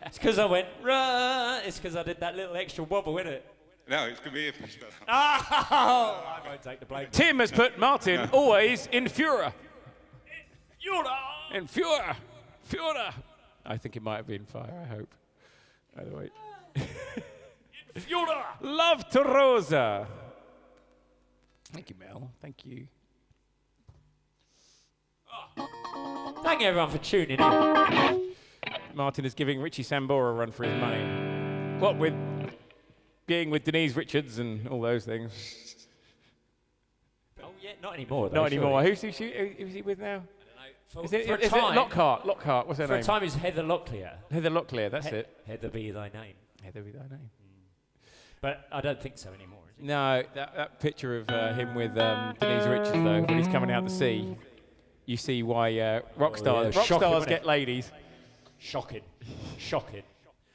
It's because I went, rah. It's because I did that little extra wobble, isn't it? No, it's going to be a pitch better. Oh, I won't take the blame. Tim has put Martin always in Führer. Führer! In Führer. Führer. I think it might have been fire, I hope. By the way. Führer! Love to Rosa. Thank you, Mel. Thank you. Thank you, everyone, for tuning in. Martin is giving Richie Sambora a run for his money. What with being with Denise Richards and all those things? Oh, yeah, not anymore, though. Not anymore. surely. Who's he with now? For, Is it for a time, Lockhart? Lockhart, what's her for name? a time, it's Heather Locklear. Heather Locklear, that's it. Heather be thy name. Heather be thy name. But I don't think so anymore, is it? No, that picture of him with Denise Richards, though, when he's coming out to sea, you see why rock stars get ladies. Shocking. Shocking.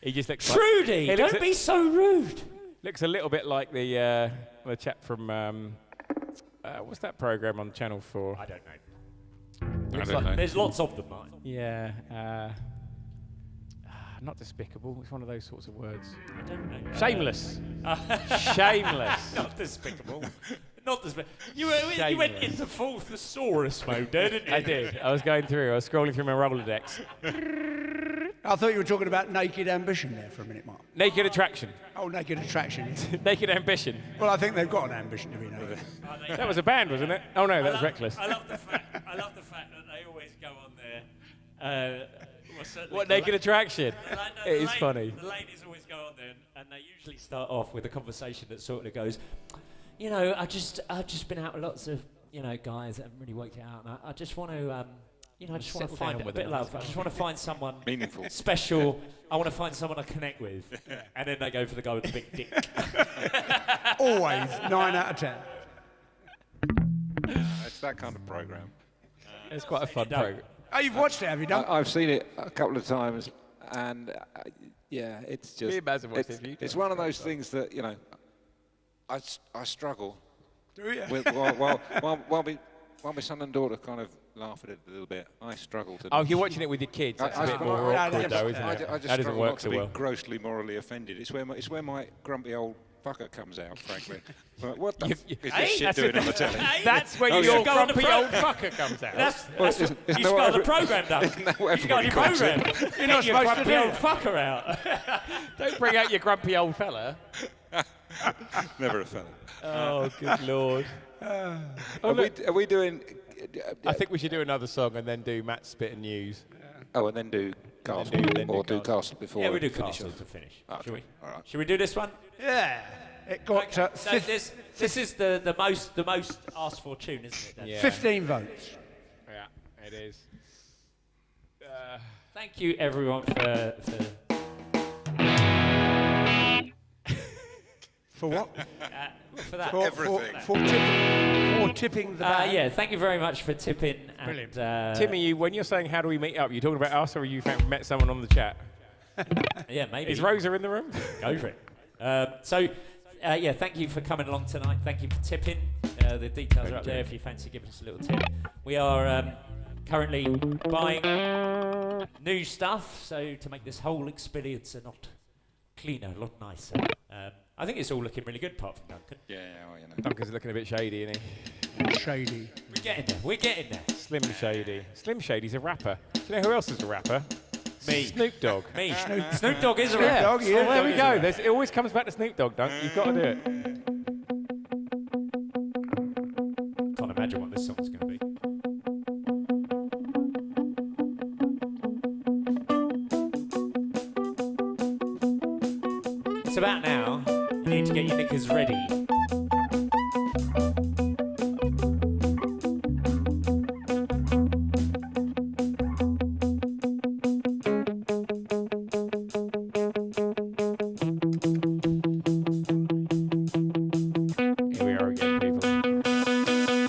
He just looks Trudy, like, don't be so rude. Looks a little bit like the chap from what's that program on Channel 4? I don't know. I don't know. There's lots of them, Martin. Yeah, not despicable. It's one of those sorts of words. I don't know. Shameless. Shameless. Not despicable. Not despicable. You went into full thesaurus mode there, didn't you? I did. I was going through. I was scrolling through my Rolodex. I thought you were talking about Naked Ambition there for a minute, Mark. Naked Attraction. Oh, Naked Attraction. Naked Ambition. Well, I think they've got an ambition to be naked. That was a band, wasn't it? Oh no, that was Reckless. I love the fact that they always go on there. What Naked Attraction? It is funny. The ladies always go on there, and they usually start off with a conversation that sort of goes, you know, I've just been out with lots of, you know, guys that haven't really worked it out, and I just want to, you know, I just want to find a bit of love. I just want to find someone Meaningful. special. I want to find someone I connect with, and then they go for the guy with the big dick. Always 9 out of 10. It's that kind of program. It's quite a fun program. Oh, you've watched it, have you done? I've seen it a couple of times, and yeah, it's just. Me and Baz have watched it. It's one of those things that, you know, I struggle Do you? with while my son and daughter kind of laugh at it a little bit. I struggle to. Oh, if you're watching it with your kids, that's a bit more struggle- awkward, though, isn't it? I just That doesn't struggle work not to so be well. grossly morally offended. It's where my grumpy old fucker comes out, frankly. Like, what the is this shit doing on the telly? That's when Oh, your yeah. grumpy old fucker comes out. That's Well, what, isn't you that got the what program done. Isn't that what You got everybody your calls program. it? You're not supposed to grumpy do old it. fucker out. Don't bring out your grumpy old fella. Never a fella. Oh, good lord. Are we doing? I think we should do another song and then do Matt's Spit and News. Oh, and then do Castle, then do or do Castle. Castle before. Yeah, we do finish Castle off. to finish. Okay. Shall we? All right. Should we do this one? Yeah. It got So this is the most asked for tune, isn't it? Dan? Yeah. 15 votes. Yeah, it is. Thank you everyone for For what? for that. For tipping the bag. Yeah, thank you very much for tipping. Brilliant. And, Timmy, when you're saying how do we meet up, you talking about us or you met someone on the chat? yeah, maybe. Is Rosa in the room? Go for it. Yeah, thank you for coming along tonight. Thank you for tipping. The details are up there if you fancy giving us a little tip. We are currently buying new stuff, so to make this whole experience a lot cleaner, a lot nicer. I think it's all looking really good, apart from Duncan. Yeah, well, you know. Duncan's looking a bit shady, isn't he? Shady. We're getting there. We're getting there. Slim Shady. Slim Shady's a rapper. Do you know who else is a rapper? Me. Snoop Dogg. Me. Snoop Dogg is a Yeah, rapper. Dogg, yeah. Well, there we go. It always comes back to Snoop Dogg, Dunk. You've got to do it. Can't imagine what this song's going to be. It's about now. You need to get your knickers ready. Here we are again, people.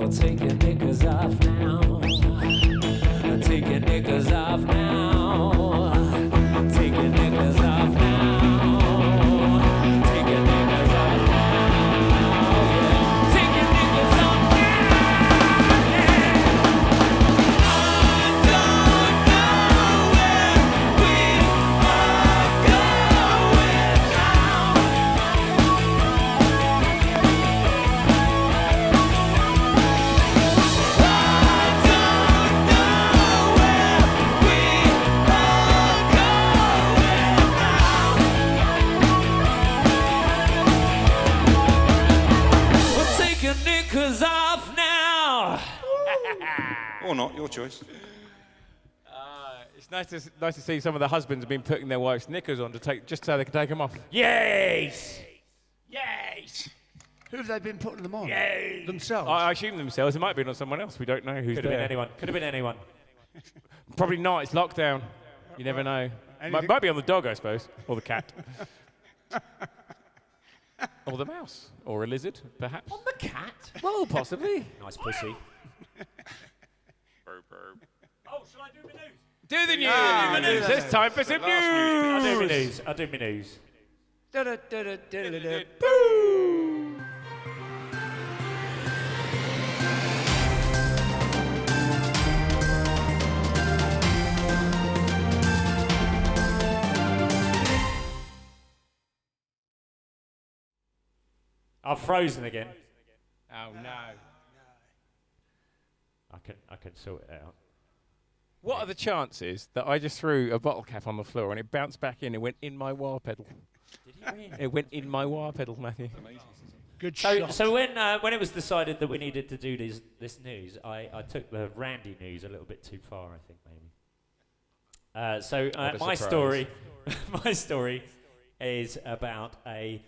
Well, take your knickers off now. Take your knickers off now. Take your knickers off now. Take your knickers off now. Yeah. Take your knickers off now. I don't know where we are going now. Knickers off now. Or not, your choice. It's nice to see some of the husbands have been putting their wives' knickers on to take just so they can take them off. Yes. Yes. Who have they been putting them on? Yay. Themselves? I assume themselves. It might have been on someone else. We don't know who's Could have there. been anyone. Could have been anyone. Probably not. It's lockdown. You never know. Might be on the dog, I suppose, or the cat. Or the mouse. Or a lizard, perhaps. On the cat? Well, possibly. Nice pussy. Oh, shall I do the news? Do the news. It's time for some I'll do my news. news. I'll do my news. I've frozen again. Oh no. I can sort it out. What are the chances that I just threw a bottle cap on the floor and it bounced back in and went in my wah pedal? Did you really? It went in my wah pedal, Matthew. Good So, shot. so when it was decided that we needed to do this news, I took the Randy news a little bit too far, I think maybe. What a My surprise. story, my story, is about a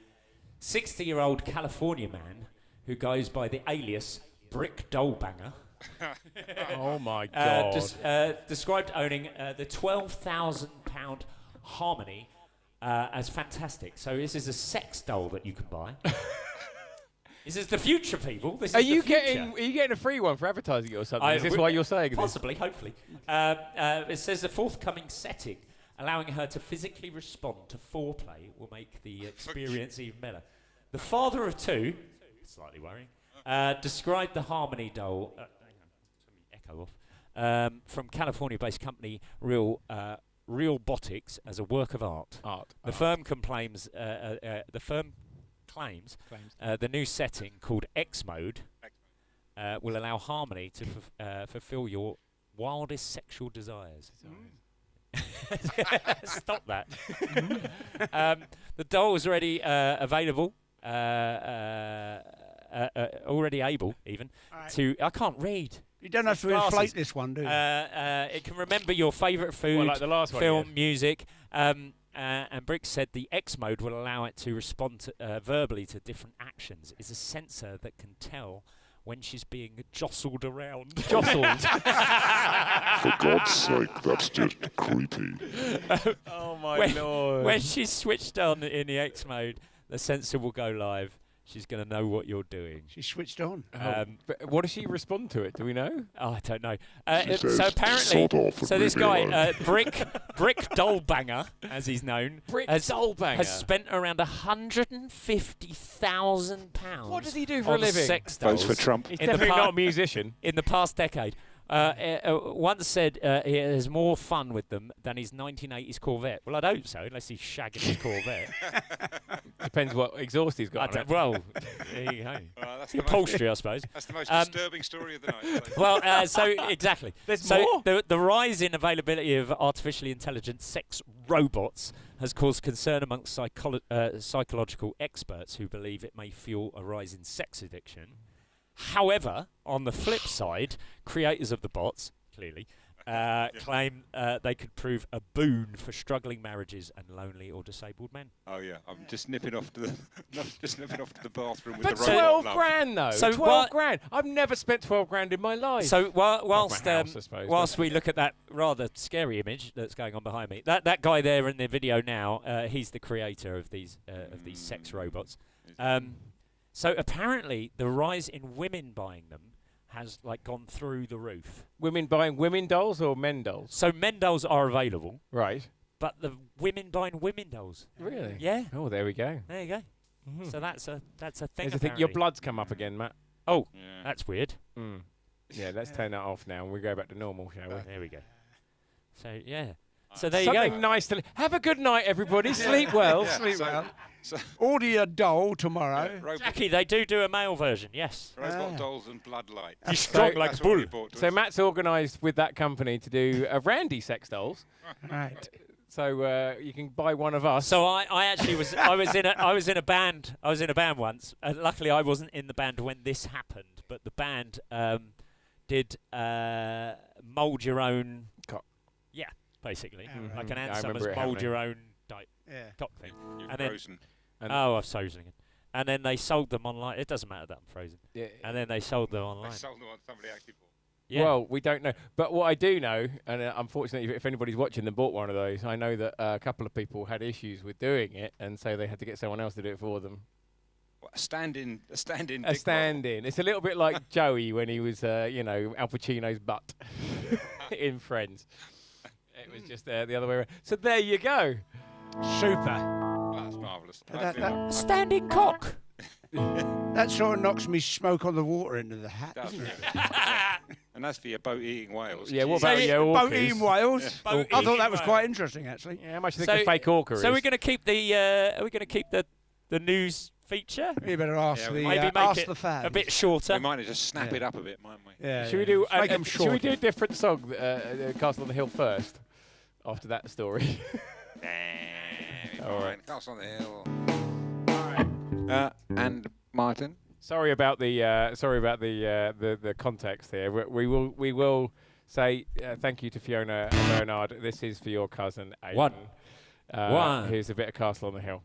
60-year-old California man who goes by the alias Brick Dollbanger. Oh my God. Described owning the £12,000 Harmony as fantastic. So this is a sex doll that you can buy. This is the future, people. This Are is you the future. getting a free one for advertising it or something? Is this why you're saying Possibly, hopefully. It says the forthcoming setting, allowing her to physically respond to foreplay, will make the experience even better. The father of two, slightly worrying, described the Harmony doll. Echo off. From California-based company Realbotics as a work of art. The firm claims the new setting called X Mode will allow Harmony to fulfill your wildest sexual desires. Stop that. The doll is already available. Already able, even, to... I can't read. You don't have to inflate this one, do you? It can remember your favourite food, like the last one, film, yes. music. And Brick said the X mode will allow it to respond verbally to different actions. It's a sensor that can tell when she's being jostled around. Jostled? For God's sake, that's just creepy. Oh my Lord. When she's switched on in the X mode, the sensor will go live. She's going to know what you're doing. She switched on. But what does she respond to it? Do we know? Oh, I don't know. says, So apparently, "Sod off and so this leave me guy, alone." Brick Dollbanger, as he's known, Brick has Dollbanger? spent around £150,000. What does he do for a on living? sex Votes dolls for Trump. He's In the definitely par- not a musician. in the past decade. Once said he has more fun with them than his 1980s Corvette. Well, I'd hope so, unless he's shagging his Corvette. Depends what exhaust he's I got on don't- it. well, there you go. That's the most, Upholstery, I suppose. that's the most Um, disturbing story of the night. So. Well, exactly. There's so more? The rise in availability of artificially intelligent sex robots has caused concern amongst psychological experts who believe it may fuel a rise in sex addiction. However, on the flip side, creators of the bots, clearly, claim they could prove a boon for struggling marriages and lonely or disabled men. Oh yeah, I'm just nipping off to the bathroom with But the robot. 12 love. grand though. So 12 grand. I've never spent 12 grand in my life. So whilst my house, I suppose, whilst we look at that rather scary image that's going on behind me, that guy there in the video now, he's the creator of these sex robots. So apparently the rise in women buying them has like gone through the roof. Women buying women dolls or men dolls? So men dolls are available, Right. but the women buying women dolls. Really? Yeah. Oh, there we go. There you go. So that's a thing. There's a thing. Your blood's come up again, Matt. Oh, that's weird. Mm. Yeah, let's turn that off now and we go back to normal, shall we? There we go. So yeah. So there you Something go. nice to have a good night, everybody. Sleep well. Sleep well. Order your doll tomorrow. Jackie, they do a male version. Yes. Robot dolls and bloodlight. You're strong like a That's what we bull. bought to So us. Matt's organised with that company to do a Randy sex dolls. Right. So you can buy one of us. So I actually was I was in a band once. Luckily I wasn't in the band when this happened, but the band did mould your own cock. Yeah, basically. right. Like an I Ann remember Summers it mould happening. your own Yeah. cock thing. You've And then- frozen. And Oh, I've frozen again. And then they sold them online. It doesn't matter that I'm frozen. yeah. And then they sold them They online. sold them on somebody actually bought. Yeah. Well, we don't know. But what I do know, and unfortunately, if anybody's watching and bought one of those, I know that a couple of people had issues with doing it, and so they had to get someone else to do it for them. What, a stand-in. A dick model. stand-in. It's a little bit like Joey when he was, Al Pacino's butt in Friends. It was just the other way around. So there you go. Super. That's marvellous. Standing cock. That sort of knocks me smoke on the water into the hat. Does, Doesn't it? yeah. And that's for your boat-eating whales. Yeah, what Jeez. about your Boat orcas? eating whales. Boat I thought eating that was whales. quite interesting, actually. Yeah, how much do you think a fake orca is? So we're going to keep the news feature. You better ask Yeah, the we Maybe make ask it the fans. a bit shorter. We might just snap it up a bit, mightn't we? Yeah. Should we do? Make them Should we short. do a different song, Castle on the Hill first, after that story? All right. Castle on the Hill. And Martin. Sorry about the context here. We will say thank you to Fiona Bernard. This is for your cousin Aidan, One. who's a bit of Castle on the Hill.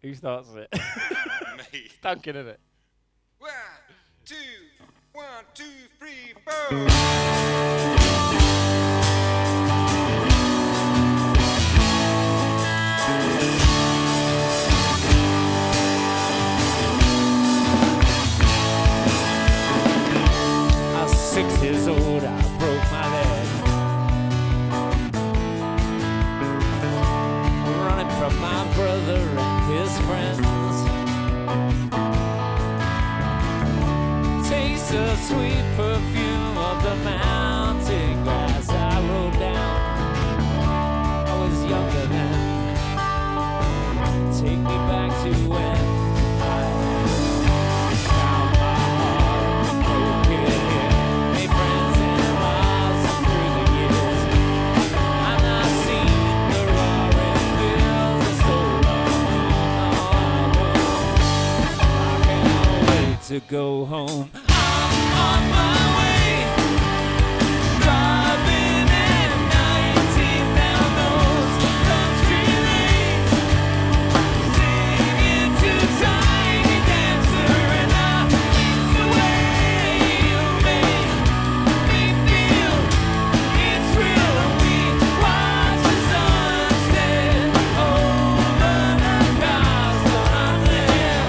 Who starts it? Me. Duncan, isn't it? 1, 2, 1, 2, 3, 4. I was 6 years old, I broke my leg. Running from my brother and his friends. Taste the sweet perfume of the mountain grass I rode down. I was younger then. Take me back to when I found my heart broken. Made friends and miles through the years. I've not seen the roaring fields of stolen. I can't wait to go home. I'm on my way, driving at 19 down those country lanes. Singing to Tiny Dancer, and I like the way you make me feel. It's real, we watch the sunset over the castle on the hill.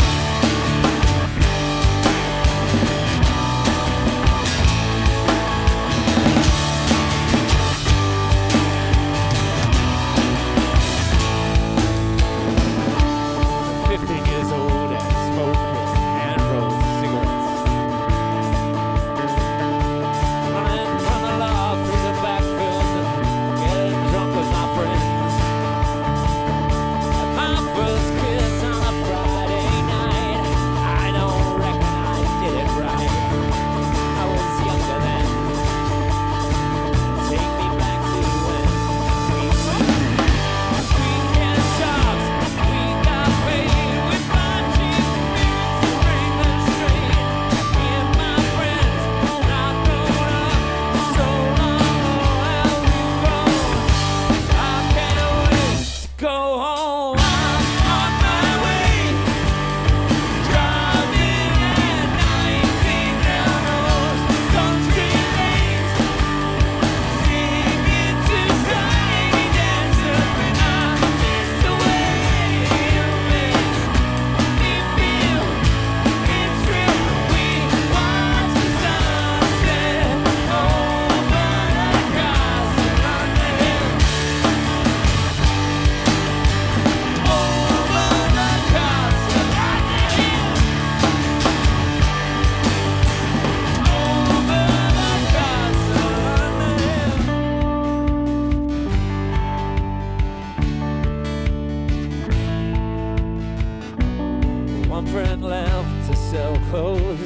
friend left to sell clothes.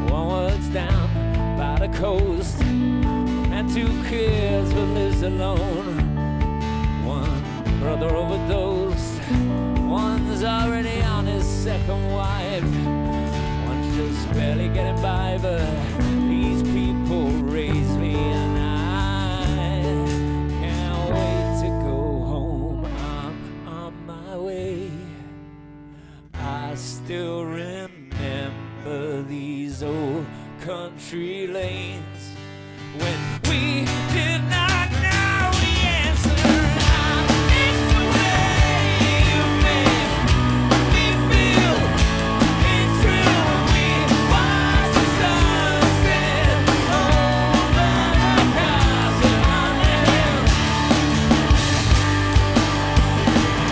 One works down by the coast, and 2 kids but lives alone. One brother overdosed, one's already on his second wife. One's just barely getting by, but these people raise me, and I can't wait to go home. I'm on my way. I still remember these old country lanes when we did not know the answer. I miss the way you made me feel. It's true, we watched the sunset over the cars and on the hills.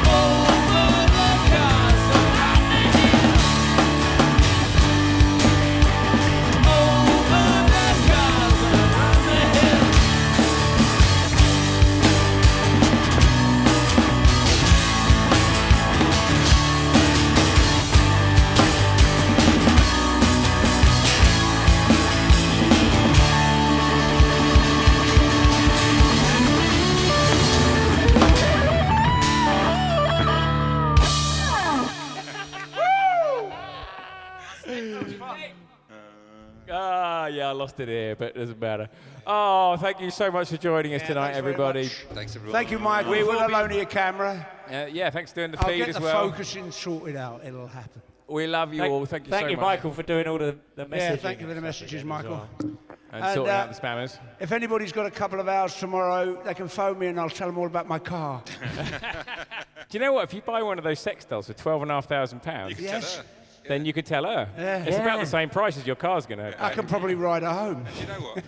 Over the cars and on the hills. Over the cars and on the hills. Yeah, I lost it here, but it doesn't matter. Oh, thank you so much for joining us tonight, thanks very everybody. much. Thanks, everyone. Thank you, Michael, We for will the be- loan of your camera. Yeah, thanks for doing the I'll feed get as the well. focusing sorted out. It'll happen. We love you all. Thank you so much. Thank you, Michael, for doing all the messaging. Yeah, thank you for the messages, Michael. And And, sorting out the spammers. If anybody's got a couple of hours tomorrow, they can phone me and I'll tell them all about my car. Do you know what? If you buy one of those sex dolls for £12,500, Yes, then you could tell her. Yeah. It's about the same price as your car's going to. I can probably ride her home. Do you know what?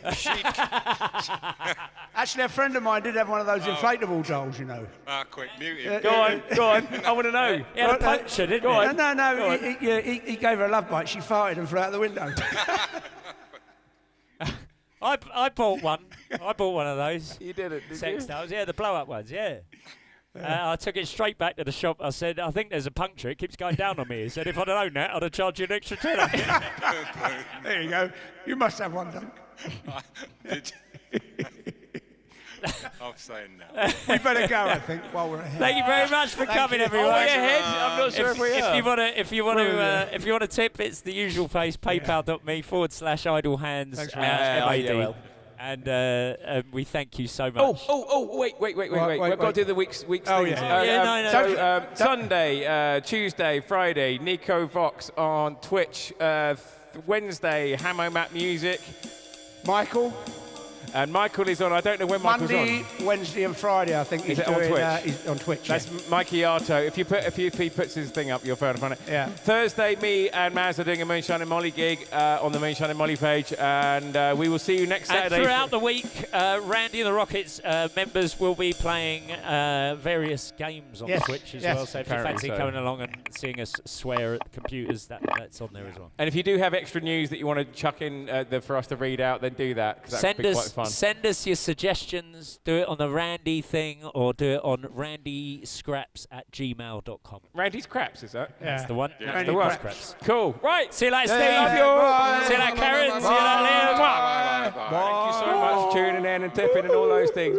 Actually, a friend of mine did have one of those inflatable dolls, you know. Quick, mute him. Go on. I want to know. He had a puncture, didn't he? No, he gave her a love bite. She farted and flew out the window. I bought one. I bought one of those. You did it, did Sex you? dolls, yeah, the blow-up ones, yeah. I took it straight back to the shop. I said, I think there's a puncture. It keeps going down on me. He said, if I'd have known that, I'd have charged you an extra tenner. There you go. You must have one, Dunk. I'm saying now. We better go, I think, while we're ahead. Thank you very much for coming, everyone. Are we ahead? I'm not sure if we are. If you want to tip, it's the usual place: paypal.me/idlehands. Thanks, MAD. And we thank you so much. Wait. We've got to do the week's things. Yeah, So, Sunday, Tuesday, Friday, Nico Vox on Twitch. Wednesday, Hamo Map Music. Michael, And Michael is on, I don't know when Michael's Monday, on. Wednesday and Friday, I think Is he's it on doing, Twitch? he's on Twitch. That's Mikey Arto. If he puts his thing up, you'll find it. Yeah. Thursday, me and Maz are doing a Moonshine and Molly gig on the Moonshine and Molly page, and we will see you next And Saturday. throughout the week, Randy and the Rockets members will be playing various games on Twitch as well. So if you Apparently fancy so. coming along and seeing us swear at computers, that's on there as well. And if you do have extra news that you want to chuck in for us to read out, then do that, because that would be quite fun. Send us your suggestions. Do it on the Randy thing or do it on randyscraps@gmail.com. Randy's Craps, is that? Yeah. That's the one. Randy That's the one. Craps. Cool. Right. See you later, Steve. Love you all. See you later, Karen. See you later, Liam. Thank you so much for tuning in and tipping and all those things.